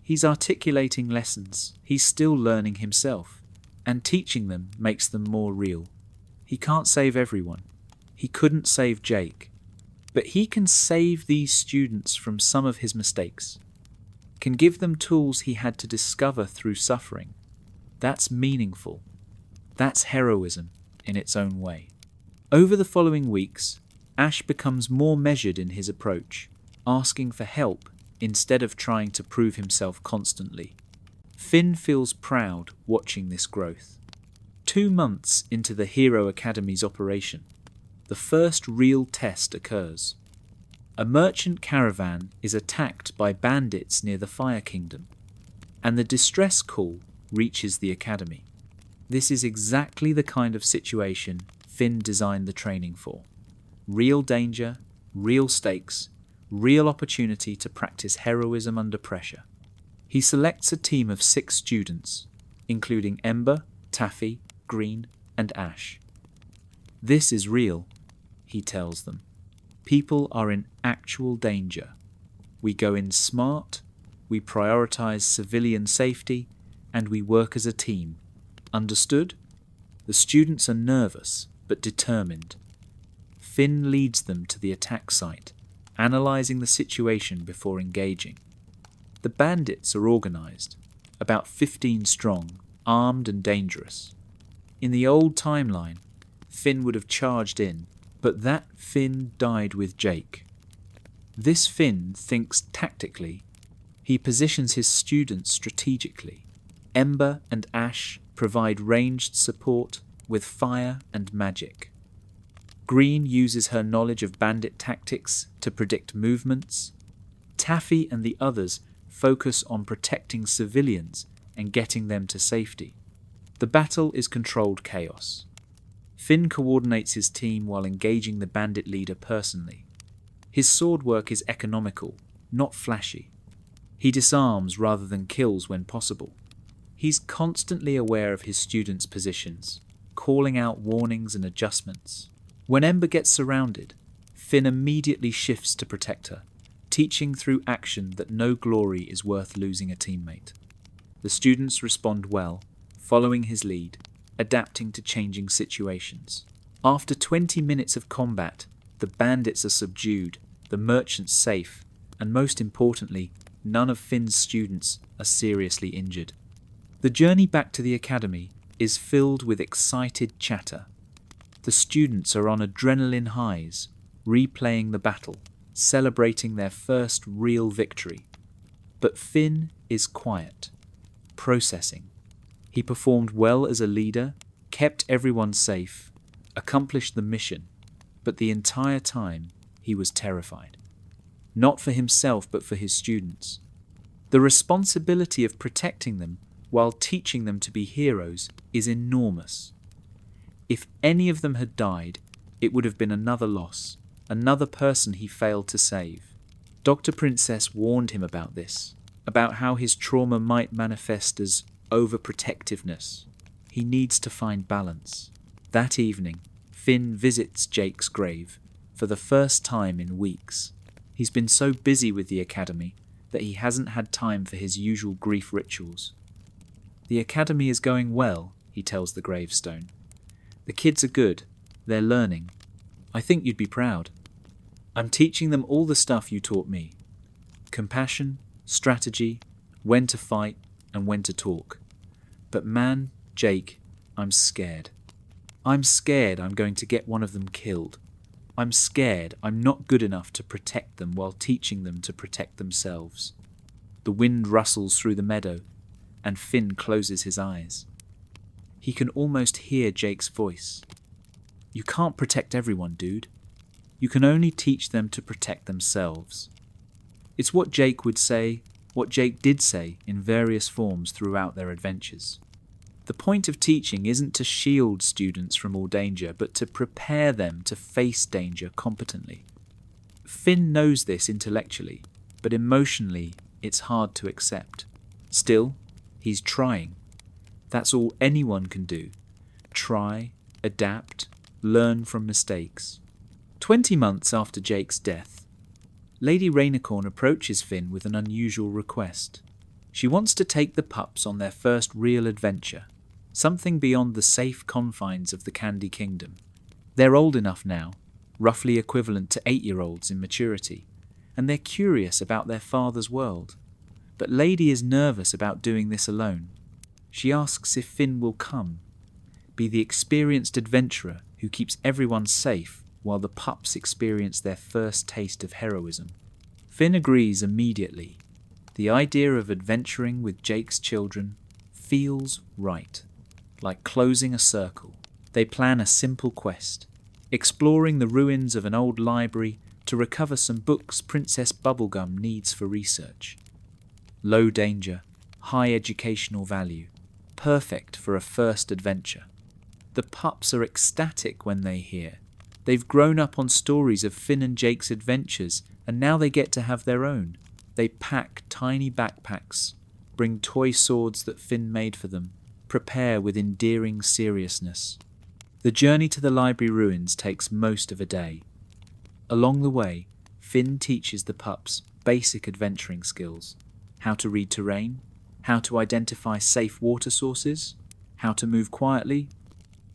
[SPEAKER 1] He's articulating lessons he's still learning himself, and teaching them makes them more real. He can't save everyone. He couldn't save Jake, but he can save these students from some of his mistakes, can give them tools he had to discover through suffering. That's meaningful. That's heroism in its own way. Over the following weeks, Ash becomes more measured in his approach, asking for help instead of trying to prove himself constantly. Finn feels proud watching this growth. 2 months into the Hero Academy's operation, the first real test occurs. A merchant caravan is attacked by bandits near the Fire Kingdom, and the distress call reaches the academy. This is exactly the kind of situation Finn designed the training for. Real danger, real stakes, real opportunity to practice heroism under pressure. He selects a team of 6 students, including Ember, Taffy, Green, and Ash. "This is real," he tells them. "People are in actual danger. We go in smart, we prioritize civilian safety, and we work as a team. Understood?" The students are nervous, but determined. Finn leads them to the attack site, analyzing the situation before engaging. The bandits are organized, about 15 strong, armed and dangerous. In the old timeline, Finn would have charged in, but that Finn died with Jake. This Finn thinks tactically. He positions his students strategically. Ember and Ash provide ranged support with fire and magic. Green uses her knowledge of bandit tactics to predict movements. Taffy and the others focus on protecting civilians and getting them to safety. The battle is controlled chaos. Finn coordinates his team while engaging the bandit leader personally. His sword work is economical, not flashy. He disarms rather than kills when possible. He's constantly aware of his students' positions, calling out warnings and adjustments. When Ember gets surrounded, Finn immediately shifts to protect her, teaching through action that no glory is worth losing a teammate. The students respond well, following his lead, adapting to changing situations. After 20 minutes of combat, the bandits are subdued, the merchants safe, and most importantly, none of Finn's students are seriously injured. The journey back to the academy is filled with excited chatter. The students are on adrenaline highs, replaying the battle, celebrating their first real victory. But Finn is quiet, processing. He performed well as a leader, kept everyone safe, accomplished the mission, but the entire time he was terrified. Not for himself, but for his students. The responsibility of protecting them while teaching them to be heroes is enormous. If any of them had died, it would have been another loss, another person he failed to save. Dr. Princess warned him about this, about how his trauma might manifest as overprotectiveness. He needs to find balance. That evening, Finn visits Jake's grave for the first time in weeks. He's been so busy with the academy that he hasn't had time for his usual grief rituals. The academy is going well, he tells the gravestone. The kids are good. They're learning. I think you'd be proud. I'm teaching them all the stuff you taught me. Compassion, strategy, when to fight, and when to talk. But man, Jake, I'm scared. I'm scared I'm going to get one of them killed. I'm scared I'm not good enough to protect them while teaching them to protect themselves. The wind rustles through the meadow, and Finn closes his eyes. He can almost hear Jake's voice. You can't protect everyone, dude. You can only teach them to protect themselves. It's what Jake would say, what Jake did say in various forms throughout their adventures. The point of teaching isn't to shield students from all danger, but to prepare them to face danger competently. Finn knows this intellectually, but emotionally it's hard to accept. Still, he's trying. That's all anyone can do. Try, adapt, learn from mistakes. 20 months after Jake's death, Lady Rainicorn approaches Finn with an unusual request. She wants to take the pups on their first real adventure, something beyond the safe confines of the Candy Kingdom. They're old enough now, roughly equivalent to 8-year-olds in maturity, and they're curious about their father's world. But Lady is nervous about doing this alone. She asks if Finn will come, be the experienced adventurer who keeps everyone safe while the pups experience their first taste of heroism. Finn agrees immediately. The idea of adventuring with Jake's children feels right, like closing a circle. They plan a simple quest, exploring the ruins of an old library to recover some books Princess Bubblegum needs for research. Low danger, high educational value, perfect for a first adventure. The pups are ecstatic when they hear. They've grown up on stories of Finn and Jake's adventures, and now they get to have their own. They pack tiny backpacks, bring toy swords that Finn made for them, prepare with endearing seriousness. The journey to the library ruins takes most of a day. Along the way, Finn teaches the pups basic adventuring skills: how to read terrain, how to identify safe water sources, how to move quietly.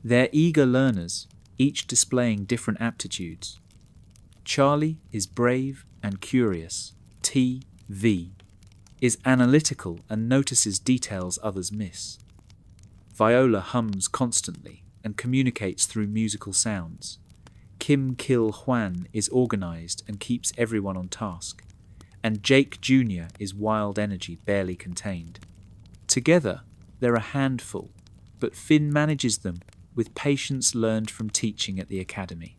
[SPEAKER 1] They're eager learners, each displaying different aptitudes. Charlie is brave and curious. T.V. is analytical and notices details others miss. Viola hums constantly and communicates through musical sounds. Kim Kil Hwan is organized and keeps everyone on task. And Jake Jr. is wild energy barely contained. Together, they're a handful, but Finn manages them with patience learned from teaching at the academy.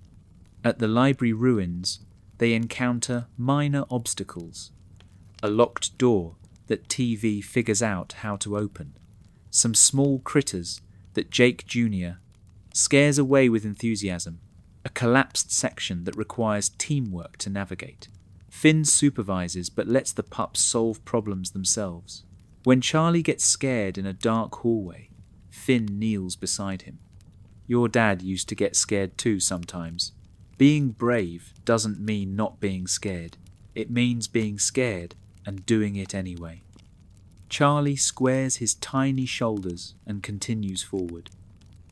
[SPEAKER 1] At the library ruins, they encounter minor obstacles. A locked door that TV figures out how to open. Some small critters that Jake Jr. scares away with enthusiasm, a collapsed section that requires teamwork to navigate. Finn supervises but lets the pups solve problems themselves. When Charlie gets scared in a dark hallway, Finn kneels beside him. Your dad used to get scared too sometimes. Being brave doesn't mean not being scared. It means being scared and doing it anyway. Charlie squares his tiny shoulders and continues forward.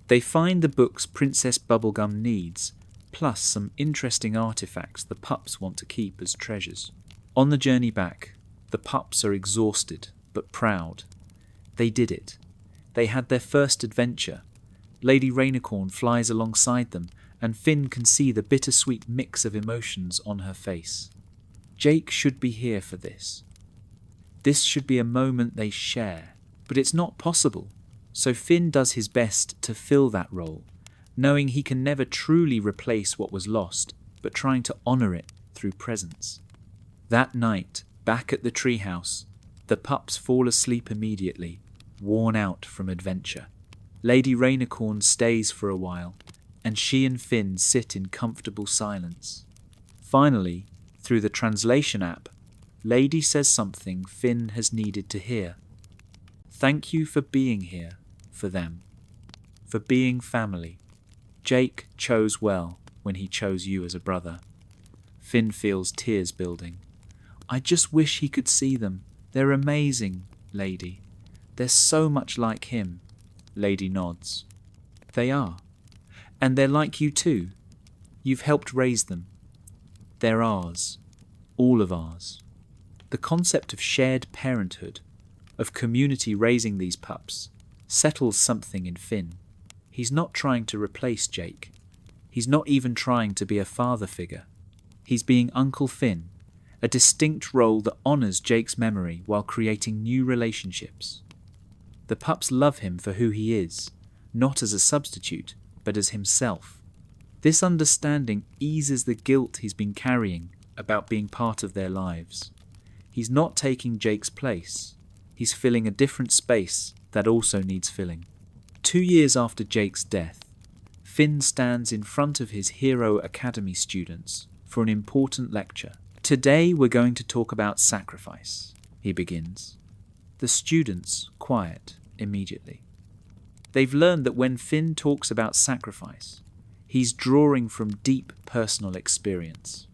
[SPEAKER 1] They find the books Princess Bubblegum needs, plus some interesting artifacts the pups want to keep as treasures. On the journey back, the pups are exhausted but proud. They did it. They had their first adventure. Lady Rainicorn flies alongside them, and Finn can see the bittersweet mix of emotions on her face. Jake should be here for this. This should be a moment they share, but it's not possible, so Finn does his best to fill that role, knowing he can never truly replace what was lost, but trying to honour it through presence. That night, back at the treehouse, the pups fall asleep immediately, worn out from adventure. Lady Rainicorn stays for a while, and she and Finn sit in comfortable silence. Finally, through the translation app, Lady says something Finn has needed to hear. Thank you for being here for them, for being family. Jake chose well when he chose you as a brother. Finn feels tears building. I just wish he could see them. They're amazing, Lady. They're so much like him. Lady nods. They are. And they're like you too. You've helped raise them. They're ours. All of ours. The concept of shared parenthood, of community raising these pups, settles something in Finn. He's not trying to replace Jake. He's not even trying to be a father figure. He's being Uncle Finn, a distinct role that honours Jake's memory while creating new relationships. The pups love him for who he is, not as a substitute, but as himself. This understanding eases the guilt he's been carrying about being part of their lives. He's not taking Jake's place. He's filling a different space that also needs filling. 2 years after Jake's death, Finn stands in front of his Hero Academy students for an important lecture. Today we're going to talk about sacrifice, he begins. The students quiet immediately. They've learned that when Finn talks about sacrifice, he's drawing from deep personal experience.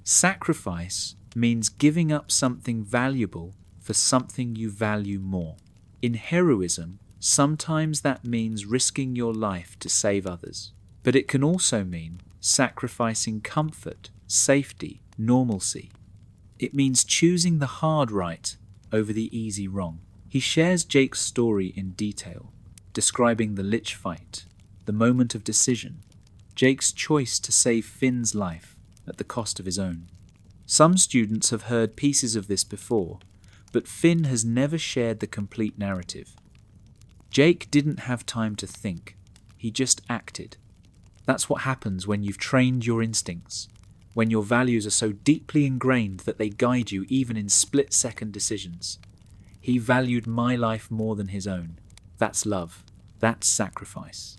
[SPEAKER 1] Sacrifice means giving up something valuable for something you value more. In heroism, sometimes that means risking your life to save others, but it can also mean sacrificing comfort, safety, normalcy. It means choosing the hard right over the easy wrong. He shares Jake's story in detail, describing the Lich fight, the moment of decision, Jake's choice to save Finn's life at the cost of his own. Some students have heard pieces of this before, but Finn has never shared the complete narrative. Jake didn't have time to think, he just acted. That's what happens when you've trained your instincts, when your values are so deeply ingrained that they guide you even in split-second decisions. He valued my life more than his own. That's love. That's sacrifice.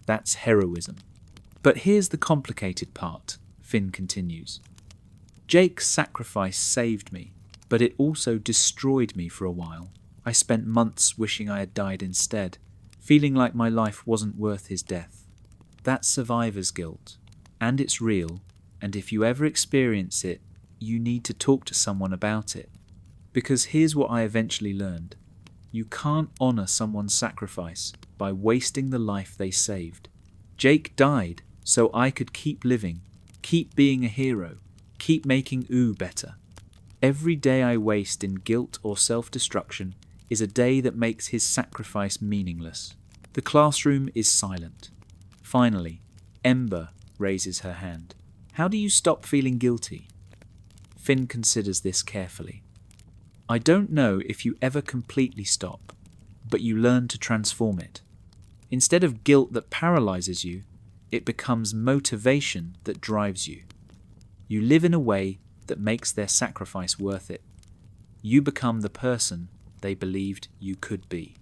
[SPEAKER 1] That's heroism. But here's the complicated part, Finn continues. Jake's sacrifice saved me, but it also destroyed me for a while. I spent months wishing I had died instead, feeling like my life wasn't worth his death. That's survivor's guilt, and it's real, and if you ever experience it, you need to talk to someone about it. Because here's what I eventually learned. You can't honour someone's sacrifice by wasting the life they saved. Jake died so I could keep living, keep being a hero, keep making Ooo better. Every day I waste in guilt or self-destruction is a day that makes his sacrifice meaningless. The classroom is silent. Finally, Ember raises her hand. How do you stop feeling guilty? Finn considers this carefully. I don't know if you ever completely stop, but you learn to transform it. Instead of guilt that paralyzes you, it becomes motivation that drives you. You live in a way that makes their sacrifice worth it. You become the person they believed you could be.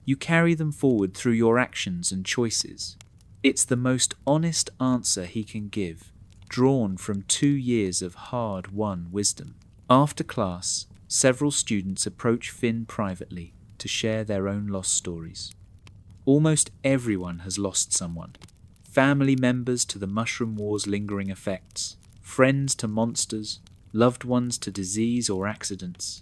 [SPEAKER 1] You carry them forward through your actions and choices. It's the most honest answer he can give, drawn from 2 years of hard-won wisdom. After class, several students approach Finn privately to share their own lost stories. Almost everyone has lost someone. Family members to the Mushroom War's lingering effects, friends to monsters, loved ones to disease or accidents.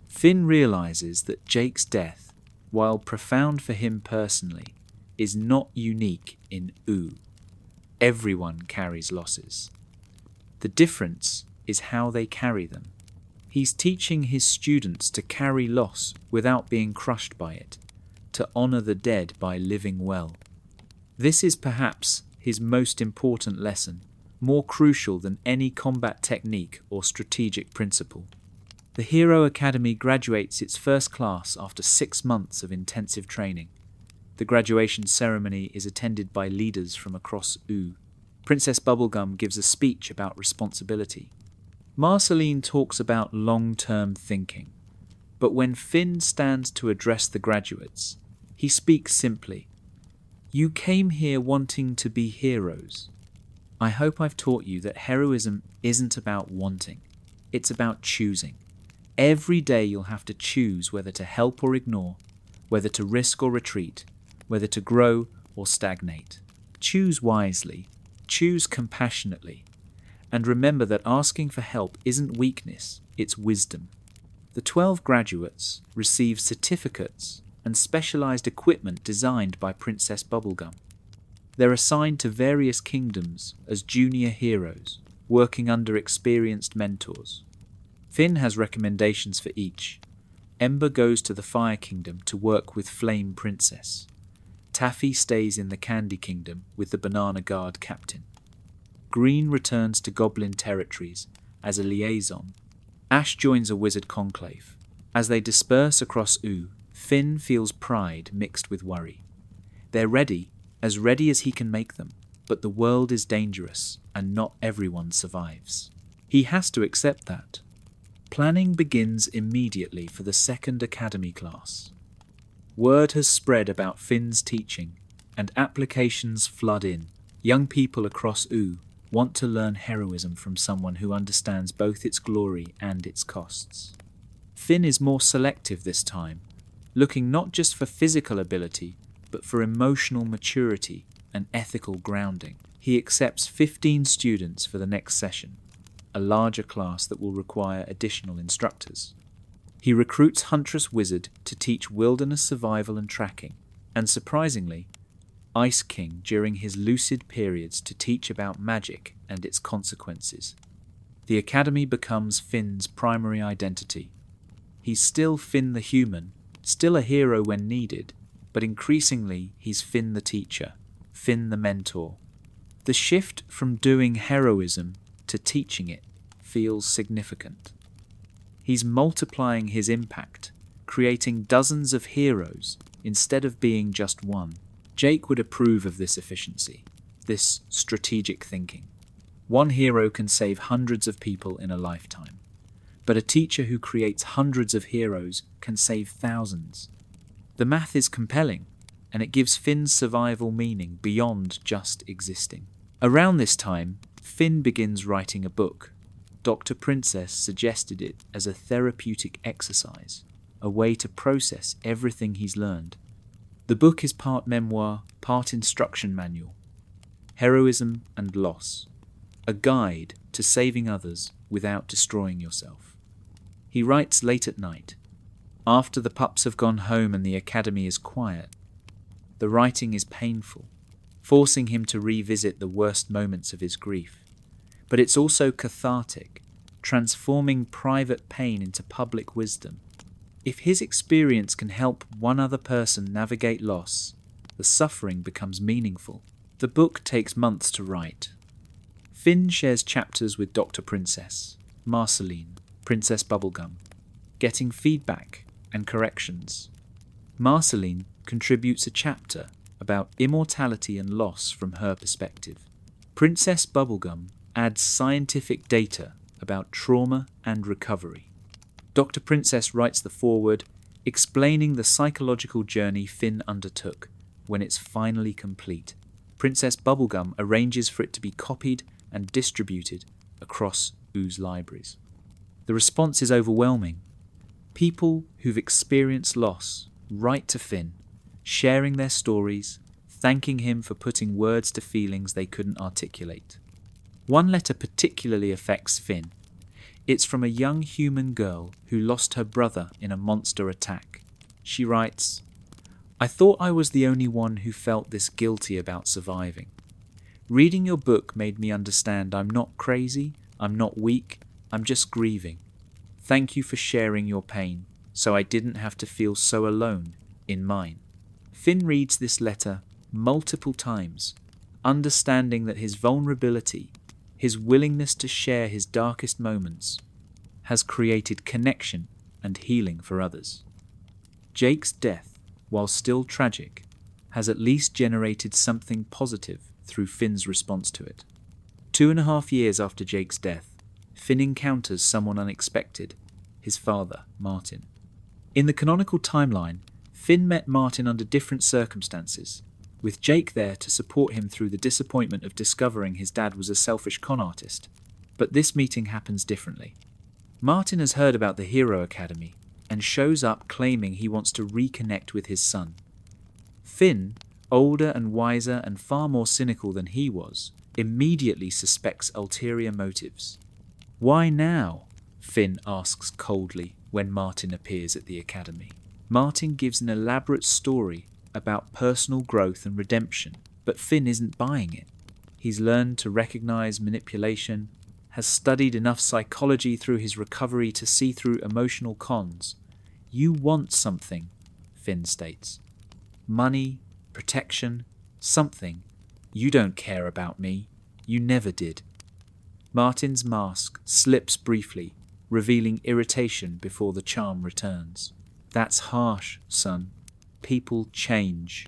[SPEAKER 1] Finn realizes that Jake's death, while profound for him personally, is not unique in Ooo. Everyone carries losses. The difference is how they carry them. He's teaching his students to carry loss without being crushed by it, to honor the dead by living well. This is perhaps his most important lesson, more crucial than any combat technique or strategic principle. The Hero Academy graduates its first class after 6 months of intensive training. The graduation ceremony is attended by leaders from across Ooo. Princess Bubblegum gives a speech about responsibility. Marceline talks about long-term thinking, but when Finn stands to address the graduates, he speaks simply. You came here wanting to be heroes. I hope I've taught you that heroism isn't about wanting, it's about choosing. Every day you'll have to choose whether to help or ignore, whether to risk or retreat, whether to grow or stagnate. Choose wisely, choose compassionately, and remember that asking for help isn't weakness, it's wisdom. The 12 graduates receive certificates and specialized equipment designed by Princess Bubblegum. They're assigned to various kingdoms as junior heroes, working under experienced mentors. Finn has recommendations for each. Ember goes to the Fire Kingdom to work with Flame Princess. Taffy stays in the Candy Kingdom with the Banana Guard captain. Green returns to Goblin territories as a liaison. Ash joins a wizard conclave. As they disperse across Ooo, Finn feels pride mixed with worry. They're ready as he can make them, but the world is dangerous and not everyone survives. He has to accept that. Planning begins immediately for the second academy class. Word has spread about Finn's teaching, and applications flood in. Young people across Ooo want to learn heroism from someone who understands both its glory and its costs. Finn is more selective this time, looking not just for physical ability, but for emotional maturity and ethical grounding. He accepts 15 students for the next session, a larger class that will require additional instructors. He recruits Huntress Wizard to teach wilderness survival and tracking, and surprisingly, Ice King during his lucid periods to teach about magic and its consequences. The academy becomes Finn's primary identity. He's still Finn the human, still a hero when needed, but increasingly he's Finn the teacher, Finn the mentor. The shift from doing heroism to teaching it feels significant. He's multiplying his impact, creating dozens of heroes instead of being just one. Jake would approve of this efficiency, this strategic thinking. One hero can save hundreds of people in a lifetime, but a teacher who creates hundreds of heroes can save thousands. The math is compelling, and it gives Finn's survival meaning beyond just existing. Around this time, Finn begins writing a book. Dr. Princess suggested it as a therapeutic exercise, a way to process everything he's learned. The book is part memoir, part instruction manual. Heroism and Loss, a guide to saving others without destroying yourself. He writes late at night, after the pups have gone home and the academy is quiet. The writing is painful, forcing him to revisit the worst moments of his grief. But it's also cathartic, transforming private pain into public wisdom. If his experience can help one other person navigate loss, the suffering becomes meaningful. The book takes months to write. Finn shares chapters with Dr. Princess, Marceline, Princess Bubblegum, getting feedback and corrections. Marceline contributes a chapter about immortality and loss from her perspective. Princess Bubblegum adds scientific data about trauma and recovery. Dr. Princess writes the foreword, explaining the psychological journey Finn undertook when it's finally complete. Princess Bubblegum arranges for it to be copied and distributed across Oo's libraries. The response is overwhelming. People who've experienced loss write to Finn, sharing their stories, thanking him for putting words to feelings they couldn't articulate. One letter particularly affects Finn. It's from a young human girl who lost her brother in a monster attack. She writes, "I thought I was the only one who felt this guilty about surviving. Reading your book made me understand I'm not crazy, I'm not weak, I'm just grieving. Thank you for sharing your pain, so I didn't have to feel so alone in mine." Finn reads this letter multiple times, understanding that his vulnerability, his willingness to share his darkest moments, has created connection and healing for others. Jake's death, while still tragic, has at least generated something positive through Finn's response to it. 2.5 years after Jake's death, Finn encounters someone unexpected, his father, Martin. In the canonical timeline, Finn met Martin under different circumstances, with Jake there to support him through the disappointment of discovering his dad was a selfish con artist. But this meeting happens differently. Martin has heard about the Hero Academy and shows up claiming he wants to reconnect with his son. Finn, older and wiser and far more cynical than he was, immediately suspects ulterior motives. "Why now?" Finn asks coldly when Martin appears at the academy. Martin gives an elaborate story about personal growth and redemption, but Finn isn't buying it. He's learned to recognize manipulation, has studied enough psychology through his recovery to see through emotional cons. "You want something," Finn states. "Money, protection, something. You don't care about me. You never did." Martin's mask slips briefly, revealing irritation before the charm returns. "That's harsh, son. People change."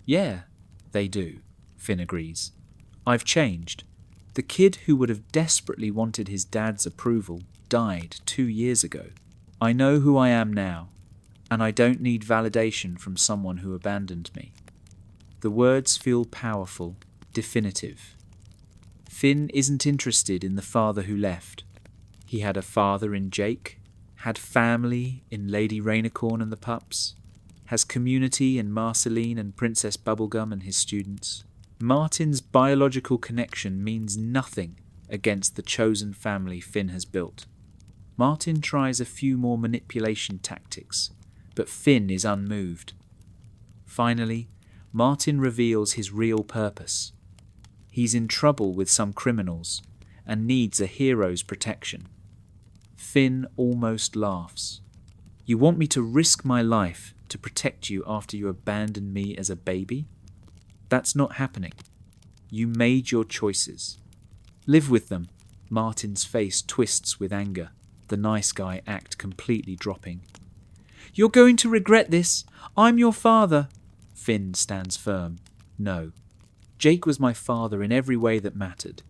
[SPEAKER 1] "Yeah, they do," Finn agrees. "I've changed. The kid who would have desperately wanted his dad's approval died 2 years ago. I know who I am now, and I don't need validation from someone who abandoned me." The words feel powerful, definitive. Finn isn't interested in the father who left. He had a father in Jake, had family in Lady Rainicorn and the pups, has community in Marceline and Princess Bubblegum and his students. Martin's biological connection means nothing against the chosen family Finn has built. Martin tries a few more manipulation tactics, but Finn is unmoved. Finally, Martin reveals his real purpose. He's in trouble with some criminals and needs a hero's protection. Finn almost laughs. "You want me to risk my life to protect you after you abandoned me as a baby? That's not happening. You made your choices. Live with them." Martin's face twists with anger, the nice guy act completely dropping. "You're going to regret this. I'm your father." Finn stands firm. "No. Jake was my father in every way that mattered.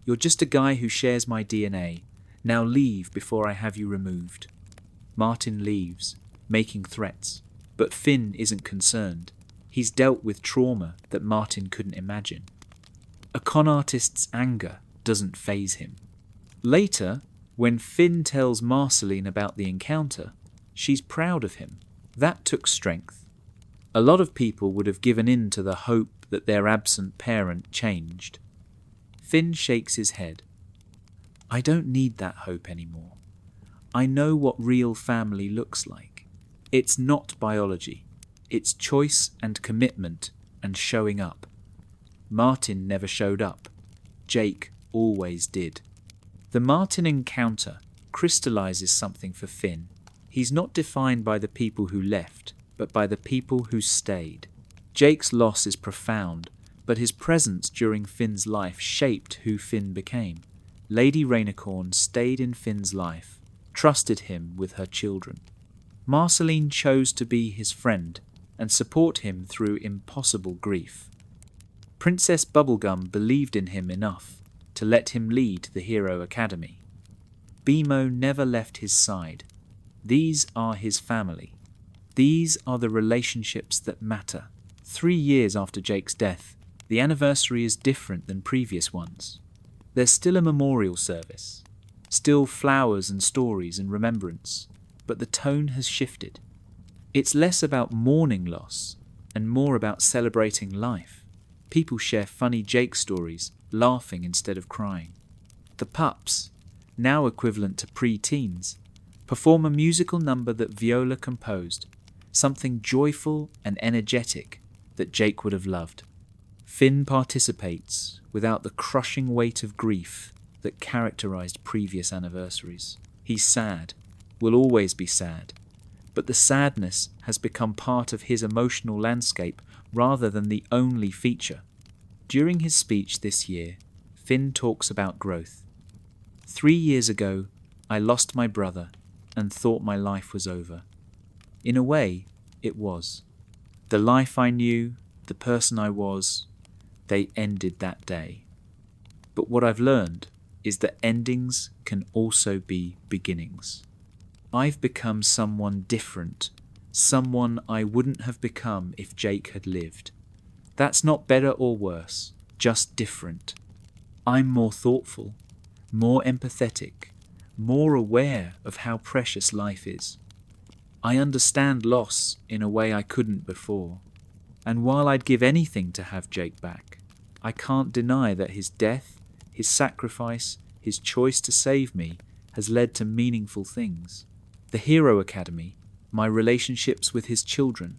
[SPEAKER 1] You're just a guy who shares my DNA. Now leave before I have you removed." Martin leaves, making threats, but Finn isn't concerned. He's dealt with trauma that Martin couldn't imagine. A con artist's anger doesn't faze him. Later, when Finn tells Marceline about the encounter, she's proud of him. That took strength. A lot of people would have given in to the hope that their absent parent changed. Finn shakes his head. "I don't need that hope anymore. I know what real family looks like. It's not biology. It's choice and commitment and showing up. Martin never showed up. Jake always did." The Martin encounter crystallizes something for Finn. He's not defined by the people who left, but by the people who stayed. Jake's loss is profound, but his presence during Finn's life shaped who Finn became. Lady Rainicorn stayed in Finn's life, trusted him with her children. Marceline chose to be his friend and support him through impossible grief. Princess Bubblegum believed in him enough to let him lead the Hero Academy. Bimo never left his side. These are his family. These are the relationships that matter. 3 years after Jake's death, the anniversary is different than previous ones. There's still a memorial service, still flowers and stories and remembrance, but the tone has shifted. It's less about mourning loss and more about celebrating life. People share funny Jake stories, laughing instead of crying. The pups, now equivalent to pre-teens, perform a musical number that Viola composed, something joyful and energetic that Jake would have loved. Finn participates without the crushing weight of grief that characterized previous anniversaries. He's sad, will always be sad, but the sadness has become part of his emotional landscape rather than the only feature. During his speech this year, Finn talks about growth. 3 years ago, I lost my brother and thought my life was over. In a way, it was. The life I knew, the person I was, they ended that day. But what I've learned is that endings can also be beginnings. I've become someone different, someone I wouldn't have become if Jake had lived. That's not better or worse, just different. I'm more thoughtful, more empathetic, more aware of how precious life is. I understand loss in a way I couldn't before. And while I'd give anything to have Jake back, I can't deny that his death, his sacrifice, his choice to save me has led to meaningful things. The Hero Academy, my relationships with his children,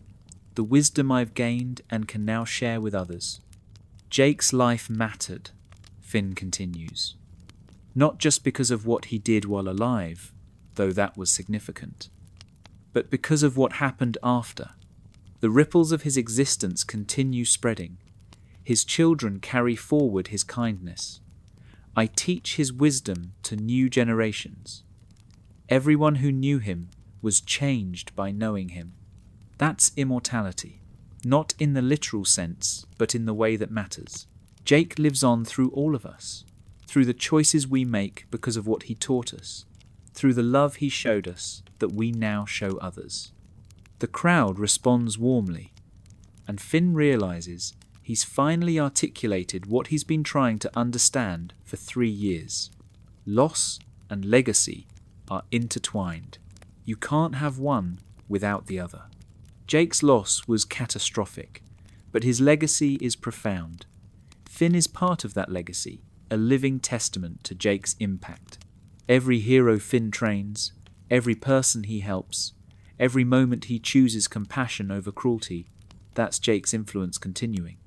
[SPEAKER 1] the wisdom I've gained and can now share with others. Jake's life mattered, Finn continues. Not just because of what he did while alive, though that was significant, but because of what happened after. The ripples of his existence continue spreading. His children carry forward his kindness. I teach his wisdom to new generations. Everyone who knew him was changed by knowing him. That's immortality, not in the literal sense, but in the way that matters. Jake lives on through all of us, through the choices we make because of what he taught us, through the love he showed us that we now show others. The crowd responds warmly, and Finn realizes he's finally articulated what he's been trying to understand for 3 years. Loss and legacy are intertwined. You can't have one without the other. Jake's loss was catastrophic, but his legacy is profound. Finn is part of that legacy, a living testament to Jake's impact. Every hero Finn trains, every person he helps, every moment he chooses compassion over cruelty, that's Jake's influence continuing.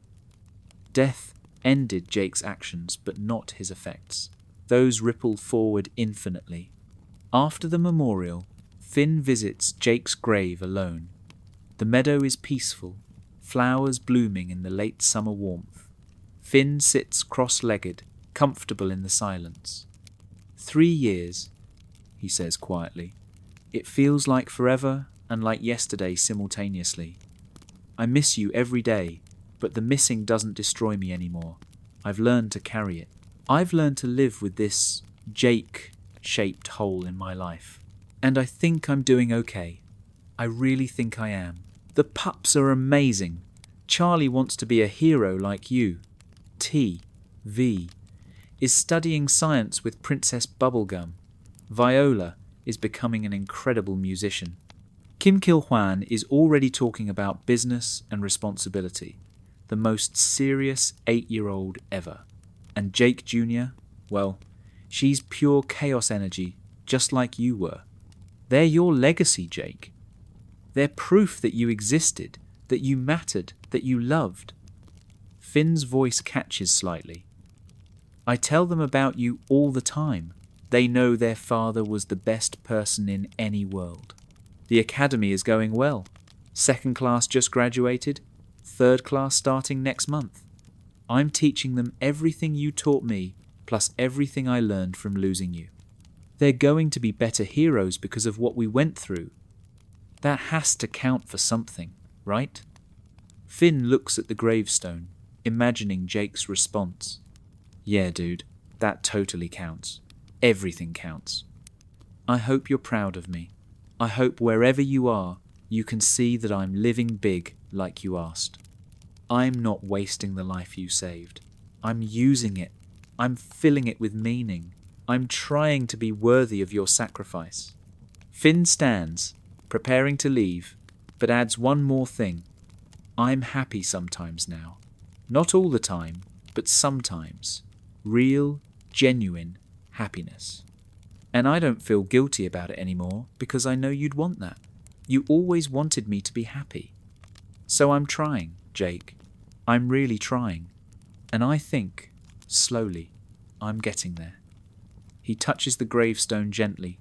[SPEAKER 1] Death ended Jake's actions, but not his effects. Those ripple forward infinitely. After the memorial, Finn visits Jake's grave alone. The meadow is peaceful, flowers blooming in the late summer warmth. Finn sits cross-legged, comfortable in the silence. 3 years, he says quietly. It feels like forever and like yesterday simultaneously. I miss you every day, but the missing doesn't destroy me anymore. I've learned to carry it. I've learned to live with this Jake-shaped hole in my life. And I think I'm doing okay. I really think I am. The pups are amazing. Charlie wants to be a hero like you. V is studying science with Princess Bubblegum. Viola is becoming an incredible musician. Kim Kil-hwan is already talking about business and responsibility, the most serious 8-year-old ever. And Jake Jr., well, she's pure chaos energy, just like you were. They're your legacy, Jake. They're proof that you existed, that you mattered, that you loved. Finn's voice catches slightly. I tell them about you all the time. They know their father was the best person in any world. The academy is going well. 2nd class just graduated, 3rd class starting next month. I'm teaching them everything you taught me, plus everything I learned from losing you. They're going to be better heroes because of what we went through. That has to count for something, right? Finn looks at the gravestone, imagining Jake's response. Yeah, dude, that totally counts. Everything counts. I hope you're proud of me. I hope wherever you are, you can see that I'm living big like you asked. I'm not wasting the life you saved. I'm using it. I'm filling it with meaning. I'm trying to be worthy of your sacrifice. Finn stands, preparing to leave, but adds one more thing. I'm happy sometimes now. Not all the time, but sometimes. Real, genuine happiness. And I don't feel guilty about it anymore because I know you'd want that. You always wanted me to be happy. So I'm trying, Jake. I'm really trying. And I think, slowly, I'm getting there. He touches the gravestone gently,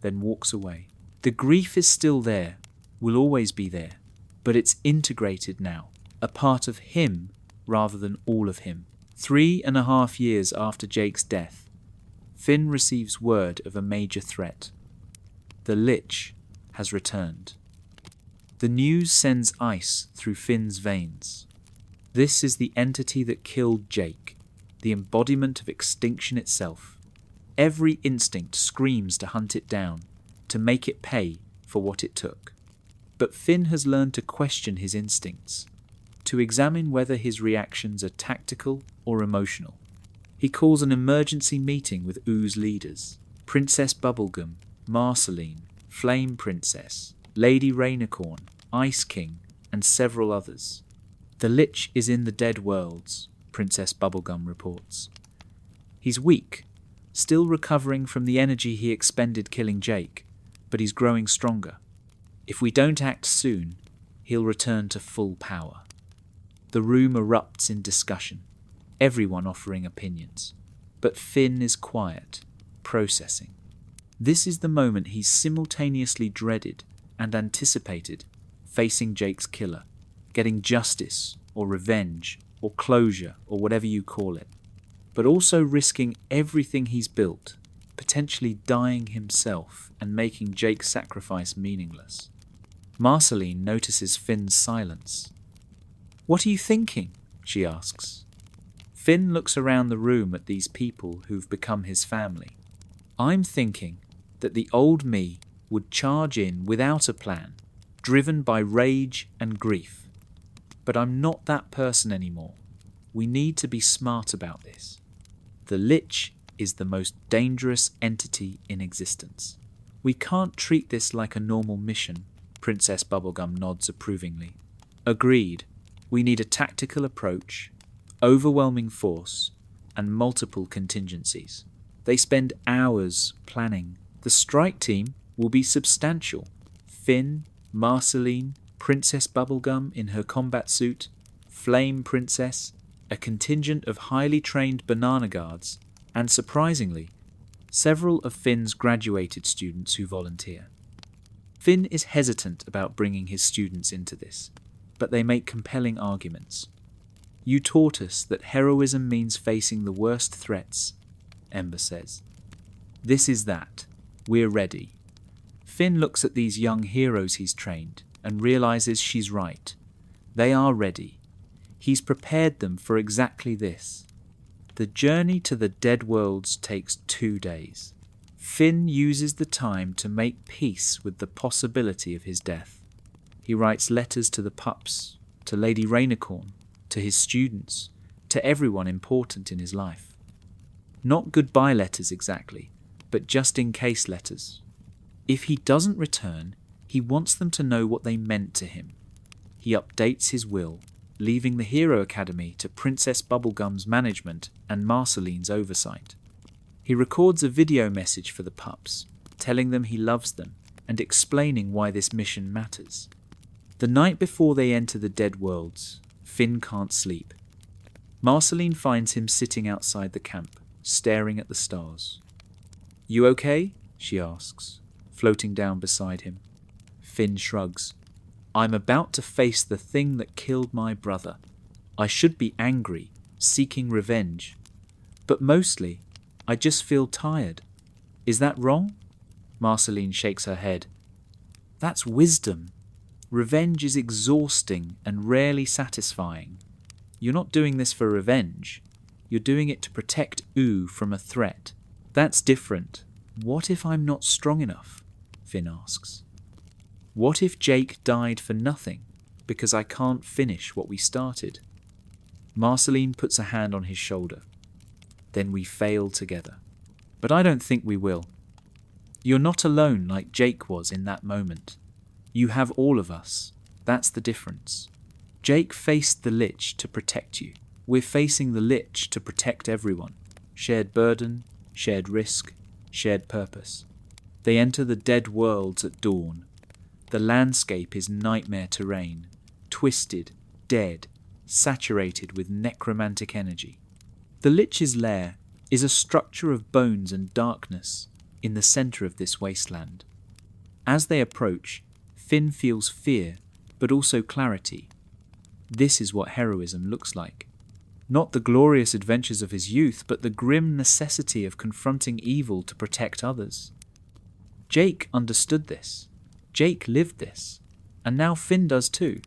[SPEAKER 1] then walks away. The grief is still there, will always be there, but it's integrated now, a part of him rather than all of him. 3.5 years after Jake's death, Finn receives word of a major threat. The Lich has returned. The news sends ice through Finn's veins. This is the entity that killed Jake, the embodiment of extinction itself. Every instinct screams to hunt it down, to make it pay for what it took. But Finn has learned to question his instincts, to examine whether his reactions are tactical or emotional. He calls an emergency meeting with Oo's leaders, Princess Bubblegum, Marceline, Flame Princess, Lady Rainicorn, Ice King, and several others. The Lich is in the Dead Worlds, Princess Bubblegum reports. He's weak, still recovering from the energy he expended killing Jake, but he's growing stronger. If we don't act soon, he'll return to full power. The room erupts in discussion, everyone offering opinions. But Finn is quiet, processing. This is the moment he's simultaneously dreaded and anticipated, facing Jake's killer, getting justice or revenge or closure or whatever you call it, but also risking everything he's built, potentially dying himself and making Jake's sacrifice meaningless. Marceline notices Finn's silence. "What are you thinking?" she asks. Finn looks around the room at these people who've become his family. "I'm thinking that the old me would charge in without a plan, driven by rage and grief. But I'm not that person anymore. We need to be smart about this. The Lich is the most dangerous entity in existence. We can't treat this like a normal mission." Princess Bubblegum nods approvingly. "Agreed. We need a tactical approach, overwhelming force, and multiple contingencies. They spend hours planning. The strike team will be substantial. Finn, Marceline, Princess Bubblegum in her combat suit, Flame Princess, a contingent of highly trained banana guards, and surprisingly, several of Finn's graduated students who volunteer. Finn is hesitant about bringing his students into this, but they make compelling arguments. "You taught us that heroism means facing the worst threats," Ember says. "This is that. We're ready." Finn looks at these young heroes he's trained and realizes she's right. They are ready. He's prepared them for exactly this. The journey to the Dead Worlds takes 2 days. Finn uses the time to make peace with the possibility of his death. He writes letters to the pups, to Lady Rainicorn, to his students, to everyone important in his life. Not goodbye letters exactly, but just-in-case letters. If he doesn't return, he wants them to know what they meant to him. He updates his will, leaving the Hero Academy to Princess Bubblegum's management and Marceline's oversight. He records a video message for the pups, telling them he loves them and explaining why this mission matters. The night before they enter the Dead Worlds, Finn can't sleep. Marceline finds him sitting outside the camp, staring at the stars. "You okay?" she asks, floating down beside him. Finn shrugs. "I'm about to face the thing that killed my brother. I should be angry, seeking revenge. But mostly, I just feel tired. Is that wrong?" Marceline shakes her head. "That's wisdom. Revenge is exhausting and rarely satisfying. You're not doing this for revenge. You're doing it to protect Ooo from a threat. That's different. What if I'm not strong enough?" Finn asks. "What if Jake died for nothing? because I can't finish what we started. Marceline puts a hand on his shoulder. Then we fail together. But I don't think we will. You're not alone like Jake was in that moment. You have all of us. That's the difference. Jake faced the Lich to protect you. We're facing the Lich to protect everyone. Shared burden, shared risk, shared purpose. They enter the dead worlds at dawn. The landscape is nightmare terrain, twisted, dead, saturated with necromantic energy. The Lich's lair is a structure of bones and darkness in the centre of this wasteland. As they approach, Finn feels fear, but also clarity. This is what heroism looks like. Not the glorious adventures of his youth, but the grim necessity of confronting evil to protect others. Jake understood this. Jake lived this. And now Finn does too.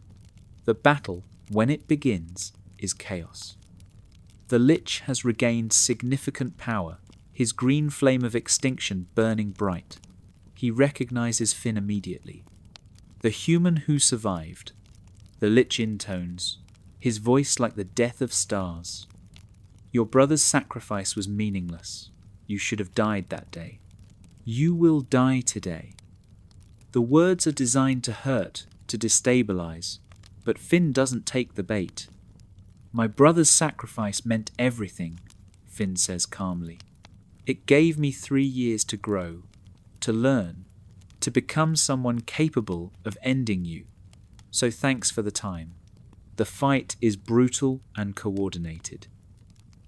[SPEAKER 1] The battle, when it begins, is chaos. The Lich has regained significant power, his green flame of extinction burning bright. He recognizes Finn immediately. The human who survived. The Lich intones, his voice like the death of stars. Your brother's sacrifice was meaningless. You should have died that day. You will die today. The words are designed to hurt, to destabilize, but Finn doesn't take the bait. My brother's sacrifice meant everything, Finn says calmly. It gave me 3 years to grow, to learn, to become someone capable of ending you. So thanks for the time. The fight is brutal and coordinated.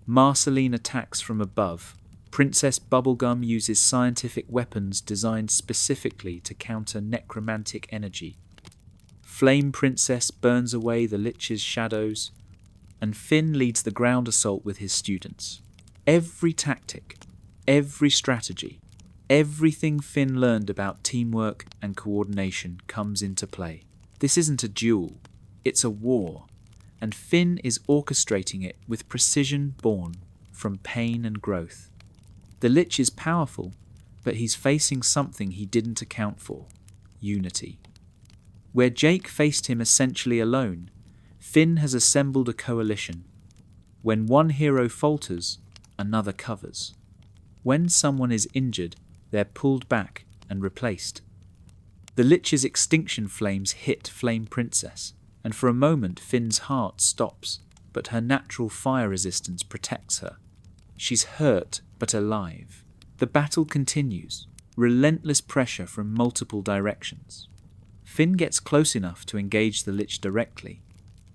[SPEAKER 1] Marceline attacks from above. Princess Bubblegum uses scientific weapons designed specifically to counter necromantic energy. Flame Princess burns away the Lich's shadows, and Finn leads the ground assault with his students. Every tactic, every strategy, everything Finn learned about teamwork and coordination comes into play. This isn't a duel, it's a war, and Finn is orchestrating it with precision born from pain and growth. The Lich is powerful, but he's facing something he didn't account for: unity. Where Jake faced him essentially alone, Finn has assembled a coalition. When one hero falters, another covers. When someone is injured, they're pulled back and replaced. The Lich's extinction flames hit Flame Princess, and for a moment Finn's heart stops, but her natural fire resistance protects her. She's hurt but alive. The battle continues, relentless pressure from multiple directions. Finn gets close enough to engage the Lich directly.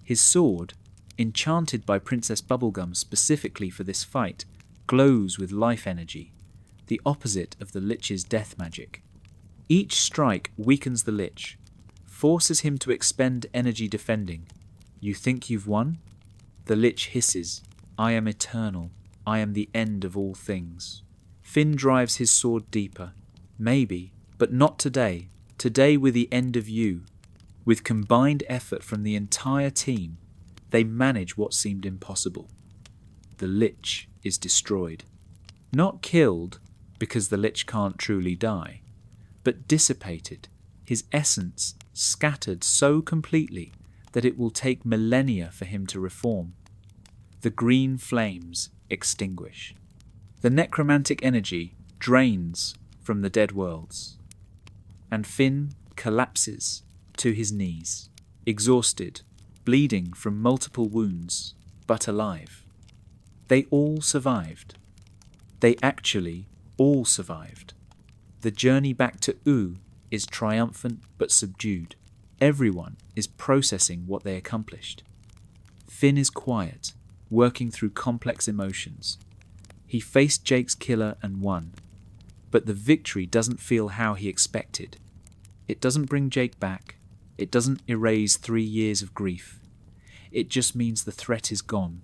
[SPEAKER 1] His sword, enchanted by Princess Bubblegum specifically for this fight, glows with life energy, the opposite of the Lich's death magic. Each strike weakens the Lich, forces him to expend energy defending. You think you've won? The Lich hisses, I am eternal. I am the end of all things. Finn drives his sword deeper. Maybe, but not today. Today we're the end of you. With combined effort from the entire team, they manage what seemed impossible. The Lich is destroyed. Not killed, because the Lich can't truly die, but dissipated, his essence scattered so completely that it will take millennia for him to reform. The green flames extinguish. The necromantic energy drains from the dead worlds, and Finn collapses to his knees, exhausted, bleeding from multiple wounds, but alive. They all survived. They actually all survived. The journey back to Ooo is triumphant but subdued. Everyone is processing what they accomplished. Finn is quiet, working through complex emotions. He faced Jake's killer and won, but the victory doesn't feel how he expected. It doesn't bring Jake back. It doesn't erase 3 years of grief. It just means the threat is gone.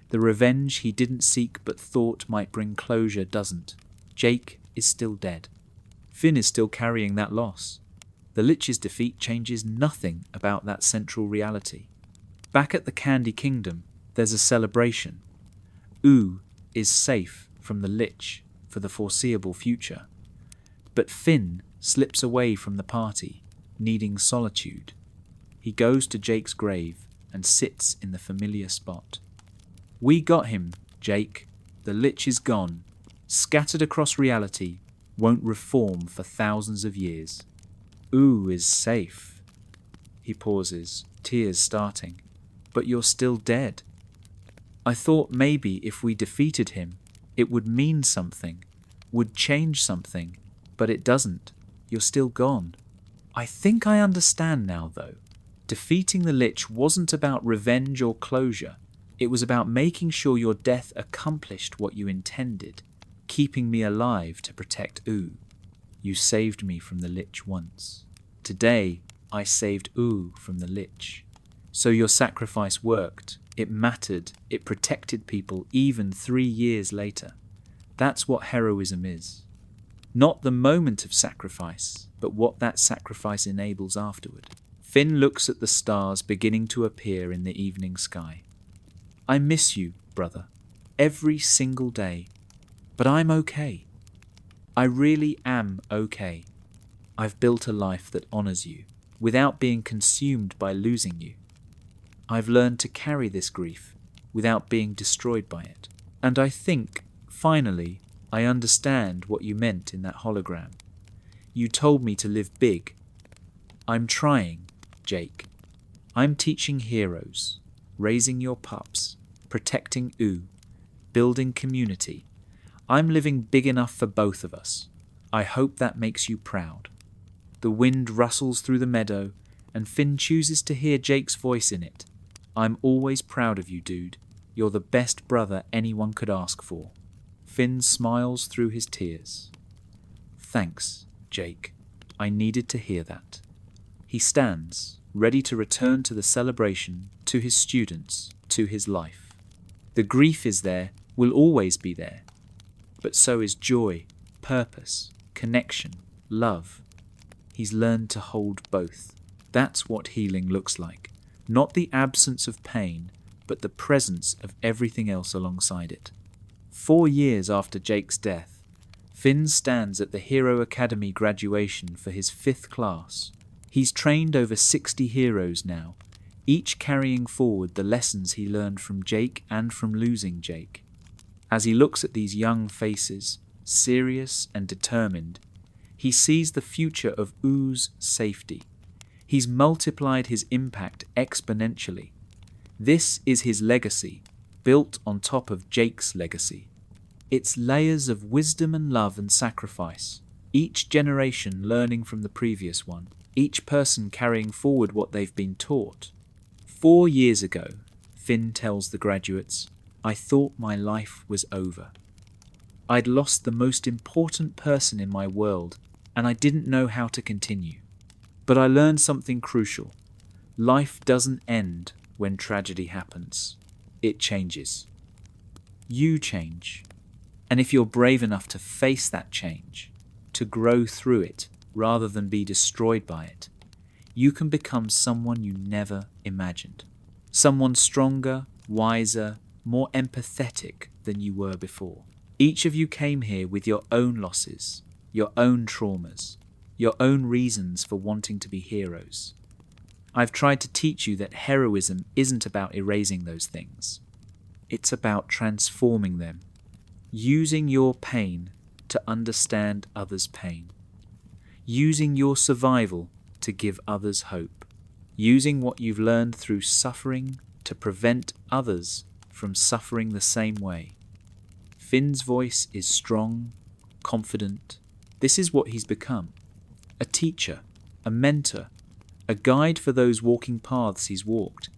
[SPEAKER 1] The revenge he didn't seek but thought might bring closure doesn't. Jake is still dead. Finn is still carrying that loss. The Lich's defeat changes nothing about that central reality. Back at the Candy Kingdom, there's a celebration. Ooo is safe from the Lich for the foreseeable future. But Finn slips away from the party, needing solitude. He goes to Jake's grave and sits in the familiar spot. We got him, Jake. The Lich is gone. Scattered across reality, won't reform for thousands of years. Ooo is safe. He pauses, tears starting. But you're still dead. I thought maybe if we defeated him, it would mean something, would change something, but it doesn't. You're still gone. I think I understand now, though. Defeating the Lich wasn't about revenge or closure. It was about making sure your death accomplished what you intended, keeping me alive to protect Ooo. You saved me from the Lich once. Today, I saved Ooo from the Lich. So your sacrifice worked. It mattered. It protected people even 3 years later. That's what heroism is. Not the moment of sacrifice, but what that sacrifice enables afterward. Finn looks at the stars beginning to appear in the evening sky. I miss you, brother, every single day. But I'm okay. I really am okay. I've built a life that honors you, without being consumed by losing you. I've learned to carry this grief, without being destroyed by it. And I think, finally, I understand what you meant in that hologram. You told me to live big. I'm trying, Jake. I'm teaching heroes, raising your pups, protecting Ooo, building community. I'm living big enough for both of us. I hope that makes you proud. The wind rustles through the meadow, and Finn chooses to hear Jake's voice in it. I'm always proud of you, dude. You're the best brother anyone could ask for. Finn smiles through his tears. Thanks, Jake. I needed to hear that. He stands, ready to return to the celebration, to his students, to his life. The grief is there, will always be there. But so is joy, purpose, connection, love. He's learned to hold both. That's what healing looks like. Not the absence of pain, but the presence of everything else alongside it. 4 years after Jake's death, Finn stands at the Hero Academy graduation for his 5th class. He's trained over 60 heroes now, each carrying forward the lessons he learned from Jake and from losing Jake. As he looks at these young faces, serious and determined, he sees the future of Oo's safety. He's multiplied his impact exponentially. This is his legacy, built on top of Jake's legacy. It's layers of wisdom and love and sacrifice, each generation learning from the previous one, each person carrying forward what they've been taught. 4 years ago, Finn tells the graduates, I thought my life was over. I'd lost the most important person in my world, and I didn't know how to continue. But I learned something crucial. Life doesn't end when tragedy happens. It changes. You change. And if you're brave enough to face that change, to grow through it rather than be destroyed by it, you can become someone you never imagined. Someone stronger, wiser, more empathetic than you were before. Each of you came here with your own losses, your own traumas, your own reasons for wanting to be heroes. I've tried to teach you that heroism isn't about erasing those things. It's about transforming them, using your pain to understand others' pain, using your survival to give others hope, using what you've learned through suffering to prevent others from suffering the same way. Finn's voice is strong, confident. This is what he's become. A teacher, a mentor, a guide for those walking paths he's walked.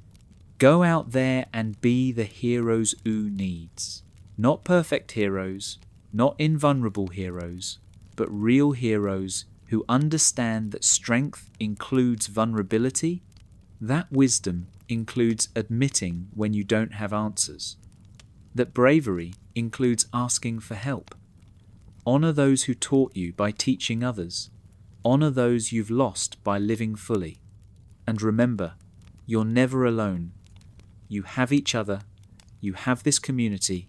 [SPEAKER 1] Go out there and be the heroes Ooo needs. Not perfect heroes, not invulnerable heroes, but real heroes who understand that strength includes vulnerability. That wisdom includes admitting when you don't have answers. That bravery includes asking for help. Honor those who taught you by teaching others. Honor those you've lost by living fully. And remember, you're never alone. You have each other, you have this community,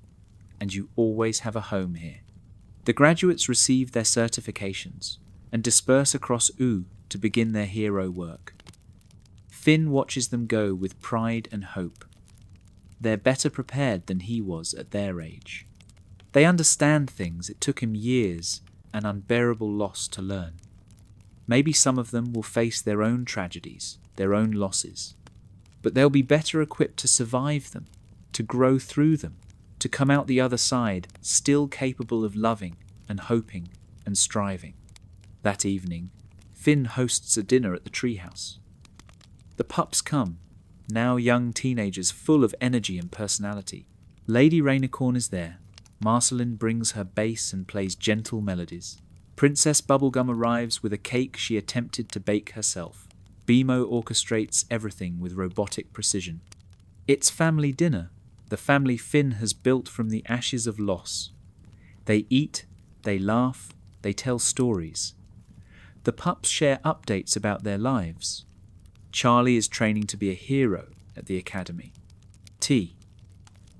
[SPEAKER 1] and you always have a home here. The graduates receive their certifications and disperse across Ooo to begin their hero work. Finn watches them go with pride and hope. They're better prepared than he was at their age. They understand things it took him years and unbearable loss to learn. Maybe some of them will face their own tragedies, their own losses, but they'll be better equipped to survive them, to grow through them, to come out the other side still capable of loving and hoping and striving. That evening, Finn hosts a dinner at the treehouse. The pups come, now young teenagers full of energy and personality. Lady Rainicorn is there. Marceline brings her bass and plays gentle melodies. Princess Bubblegum arrives with a cake she attempted to bake herself. Bimo orchestrates everything with robotic precision. It's family dinner, the family Finn has built from the ashes of loss. They eat, they laugh, they tell stories. The pups share updates about their lives. Charlie is training to be a hero at the academy.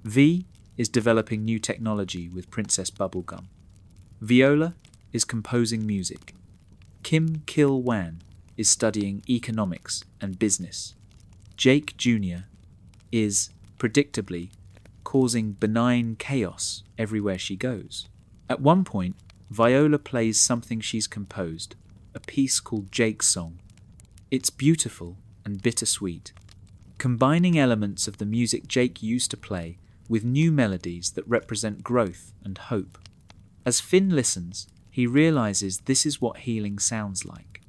[SPEAKER 1] V is developing new technology with Princess Bubblegum. Viola is composing music. Kim Kil Wan is studying economics and business. Jake Jr. is, predictably, causing benign chaos everywhere she goes. At one point, Viola plays something she's composed, a piece called Jake's Song. It's beautiful and bittersweet, combining elements of the music Jake used to play with new melodies that represent growth and hope. As Finn listens, he realizes this is what healing sounds like.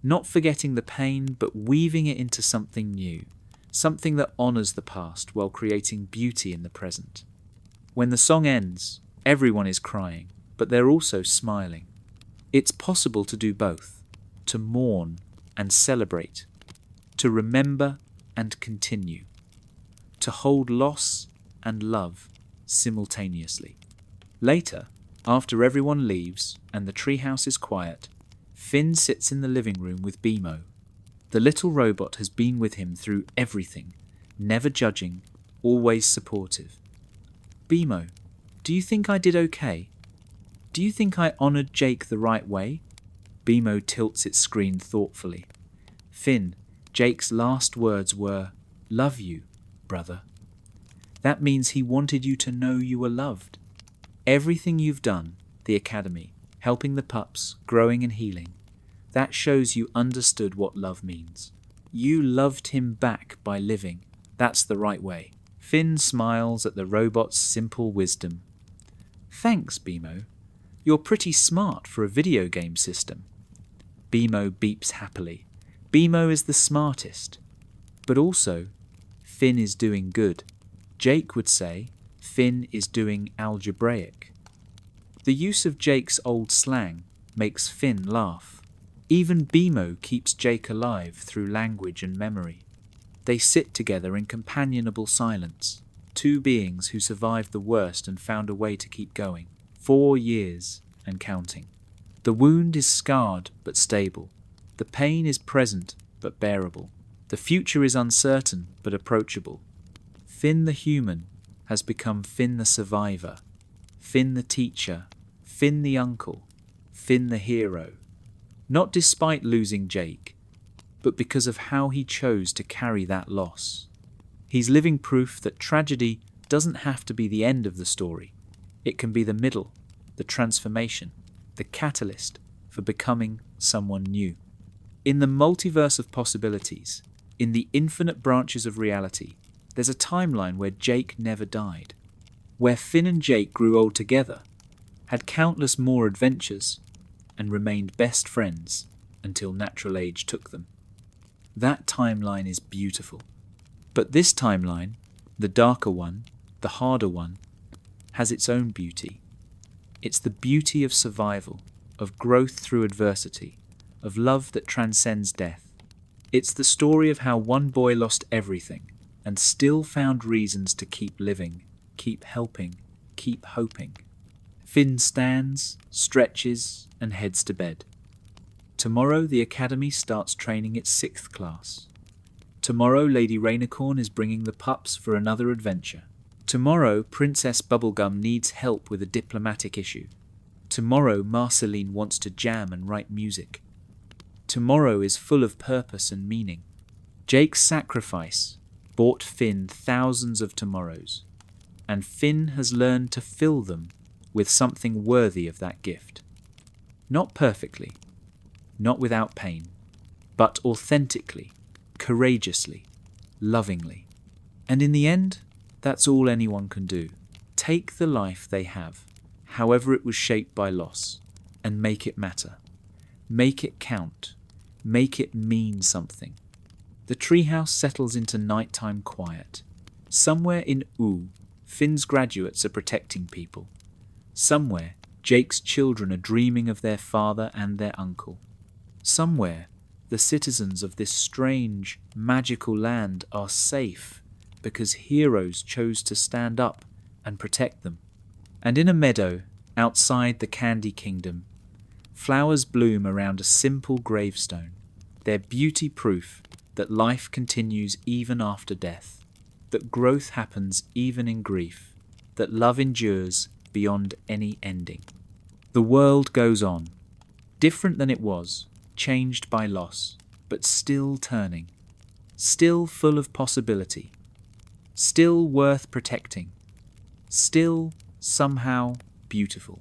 [SPEAKER 1] Not forgetting the pain, but weaving it into something new, something that honors the past while creating beauty in the present. When the song ends, everyone is crying, but they're also smiling. It's possible to do both, to mourn and celebrate, to remember and continue, to hold loss and love simultaneously. Later, after everyone leaves and the treehouse is quiet, Finn sits in the living room with Bimo. The little robot has been with him through everything, never judging, always supportive. Bimo, do you think I did okay? Do you think I honoured Jake the right way? Bimo tilts its screen thoughtfully. Finn, Jake's last words were, "Love you, brother." That means he wanted you to know you were loved. Everything you've done, the academy, helping the pups, growing and healing, that shows you understood what love means. You loved him back by living. That's the right way. Finn smiles at the robot's simple wisdom. Thanks, Bimo. You're pretty smart for a video game system. Bimo beeps happily. Bimo is the smartest. But also, Finn is doing good. Jake would say, Finn is doing algebraic. The use of Jake's old slang makes Finn laugh. Even Bimo keeps Jake alive through language and memory. They sit together in companionable silence, two beings who survived the worst and found a way to keep going. 4 years and counting. The wound is scarred but stable. The pain is present but bearable. The future is uncertain but approachable. Finn the human has become Finn the survivor, Finn the teacher, Finn the uncle, Finn the hero. Not despite losing Jake, but because of how he chose to carry that loss. He's living proof that tragedy doesn't have to be the end of the story. It can be the middle, the transformation, the catalyst for becoming someone new. In the multiverse of possibilities, in the infinite branches of reality, there's a timeline where Jake never died, where Finn and Jake grew old together, had countless more adventures, and remained best friends until natural age took them. That timeline is beautiful. But this timeline, the darker one, the harder one, has its own beauty. It's the beauty of survival, of growth through adversity, of love that transcends death. It's the story of how one boy lost everything and still found reasons to keep living, keep helping, keep hoping. Finn stands, stretches, and heads to bed. Tomorrow the academy starts training its 6th class. Tomorrow Lady Rainicorn is bringing the pups for another adventure. Tomorrow Princess Bubblegum needs help with a diplomatic issue. Tomorrow Marceline wants to jam and write music. Tomorrow is full of purpose and meaning. Jake's sacrifice bought Finn thousands of tomorrows, and Finn has learned to fill them with something worthy of that gift. Not perfectly, not without pain, but authentically, courageously, lovingly. And in the end, that's all anyone can do. Take the life they have, however it was shaped by loss, and make it matter. Make it count. Make it mean something. The treehouse settles into nighttime quiet. Somewhere in Ooo, Finn's graduates are protecting people. Somewhere, Jake's children are dreaming of their father and their uncle. Somewhere, the citizens of this strange, magical land are safe because heroes chose to stand up and protect them. And in a meadow, outside the Candy Kingdom, flowers bloom around a simple gravestone, their beauty proof that life continues even after death, that growth happens even in grief, that love endures beyond any ending. The world goes on, different than it was, changed by loss, but still turning, still full of possibility, still worth protecting, still somehow beautiful.